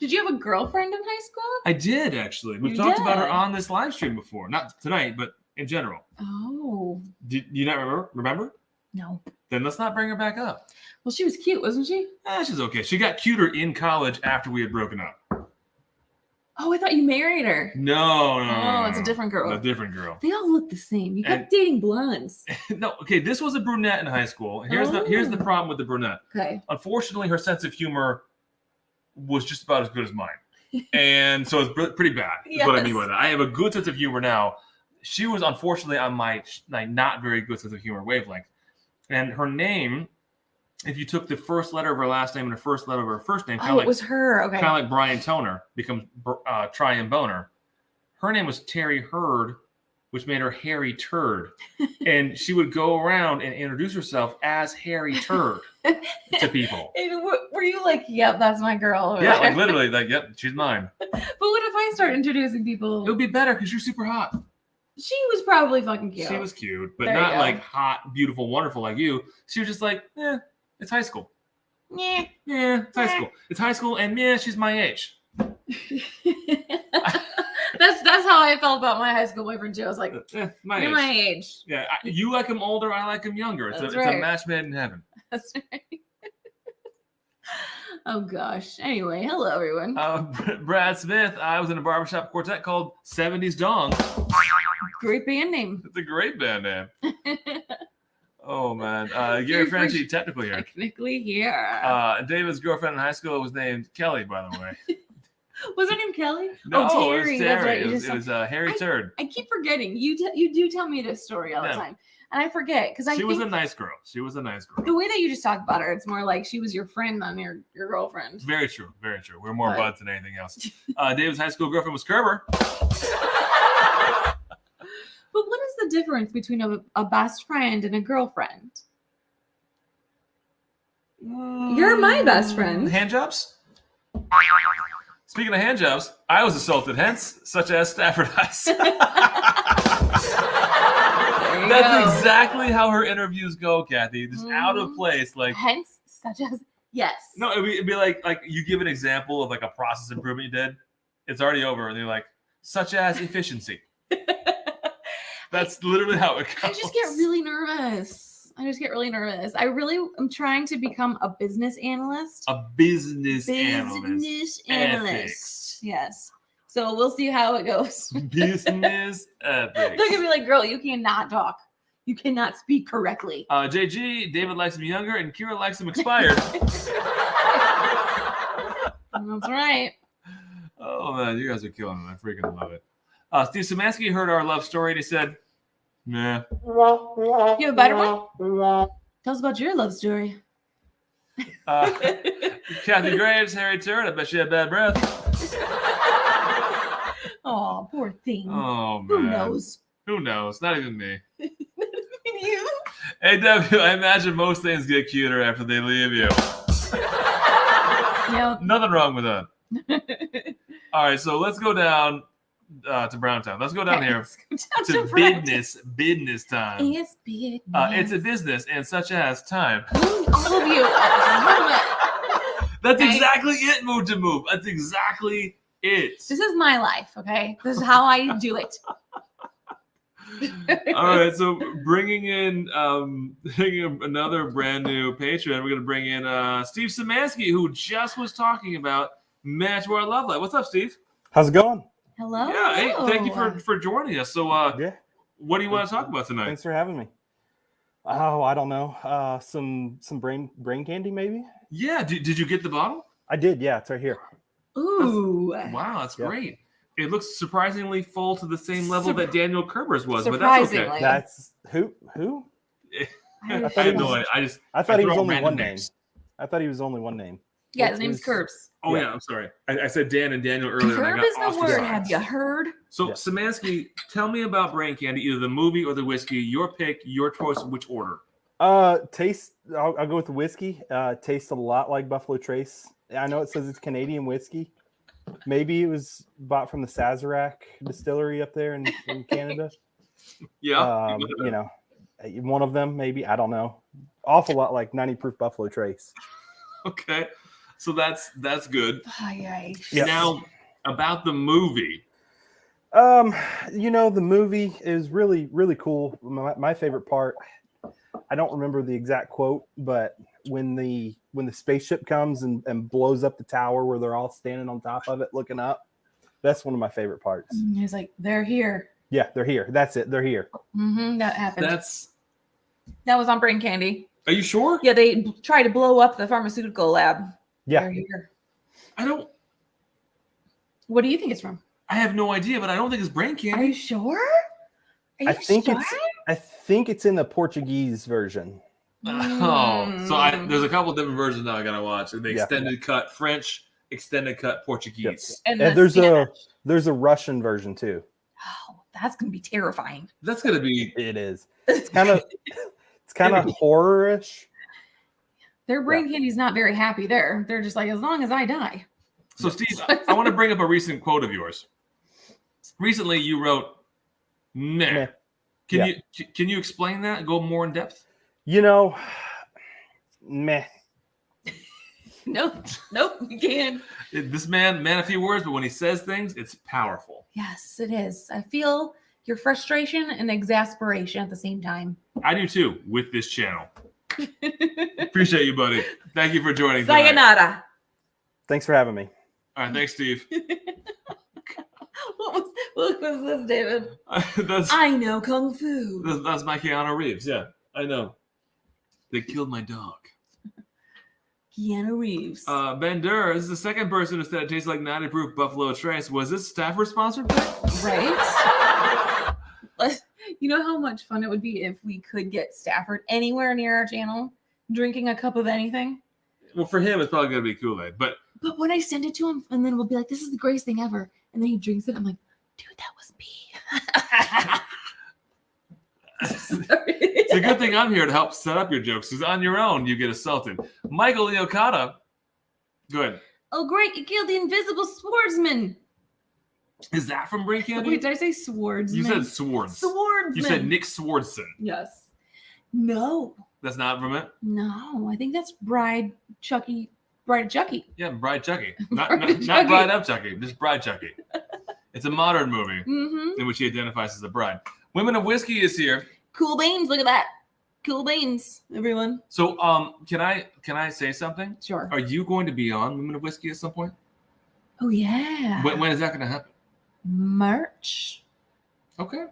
Did you have a girlfriend in high school? I did, actually. We've You talked did? about her on this live stream before. Not tonight, but in general. Oh. Did you not remember? No. Then let's not bring her back up. Well, she was cute, wasn't she? She's okay. She got cuter in college after we had broken up. Oh, I thought you married her. No. Oh, it's a different girl. A different girl. They all look the same. You kept dating blondes. No, okay. This was a brunette in high school. Here's the problem with the brunette. Okay. Unfortunately, her sense of humor was just about as good as mine, and so it's pretty bad. Is what I mean by that. I have a good sense of humor now. She was unfortunately on my not very good sense of humor wavelength, and her name, if you took the first letter of her last name and the first letter of her first name, It was her. Okay. kind of like Brian Toner becomes Tryon Boner. Her name was Terry Hurd, which made her Harry Turd, and she would go around and introduce herself as Harry Turd to people. And were you like, yep, that's my girl? Yeah, like literally, like, yep, she's mine. But what if I start introducing people? It would be better because you're super hot. She was probably fucking cute. She was cute, but There you not go. like hot, beautiful, wonderful like you. She was just like, it's high school. Yeah, it's high school. It's high school, and she's my age. That's how I felt about my high school boyfriend too. I was like, my you're age. my age. Yeah, you like him older, I like him younger. It's That's a right. match made in heaven. That's right. Oh gosh. Anyway, hello everyone. Brad Smith, I was in a barbershop quartet called 70s Dong. Great band name. It's a great band name. Oh man, Gary Franchi technically here. Technically here. David's girlfriend in high school was named Kelly, by the way. Was her name Kelly? No, oh, it was Terry. Terry. That's right. It was Harry Turd. I keep forgetting. You do tell me this story all the time, and I forget because She was a nice girl. She was a nice girl. The way that you just talk about her, it's more like she was your friend than your girlfriend. Very true. Very true. We're more But- buds than anything else. David's high school girlfriend was Kerber. But what is the difference between a best friend and a girlfriend? You're my best friend. Hand jobs? Speaking of hand jobs, I was assaulted, hence, such as Stafford Ice. That's exactly how her interviews go, Kathy. Just out of place. Like, hence, such as, yes. No, it'd be like you give an example of like a process improvement you did. It's already over, and you're like, such as efficiency. That's literally how it goes. I just get really nervous. I really am trying to become a business analyst. A business analyst. Business analyst. Yes. So we'll see how it goes. Business ethics. They're going to be like, girl, you cannot talk. You cannot speak correctly. JG, David likes him younger, and Kira likes him expired. That's right. Oh, man, you guys are killing it. I freaking love it. Steve Samanski heard our love story, and he said, nah. You have a better one? Tell us about your love story. Kathy Graves, Harry Turd, I bet she had bad breath. Oh, poor thing. Oh, man. Who knows? Who knows? Not even me. You? Hey, W, I imagine most things get cuter after they leave you. Yeah. Nothing wrong with that. All right, so let's go down to Browntown. Let's go down here to business time. It's business. It's a business, and such as time. All of you. That's exactly it, Move to Move. That's exactly it. This is my life, okay? This is how I do it. All right, so bringing in another brand new patron, we're going to bring in Steve Samanski, who just was talking about Match Our Love Life. What's up, Steve? How's it going? Hello. Yeah, hey, thank you for joining us. So, what do you want to talk about tonight? Thanks for having me. Oh, I don't know. Some brain candy, maybe? Yeah. Did you get the bottle? I did. Yeah, it's right here. Ooh. Wow, that's great. It looks surprisingly full to the same level that Daniel Kerber's was, but that's okay. That's who? I thought he was only one name. I thought he was only one name. Yeah, his name's Curbs. Oh yeah, I'm sorry. I said Dan and Daniel earlier. Curb is the word. Have you heard? So Samansky, tell me about Brain Candy, either the movie or the whiskey. Your pick, your choice. Which order? Taste. I'll go with the whiskey. Tastes a lot like Buffalo Trace. I know it says it's Canadian whiskey. Maybe it was bought from the Sazerac distillery up there in Canada. Yeah. You know, one of them, maybe. I don't know. Awful lot like 90 proof Buffalo Trace. Okay. So that's good. Yep. Now, about the movie. You know, the movie is really, really cool. My favorite part, I don't remember the exact quote, but when the spaceship comes and blows up the tower where they're all standing on top of it looking up, that's one of my favorite parts. He's like, they're here. Yeah, they're here. That's it. They're here. That happened. That was on Brain Candy. Are you sure? Yeah, they tried to blow up the pharmaceutical lab. Yeah. They're here. What do you think it's from? I have no idea, but I don't think it's Brain Candy. Are you sure? I think it's in the Portuguese version. Oh, so there's a couple different versions now I gotta watch. The extended cut French, extended cut Portuguese, and there's a Russian version too. Oh, that's gonna be terrifying. That's gonna be. It is. It's kind of horror-ish. Their Brain Candy's not very happy there. They're just like, as long as I die. So, Steve, I want to bring up a recent quote of yours. Recently, you wrote, "Meh." Can you explain that? Go more in depth. You know, meh. Nope, you can't. This man a few words, but when he says things, it's powerful. Yes, it is. I feel your frustration and exasperation at the same time. I do too with this channel. Appreciate you, buddy. Thank you for joining. Sayonara. Thanks for having me. All right, thanks, Steve. What was this, David? I know Kung Fu. That's my Keanu Reeves. Yeah, I know. They killed my dog. Keanu Reeves. Ben Durr, this is the second person who said it tastes like 90 proof Buffalo Trace. Was this Stafford sponsored pick? Right? You know how much fun it would be if we could get Stafford anywhere near our channel drinking a cup of anything? Well, for him, it's probably going to be Kool-Aid. But when I send it to him, and then we'll be like, this is the greatest thing ever. And then he drinks it. I'm like, dude, that was me. It's a good thing I'm here to help set up your jokes, because on your own, you get assaulted. Michael Leocata. Go ahead. Oh, great. You killed the invisible swordsman. Is that from Brain Candy? Wait, did I say swordsman? You said swords. Swordsman. You said Nick Swardson. Yes. No. That's not from it? No, I think that's Bride of Chucky. Yeah, Bride Chucky. Not Bride of Chucky, just Bride Chucky. It's a modern movie in which he identifies as a bride. Women of Whiskey is here. Cool beans, look at that. Cool beans, everyone. So, can I say something? Sure. Are you going to be on Women of Whiskey at some point? Oh, yeah. When is that going to happen? March. Okay.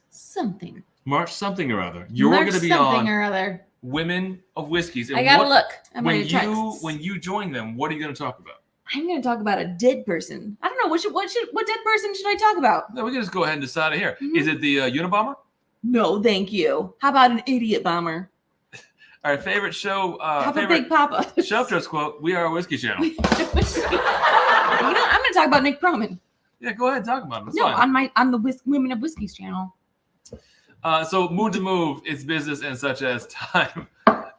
Something. March something or other. You're going to be on something or other. Women of Whiskeys. And I gotta look at my texts. When you join them, what are you going to talk about? I'm going to talk about a dead person. I don't know what dead person should I talk about? No, we can just go ahead and decide it here. Is it the Unabomber? No, thank you. How about an idiot bomber? Our favorite show. Have a Big Papa. Shelf Dress quote: "We are a whiskey channel." I'm going to talk about Nick Proman. Yeah, go ahead and talk about him. That's no, fine. on the Women of Whiskies channel. So mood to move is business and such as time.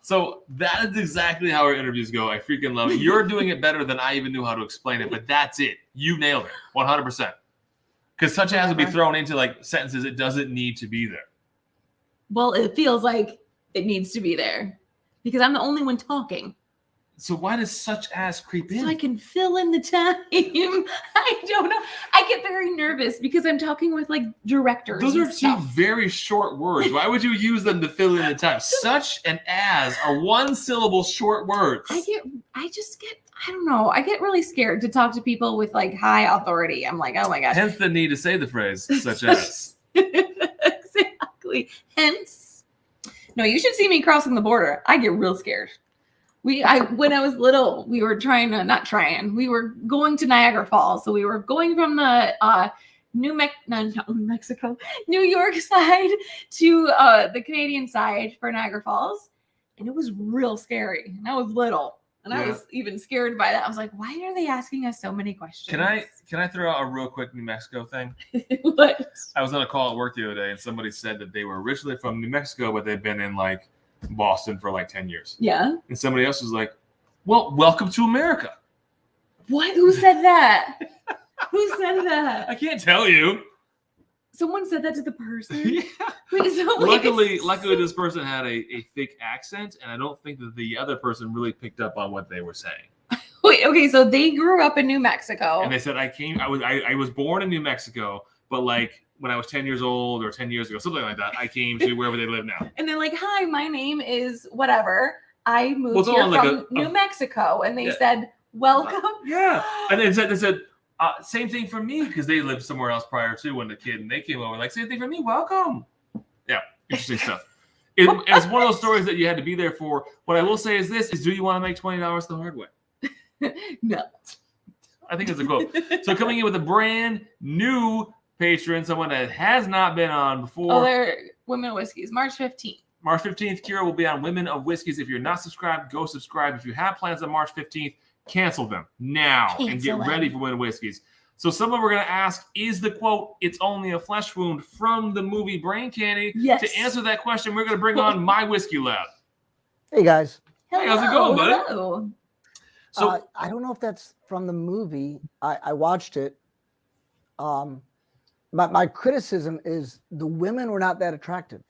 So that is exactly how our interviews go. I freaking love it. You're doing it better than I even knew how to explain it, but that's it. You nailed it 100%. Because such as would be thrown into like sentences it doesn't need to be there. Well, it feels like it needs to be there because I'm the only one talking. So why does such as creep in? So I can fill in the time. I don't know. I get very nervous because I'm talking with like directors. Those are two very short words. Why would you use them to fill in the time? Such and as are one syllable short words. I don't know. I get really scared to talk to people with like high authority. I'm like, oh my gosh. Hence the need to say the phrase such as. Exactly. Hence. No, you should see me crossing the border. I get real scared. When I was little, we were we were going to Niagara Falls. So we were going from the New York side to the Canadian side for Niagara Falls. And it was real scary. And I was little. And I was even scared by that. I was like, why are they asking us so many questions? Can I throw out a real quick New Mexico thing? What? I was on a call at work the other day and somebody said that they were originally from New Mexico, but they've been in like Boston for like 10 years. Yeah. And somebody else was like, well, welcome to America. What? Who said that? Who said that? I can't tell you. Someone said that to the person? Yeah. Wait, luckily, this person had a fake accent, and I don't think that the other person really picked up on what they were saying. Wait, okay, so they grew up in New Mexico. And they said, I was born in New Mexico, but like when I was 10 years old or 10 years ago, something like that, I came to wherever they live now. And they're like, hi, my name is whatever. I moved here from New Mexico. And they said, welcome. Yeah. And they said, same thing for me, because they lived somewhere else prior to when the kid, and they came over, like, same thing for me, welcome. Yeah, interesting stuff. It's one of those stories that you had to be there for. What I will say is this, do you want to make $20 the hard way? No. I think it's a quote. So coming in with a brand new patron, someone that has not been on before. Oh, they're Women of Whiskeys, March 15th. March 15th, Kira will be on Women of Whiskeys. If you're not subscribed, go subscribe. If you have plans on March 15th, cancel them now and get ready for Women of Whiskeys. So someone we're going to ask, is the quote, it's only a flesh wound from the movie Brain Candy? Yes. To answer that question, we're going to bring on My Whiskey Lab. Hey, guys. Hello. Hey, how's it going, buddy? Hello. So I don't know if that's from the movie. I watched it. My criticism is the women were not that attractive.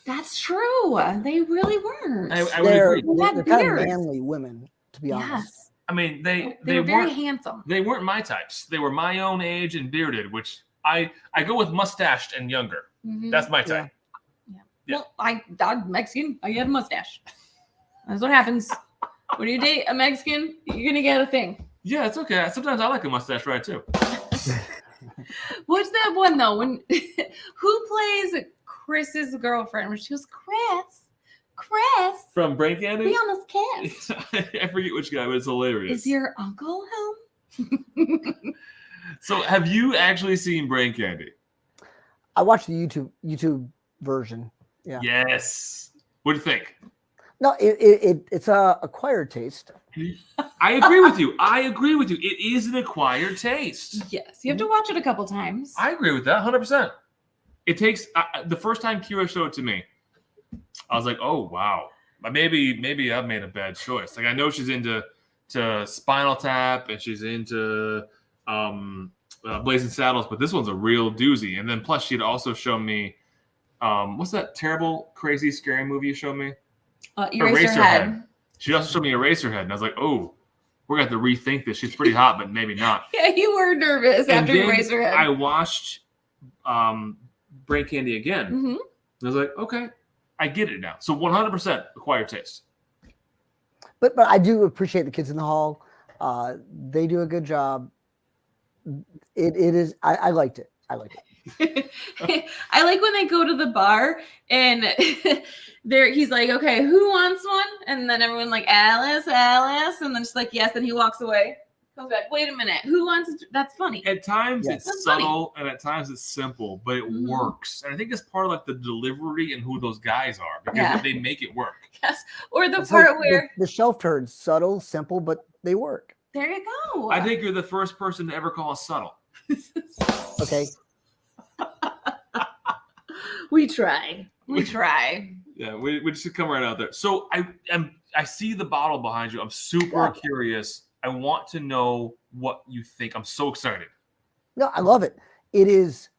That's true. They really weren't. I would agree. They're kind of manly women, to be honest. Yes. I mean, they were very weren't handsome. They weren't my types. They were my own age and bearded, which I go with mustached and younger. Mm-hmm. That's my type. Yeah. Well, I'm Mexican. I get a mustache. That's what happens. When you date a Mexican, you're gonna get a thing. Yeah, it's okay. Sometimes I like a mustache ride too. What's that one though? When who plays Chris's girlfriend? When she goes, Chris From Brain Candy? We almost kissed. I forget which guy, but it's hilarious. Is your uncle home? So have you actually seen Brain Candy? I watched the YouTube version. Yeah. Yes. What do you think? No, it's a acquired taste. I agree with you. It is an acquired taste. Yes. You have to watch it a couple times. I agree with that 100%. It takes the first time Kira showed it to me, I was like, oh, wow. Maybe I've made a bad choice. Like, I know she's into Spinal Tap and she's into Blazing Saddles, but this one's a real doozy. And then plus she'd also shown me, what's that terrible, crazy, scary movie you showed me? Eraserhead. She also showed me Eraserhead, and I was like, oh, we're going to have to rethink this. She's pretty hot, but maybe not. Yeah, you were nervous after Eraserhead. I watched Brain Candy again. Mm-hmm. I was like, okay, I get it now. So 100% acquired taste. But I do appreciate the kids in the hall. They do a good job. It is. I liked it. I liked it. I like when they go to the bar and he's like, okay, who wants one? And then everyone like, Alice. And then she's like, yes. And he walks away. Comes back. Wait a minute. Who wants it? That's funny. At times Yes. it's subtle and at times it's simple, but it Mhm. works. And I think it's part of like the delivery and who those guys are because they make it work. Yes. Or the It's part like where the shelf turds, subtle, simple, but they work. there you go. I think you're the first person to ever call us subtle. Okay. We try. We try. Yeah, we just come right out there. So I see the bottle behind you. I'm super curious. I want to know what you think. I'm so excited. No, I love it. It is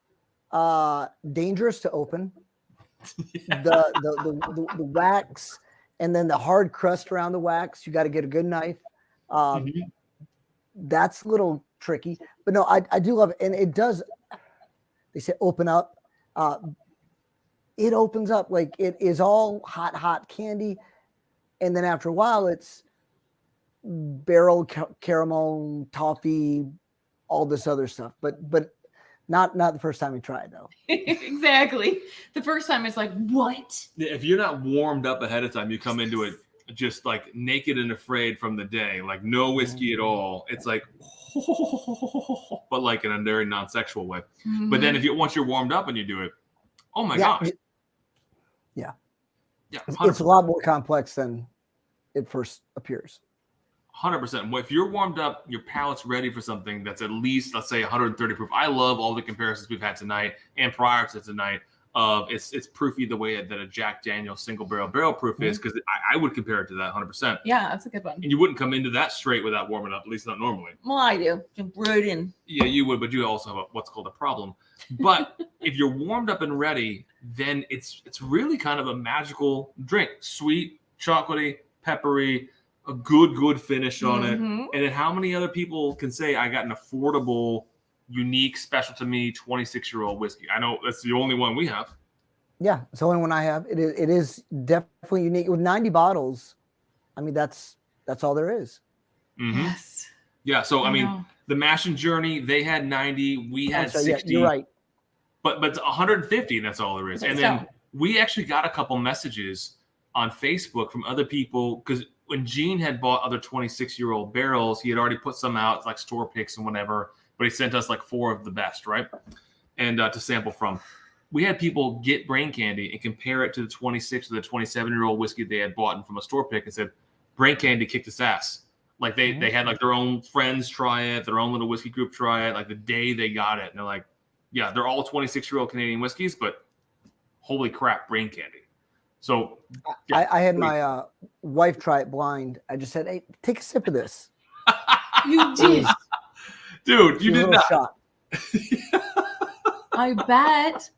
dangerous to open. The wax and then the hard crust around the wax. You got to get a good knife. That's a little tricky, but no, I do love it, and it does. They say open up. It opens up like it is all hot candy, and then after a while, it's barrel caramel, toffee, all this other stuff. But not the first time we tried though. Exactly. The first time it's like, what? If you're not warmed up ahead of time, you come into it just like naked and afraid from the day, like no whiskey at all. It's like, but like in a very non-sexual way. But then once you're warmed up and you do it, oh my gosh. Yeah. Yeah. It's a lot more complex than it first appears. 100%. If you're warmed up, your palate's ready for something that's at least, let's say, 130 proof. I love all the comparisons we've had tonight and prior to tonight of it's proofy the way that a Jack Daniel's single barrel proof is, because I would compare it to that 100%. Yeah, that's a good one. And you wouldn't come into that straight without warming up, at least not normally. Well, I do. Jump right in. Yeah, you would, but you also have what's called a problem. But if you're warmed up and ready, then it's really kind of a magical drink. Sweet, chocolatey, peppery, a good finish on it. And then how many other people can say I got an affordable, unique, special to me 26-year-old whiskey? I know that's the only one we have. Yeah, it's the only one I have. It is definitely unique. With 90 bottles, I mean that's all there is. Yes. Yeah, so I mean, the Mash and Journey, they had 90, we had 60. Yeah, you're right. But it's 150, and that's all there is. And then we actually got a couple messages on Facebook from other people, because when Gene had bought other 26-year-old barrels, he had already put some out, like store picks and whatever, but he sent us like 4 of the best, right? And to sample from. We had people get Brain Candy and compare it to the 26 or the 27-year-old whiskey they had bought from a store pick and said, Brain Candy kicked its ass. Like they had like their own friends try it, their own little whiskey group try it, like the day they got it. And they're like, yeah, they're all 26-year-old Canadian whiskeys, but holy crap, Brain Candy. So yeah. I had my wife try it blind. I just said, hey, take a sip of this. You did. Dude, you did not. Shot. I bet.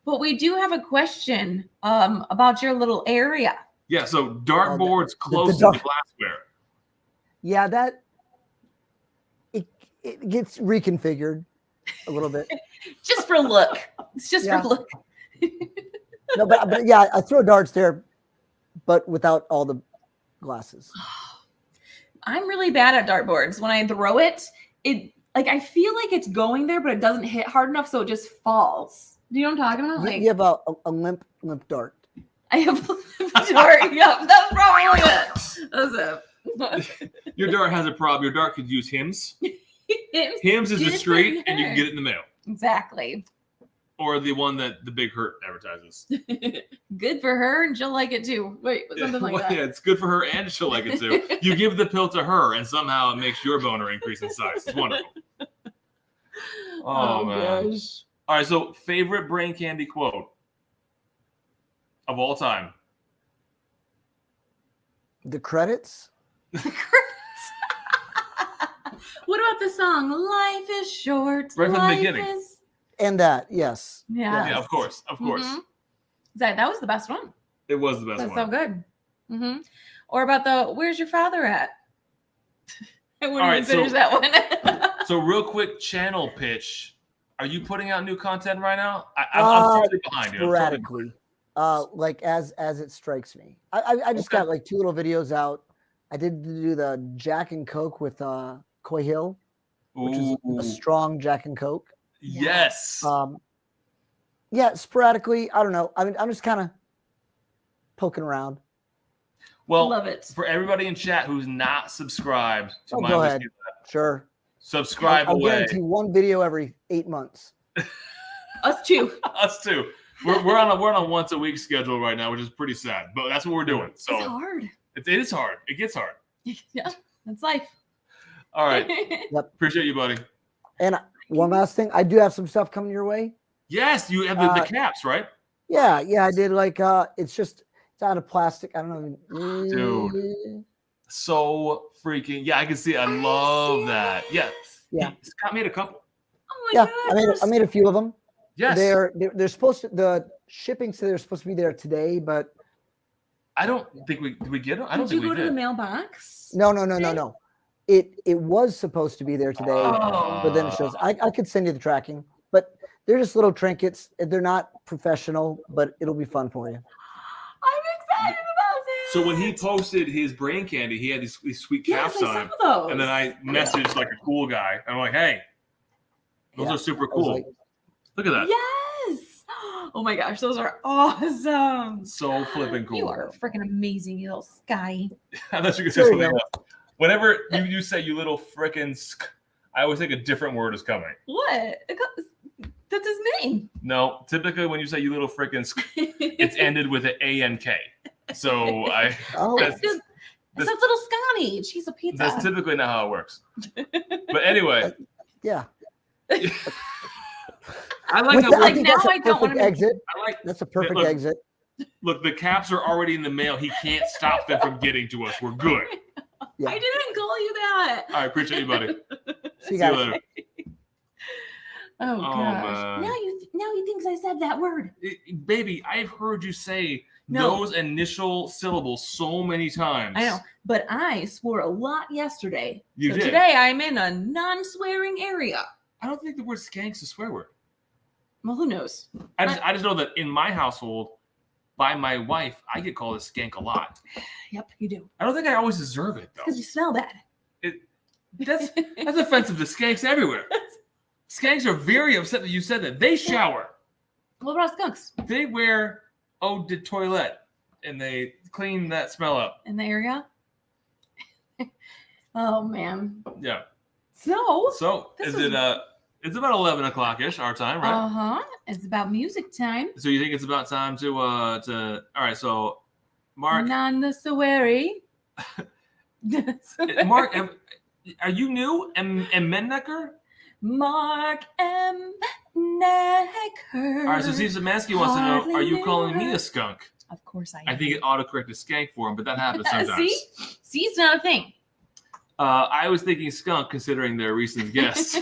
But we do have a question about your little area. Yeah, so dartboard's close to the glassware. Yeah, that it gets reconfigured a little bit. Just for look. It's just for look. No, but yeah, I throw darts there, but without all the glasses. I'm really bad at dartboards. When I throw it, I feel like it's going there, but it doesn't hit hard enough, so it just falls. Do you know what I'm talking about? You have a limp dart. I have a limp dart. Yep, that's probably it. That's it. Your dart has a problem. Your dart could use Hims. Hims is the straight, and you can get it in the mail. Exactly. Or the one that the Big Hurt advertises. Good for her, and she'll like it too. Wait, something like that. Yeah, it's good for her, and she'll like it too. You give the pill to her, and somehow it makes your boner increase in size. It's wonderful. Oh man. Gosh. All right, so favorite Brain Candy quote of all time. The credits? What about the song "Life is Short"? Right from the beginning. And that, yes. Yeah, of course. That was the best one. It was the best one. That's so good. Or about the "Where's your father at?" I wouldn't even finish that one. So real quick channel pitch. Are you putting out new content right now? I'm totally behind you. Sporadically. Like as it strikes me. I just got like 2 little videos out. I did do the Jack and Coke with Coy Hill, which is a strong Jack and Coke. Yes. Yeah, sporadically. I don't know. I mean, I'm just kind of poking around. Well, love it. For everybody in chat who's not subscribed to my go ahead. Sure. Subscribe I'll away. guarantee 1 video every 8 months. Us too. Us too. We're on a once a week schedule right now, which is pretty sad, but that's what we're doing. So it's hard. It is hard. It gets hard. Yeah, that's life. All right. Yep. Appreciate you, buddy. And one last thing, I do have some stuff coming your way. Yes, you have the caps, right? Yeah, I did like it's out of plastic. I don't know. Dude. So freaking I can see. I love that. Yeah. Scott made a couple. Oh my gosh. I made a few of them. Yes. They're supposed to. The shipping said they're supposed to be there today, but I don't think did we get them? I don't Did think you we go to did. the mailbox? No. It was supposed to be there today, but then it shows. I could send you the tracking, but they're just little trinkets. They're not professional, but it'll be fun for you. I'm excited about this. So when he posted his brain candy, he had these sweet caps on him. And then I messaged like a cool guy. I'm like, hey, those are super cool. Look at that. Yes. Oh my gosh, those are awesome. So flipping cool. You are freaking amazing, you little Sky. I thought you could say something else. Whenever you say you little frickin' I always think a different word is coming. What? That's his name. No, typically when you say you little frickin', it's ended with an A-N-K. So That's little Scotty. She's a pizza. That's typically not how it works. But anyway. Yeah. I like how now I don't want to exit. That's a perfect exit. Look, the caps are already in the mail. He can't stop them from getting to us. We're good. Yeah. I didn't call you that. All right, appreciate you, buddy. See you later. Oh gosh. Now he thinks I said that word. Baby, I've heard you say those initial syllables so many times. I know, but I swore a lot yesterday. You did. Today I'm in a non-swearing area. I don't think the word skank's a swear word. Well, who knows? I just know that in my household, by my wife, I get called a skank a lot. Yep, you do. I don't think I always deserve it though. Because you smell bad. That's offensive to skanks everywhere. Skanks are very upset that you said that. They shower. What about skunks? They wear eau de toilette and they clean that smell up. In the area? Oh man. Yeah. So it's about 11 o'clock-ish our time, right? It's about music time. So you think it's about time to all right, so Mark. Non-sweary. Mark, are you new? M. Mennecker? Mark M. Necker. All right, so Steve Samanski wants to know, are you calling me a skunk? Of course I am. I think it autocorrected skank for him, but that happens sometimes. See, it's not a thing. I was thinking skunk considering their recent guests.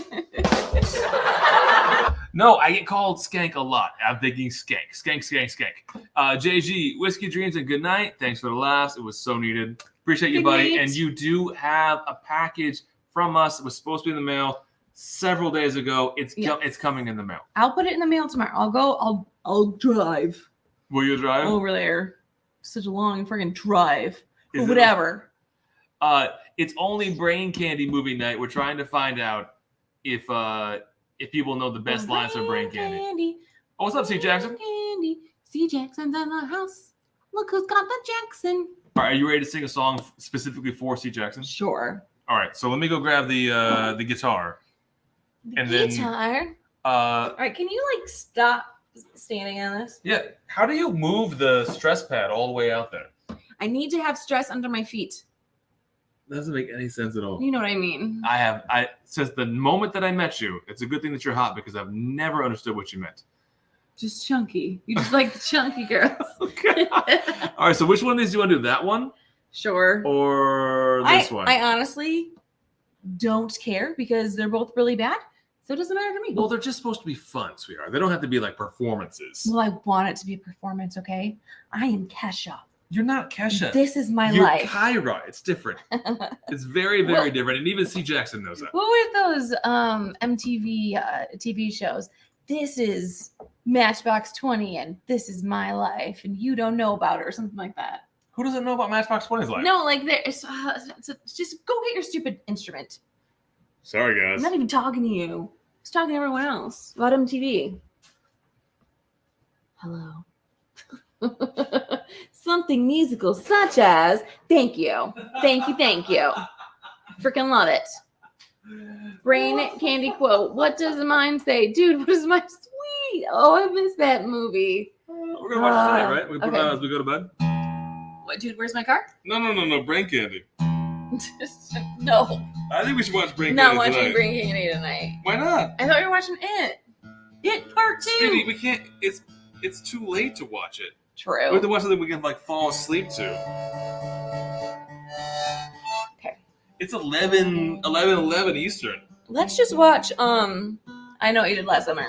No, I get called skank a lot. I'm thinking skank. JG, whiskey dreams and good night. Thanks for the laughs. It was so needed. Appreciate you, buddy. And you do have a package from us. It was supposed to be in the mail several days ago. It's coming in the mail. I'll put it in the mail tomorrow. I'll drive. Will you drive? Over there. Such a long friggin' drive. Is whatever. It's only brain candy movie night. We're trying to find out if people know the best lines of brain candy. Oh, what's up, C. Jackson? Candy. C. Jackson's in the house. Look who's got the Jackson. All right, are you ready to sing a song specifically for C. Jackson? Sure. All right, so let me go grab the guitar. Guitar. All right, can you stop standing on this? Yeah. How do you move the stress pad all the way out there? I need to have stress under my feet. That doesn't make any sense at all. You know what I mean? I since the moment that I met you, it's a good thing that you're hot because I've never understood what you meant. Just chunky. You just like the chunky girls. Okay. All right, so which one of these do you want to do? That one? Sure. Or this one? I honestly don't care because they're both really bad. So it doesn't matter to me. Well, they're just supposed to be fun, sweetheart. They don't have to be like performances. Well, I want it to be a performance, okay? I am Kesha. You're not Kesha. This is my You're life. Kyra. It's different. It's very, very different. And even C. Jackson knows that. What were those MTV TV shows? This is Matchbox 20 and this is my life and you don't know about it or something like that. Who doesn't know about Matchbox 20's life? No, like there's just go get your stupid instrument. Sorry, guys. I'm not even talking to you. I was talking to everyone else about MTV. Hello. Something musical such as thank you. Freaking love it. Brain candy quote. What does mine say? Dude, what is my sweet? Oh, I missed that movie. We're gonna watch it tonight, right? We put as we go to bed. What, dude, where's my car? No. Brain candy. No. I think we should watch Brain Not Candy watching tonight. Brain Candy tonight. Why not? I thought you were watching It. It Part 2. Sweetie, we can't. it's too late to watch it. True. We have to watch something we can like fall asleep to. Okay. It's 11 Eastern. Let's just watch I Know What You Did Last Summer.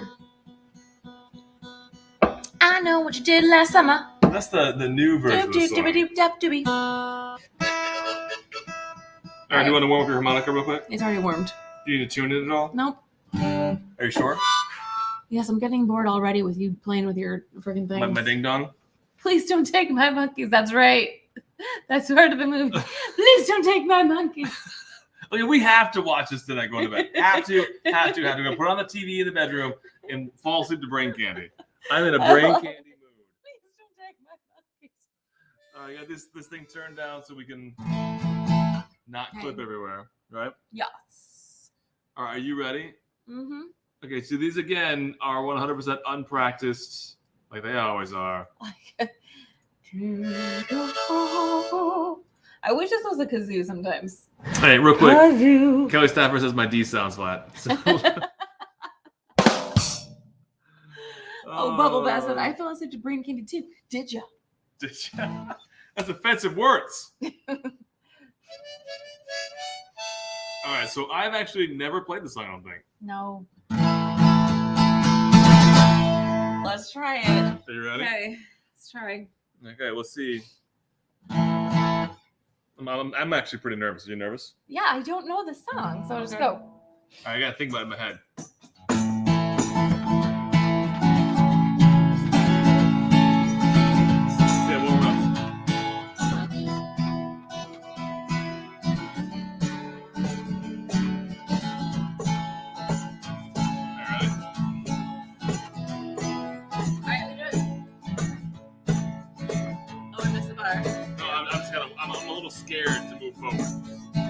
I know what you did last summer. That's the new version of the song. All right, do you want to warm up your harmonica real quick? It's already warmed. Do you need to tune it at all? Nope. Are you sure? Yes, I'm getting bored already with you playing with your freaking things. My ding dong? Please don't take my monkeys. That's right. That's part of the movie. Please don't take my monkeys. Okay, we have to watch this tonight going to bed. Have to. Put it on the TV in the bedroom and fall asleep to Brain Candy. I'm in a Brain Candy mood. Please don't take my monkeys. I got this thing turned down so we can not clip everywhere, right? Yes. All right, are you ready? Mm-hmm. Okay, so these again are 100% unpracticed, like they always are. I wish this was a kazoo sometimes. Hey, real quick. Kazoo. Kelly Stafford says my D sounds flat. So. Oh, Bubble Bass said, I fell asleep to Brain Candy too. Did ya? Did ya? That's offensive words. All right, so I've actually never played this song, I don't think. No. Let's try it. Are you ready? Okay, let's try. Okay, let's see. I'm actually pretty nervous. Are you nervous? Yeah, I don't know the song, so just go. All right, I gotta think about it in my head. Yeah, warm up. I'm a little scared to move forward.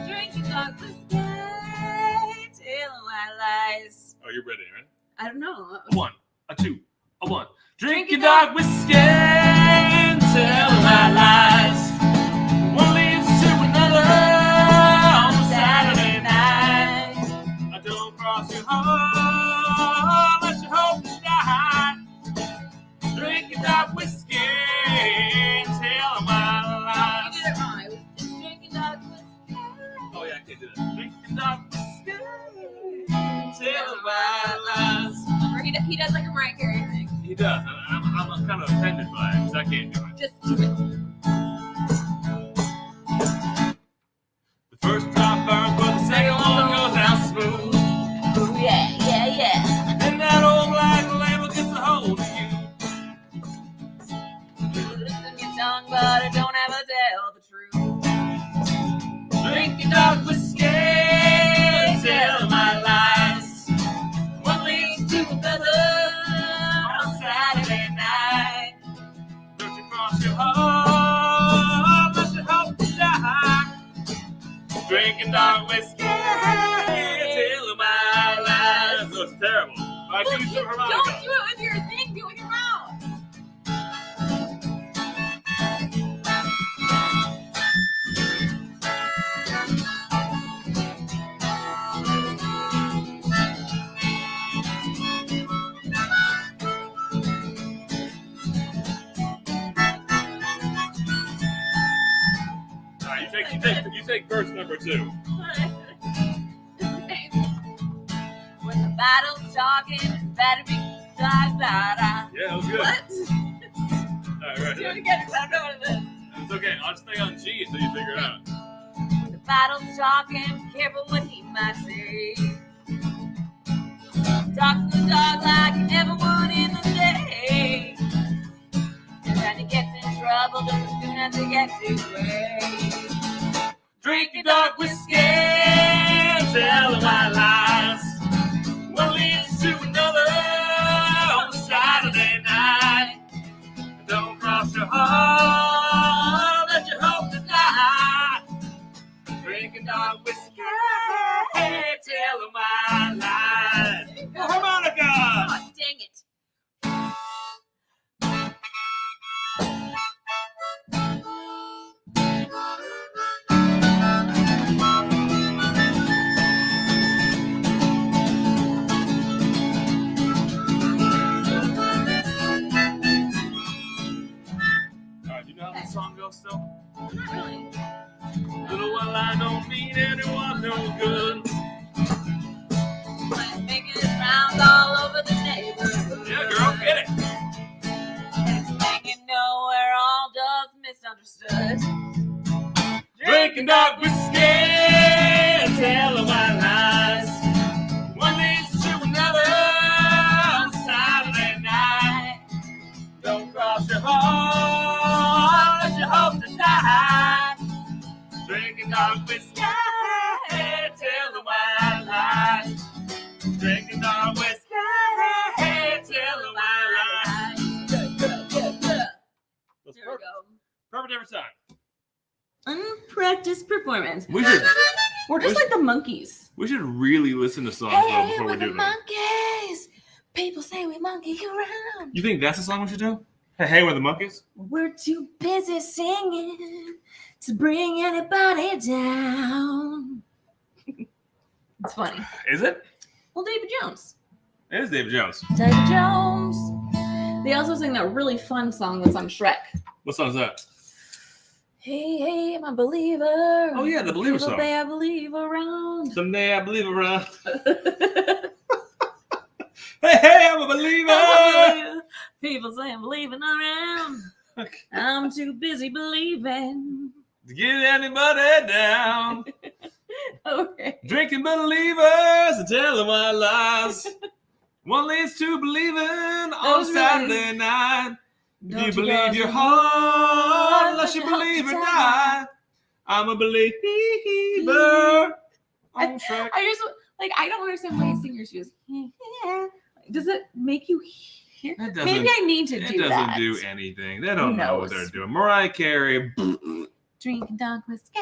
Drinking dark whiskey, telling white lies. Oh, you're ready, right? I don't know. A 1, a 2, a 1. Drinking dark whiskey, telling white lies. One leads to another on Saturday night. I don't cross your heart unless you hope to die. Drinking dark whiskey, telling white lies. Oh yeah, I can't do that. Drinking dark whiskey, telling white lies. He does like a Mariah Carey thing. He does. I'm kind of offended by it because I can't do it. Just do it. The first drop burns, but the second one goes down smooth. Ooh, yeah. And that old black label gets a hold of you. Listen your tongue, but I don't ever tell the truth. Drinking dark whiskey, tell my lies. One leads to another on Saturday night. Don't you cross your heart, let you hope to die. Drinking dark whiskey, tell my lies. That was terrible. I do some harmonica. Don't do it with your thing, do it with your mouth. You take verse number 2. When the battle's talking, better be da-da-da. Yeah, that was good. What? All right. Do it again, because I don't know what it is. It's okay. I'll stay on G until you figure it out. When the battle's talking, be careful what he might say. Talk to the dog like you never would in the day. And then he gets in trouble just as soon as he gets his way. Drinking dark whiskey, telling white lies. One leads to another on Saturday night. Don't cross your heart, let you hope to die. Drinking dark whiskey, telling white lies. Harmonica! Oh, dang it. I don't mean anyone no good. Let's make it rounds all over the neighborhood. Yeah, girl, get it. Next thing you know, we're all just misunderstood. Drinking dark whiskey, telling white lies. One leads to another on Saturday night. Don't cross your heart unless you hope to die. Drinking dark whiskey, telling white lies. Drinking dark whiskey, telling white lies. There we go. Perfect every time. Unpracticed performance. We should. We're just like the monkeys. We should really listen to songs though before we do them. Monkeys. People say we monkey around. You think that's a song we should do? Hey, we're the monkeys. We're too busy singing to bring anybody down. It's funny. Is it? Well, David Jones. It is David Jones. David Jones. They also sing that really fun song that's on Shrek. What song is that? Hey, hey, I'm a believer. Oh yeah, the Believer song. Someday I believe around. Someday I believe around. Hey, I'm a believer. People say I'm believing around. I'm too busy believing. To get anybody down. Okay. Drinking believers and telling white lies. One leads to believing on Saturday night. If you believe your heart, unless you believe or die. I'm a believer. On track. I just like I don't understand why you sing your shoes. Does it make you hear? Maybe I need to do that. It doesn't do anything. They don't know what they're doing. Mariah Carey. Drinking dark whiskey.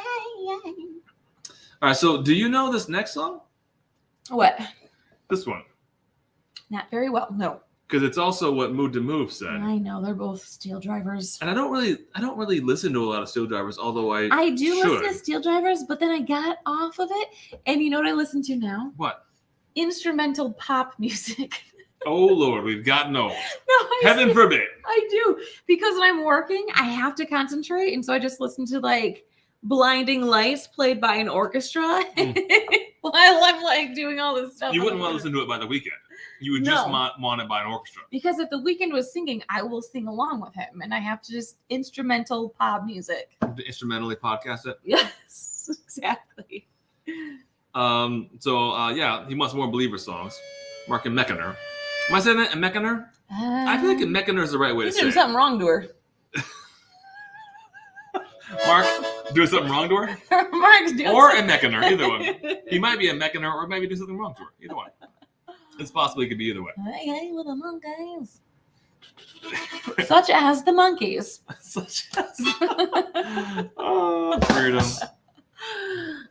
All right, so do you know this next song? What? This one. Not very well. No. Because it's also what Mood to Move said. I know they're both Steel Drivers. And I don't really listen to a lot of Steel Drivers, although I do listen to Steel Drivers, but then I got off of it. And you know what I listen to now? What? Instrumental pop music. Oh Lord, we've gotten old. No, Heaven forbid. I do. Because when I'm working, I have to concentrate. And so I just listen to like Blinding Lights played by an orchestra while I'm like doing all this stuff. You wouldn't want to listen to it by the weekend. You would just want it by an orchestra. Because if the weekend was singing, I will sing along with him. And I have to just instrumental pop music. To instrumentally podcast it? Yes, exactly. Yeah, he wants more Believer songs. Mark and Mechner. Am I saying that? Mechner? I feel like Mechner is the right way to say it. He's doing something wrong to her. Mark, doing something wrong to her? Mark's doing or a Mechner, either one. He might be a Mechner or maybe do something wrong to her. Either one. It's possible it could be either way. Hey, with the monkeys. Such as the monkeys. Such as. Oh, freedom.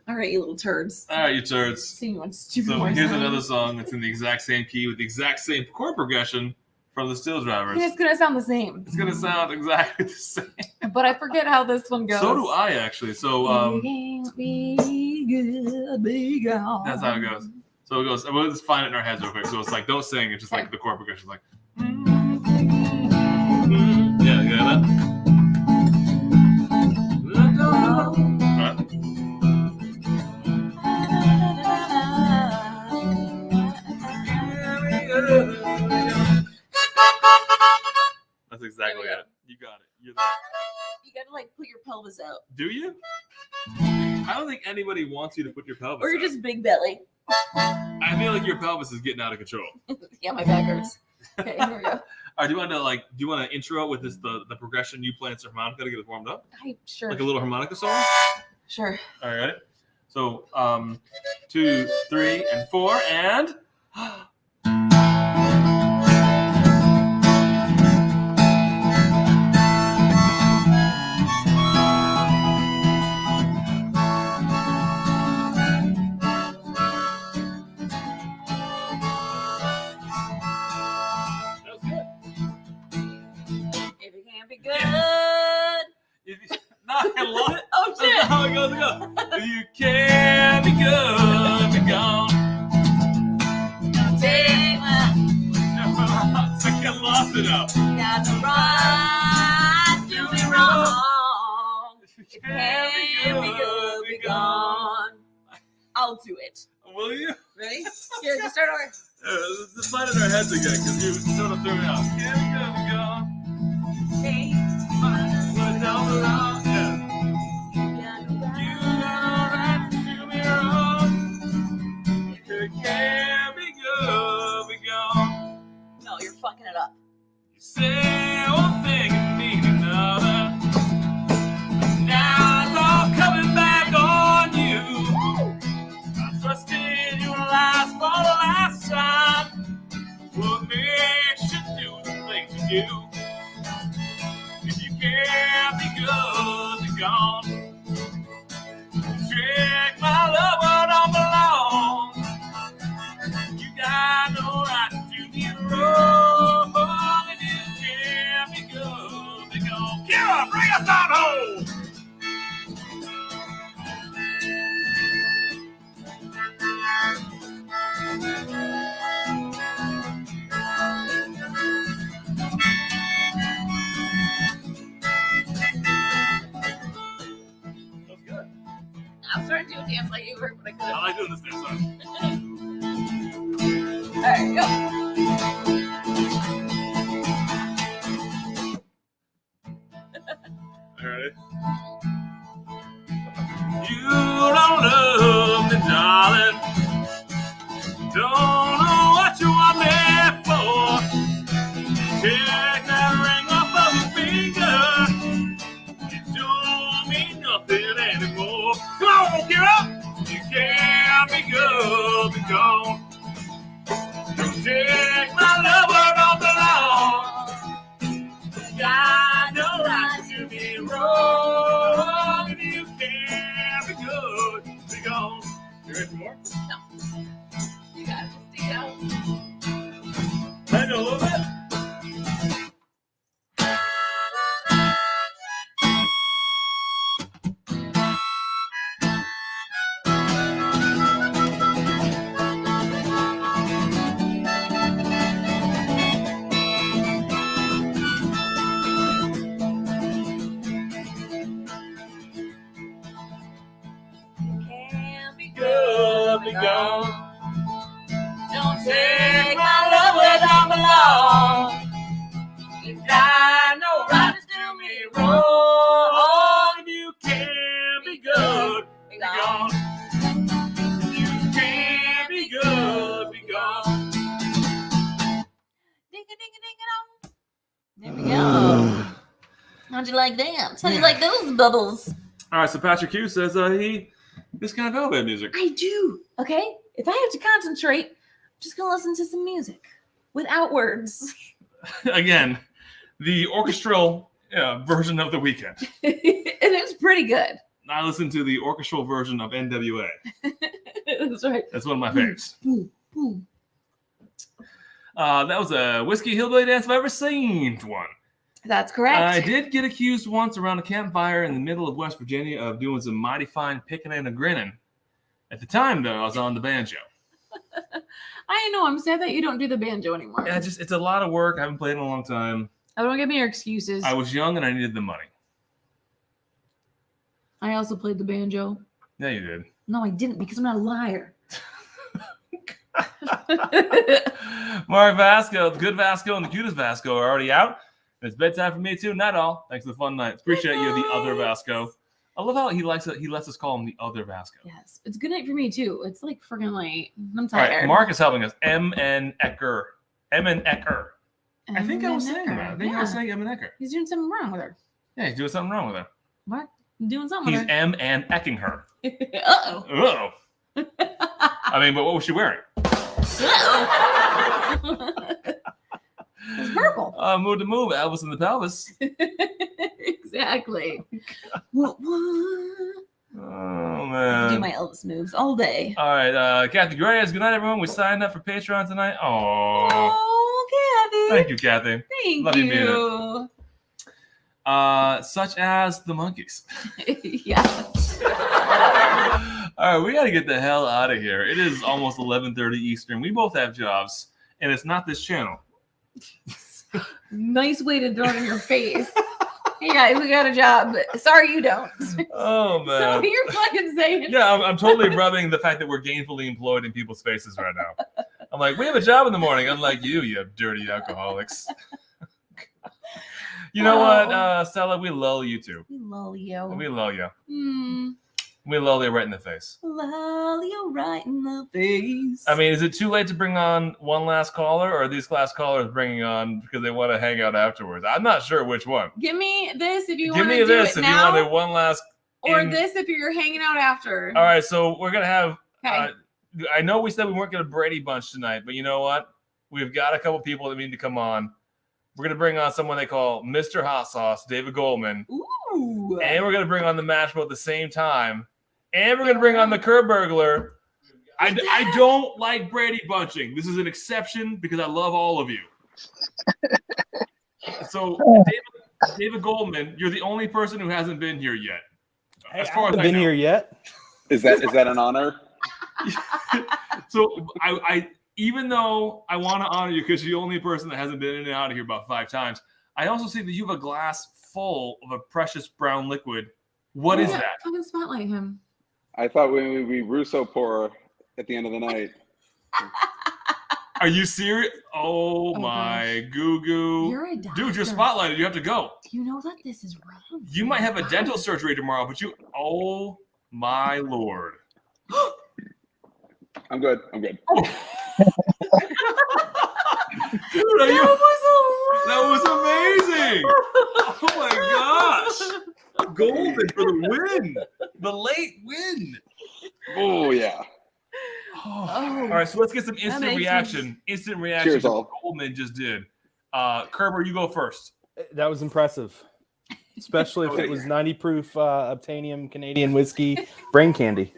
All right, you little turds. All right, you turds. See you on stupid So voice here's now. another song that's in the exact same key with the exact same chord progression from the Steel Drivers. It's going to sound the same. It's going to sound exactly the same. But I forget how this one goes. So do I, actually. So, be good, be gone. that's how it goes. So it goes, we'll just find it in our heads real quick. So it's like, don't sing. It's just like the chord progression is like. Yeah, you got that? That's exactly it. You got it. You're there. You got to like put your pelvis out. Do you? I don't think anybody wants you to put your pelvis Or you're out. just big belly. I feel like your pelvis is getting out of control. Yeah, my back hurts. Okay, here we go. All right, do you want to intro with this the progression you play in harmonica to get it warmed up? Sure. Like a little harmonica song? Sure. All right. So 2, 3, and 4, and Oh shit! That's how it goes. You can't be good, be gone. Take my I get lost it up. got the right, do me wrong. It can't be good, be gone. I'll do it. Will you? Ready? Here, just start over. Let's light in our heads again because you sort of threw me off. Here we go. Hey. We're down the road. Yeah. You know right to do me wrong. It can't be good, be gone. No, you're fucking it up. You say one thing and mean another. Now it's all coming back on you. I trusted you last for the last time. What makes you do the things you do? If you can't be good, be gone. Take my love where it don't belong. You got no right to do me wrong. If you can't be good, be gone. Kira, bring us on home. That's good. I'm starting to do a dance like you were, but I couldn't. I like doing this dance song. All right, go. All right. You don't love me, darling. Don't know what you want me for. Take that ring off of your finger. It don't mean nothing anymore. Come on, get up. You can't be good, be gone. Don't take my love where it don't belong. Got no right to be wrong. If you can't be good, be gone. You ready for more? No. You gotta just stick it out. I know a little bit. Can't be Good, be gone. Don't take my love where it don't belong. You got no right to do me wrong. If you can't be good, be gone. You can't be good, be gone. Ding a ding a ding a dong. There we go. How'd you like that? How'd you like those bubbles? All right, so Patrick Hughes says this kind of elevator music. I do. Okay? If I have to concentrate, I'm just gonna listen to some music without words. Again, the orchestral version of The Weeknd. And it's pretty good. I listened to the orchestral version of NWA. That's right. That's one of my faves. Boom, boom. That was a Whiskey Hillbilly dance I've ever seen one. That's correct. I did get accused once around a campfire in the middle of West Virginia of doing some mighty fine picking and a grinning. At the time, though, I was on the banjo. I know. I'm sad that you don't do the banjo anymore. Yeah, it's a lot of work. I haven't played in a long time. Oh, don't give me your excuses. I was young and I needed the money. I also played the banjo. Yeah, you did. No, I didn't because I'm not a liar. Mark Vasco, the good Vasco and the cutest Vasco are already out. And it's bedtime for me too. Not all. Thanks for the fun night. Appreciate you, the other Vasco. I love how he lets us call him the other Vasco. Yes, it's good night for me too. It's like freaking late. I'm All tired. right, Mark is helping us. M.N. Ecker. M.N. Ecker. I think I was saying that. I think I was saying M.N. Ecker. He's doing something wrong with her. Yeah, he's doing something wrong with her. Mark, doing something He's with her. M.N. Ecking her. Uh-oh. Uh-oh. I mean, but what was she wearing? Uh-oh. It's purple. Move to move, Elvis and the pelvis. Exactly. What? Oh, man. Do my Elvis moves all day. All right, Kathy Grayas, good night, everyone. We signed up for Patreon tonight. Oh, Kathy. Thank you, Kathy. Thank Love you. You being it. Such as the monkeys. Yes. All right, we got to get the hell out of here. It is almost 11:30 Eastern. We both have jobs, and it's not this channel. Nice way to throw it in your face. Hey guys, we got a job. Sorry you don't. Oh man. So you're fucking saying. Yeah, I'm totally rubbing the fact that we're gainfully employed in people's faces right now. I'm like, we have a job in the morning, unlike you dirty alcoholics. You know what, Stella? We lull you too. We lull you. We lull you. Mm. We lull you right in the face. Lull you right in the face. I mean, is it too late to bring on one last caller, or are these last callers bringing on because they want to hang out afterwards? I'm not sure which one. Give me this if you Give want me to do this it if now, you want to one last. or this if you're hanging out after. All right, so we're gonna have. Okay. I know we said we weren't gonna Brady bunch tonight, but you know what? We've got a couple people that need to come on. We're gonna bring on someone they call Mr. Hot Sauce, David Goldman. Ooh. And we're gonna bring on the Mashable at the same time. And we're gonna bring on the Curb Burglar. I don't like Brady bunching. This is an exception because I love all of you. So David Goldman, you're the only person who hasn't been here yet. Hey, I haven't been here yet. Is that an honor? So I even though I want to honor you because you're the only person that hasn't been in and out of here about 5 times, I also see that you have a glass full of a precious brown liquid. What is that? Fucking spotlight him. I thought we Russo pour at the end of the night. Are you serious? Oh my goo goo. You're a doctor. Dude, you're spotlighted. You have to go. You know that this is wrong. You might have a dental surgery tomorrow, but oh my Lord. I'm good. Dude, that was amazing. Oh my gosh. Golden for the win. The late win. Oh yeah. All right, so let's get some instant reaction. Instant reaction Cheers, to all. what Goldman just did. Kerber, you go first. That was impressive, especially if it was 90 proof Obtanium Canadian whiskey brain candy.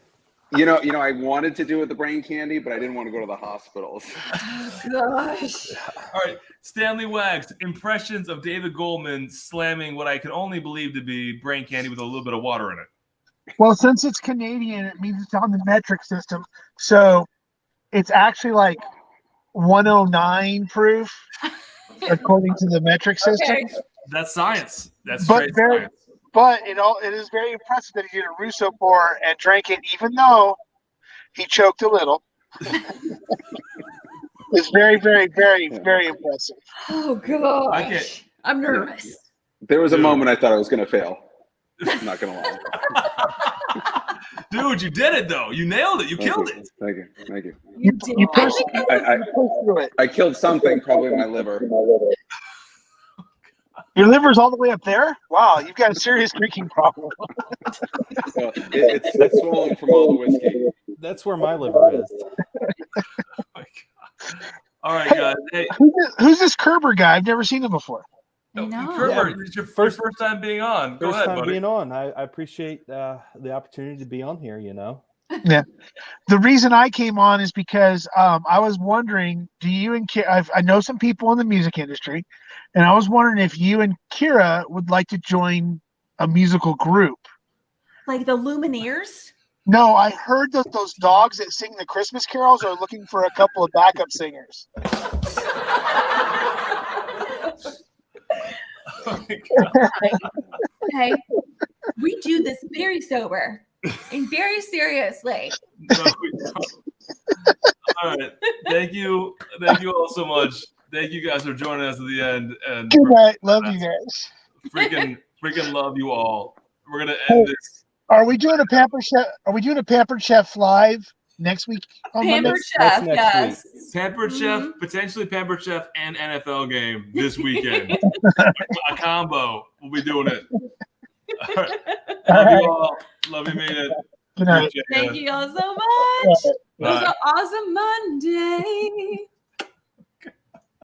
You know, I wanted to do it with the brain candy, but I didn't want to go to the hospitals. Gosh. All right, Stanley Wags, impressions of David Goldman slamming what I can only believe to be brain candy with a little bit of water in it. Well, since it's Canadian, it means it's on the metric system. So it's actually like 109 proof, according to the metric system. Okay. That's science. That's But straight science. But it is very impressive that he did a Russo pour and drank it, even though he choked a little. It's very, very, very, very impressive. Oh gosh. I'm nervous. There was a moment I thought I was going to fail. I'm not going to lie. Dude, you did it though. You nailed it. You killed it. Thank you. Thank you. You pushed through it. I killed something, probably my liver. Your liver's all the way up there? Wow, you've got a serious drinking problem. Well, it's swollen from all the whiskey. That's where my liver is. All right, guys. Hey, who's this Kerber guy? I've never seen him before. Kerber, it's your first time being on. Go ahead, buddy. Being on. I appreciate the opportunity to be on here, you know. Yeah. The reason I came on is because I was wondering, do you and Kira, I know some people in the music industry, and I was wondering if you and Kira would like to join a musical group. Like the Lumineers? No, I heard that those dogs that sing the Christmas carols are looking for a couple of backup singers. Okay. We do this very sober and very seriously. No, we don't. All right. Thank you. Thank you all so much. Thank you guys for joining us at the end. And Good night. Love you guys. Freaking love you all. We're gonna end this. Are we doing a Pampered Chef? Are we doing a Pampered Chef live next week? Pampered Chef, yes. Pampered Chef, potentially Pampered Chef and NFL game this weekend. A combo. We'll be doing it. All right. Love you all. Love you, mean it. Good night. Thank you all so much. Bye. It was an awesome Monday.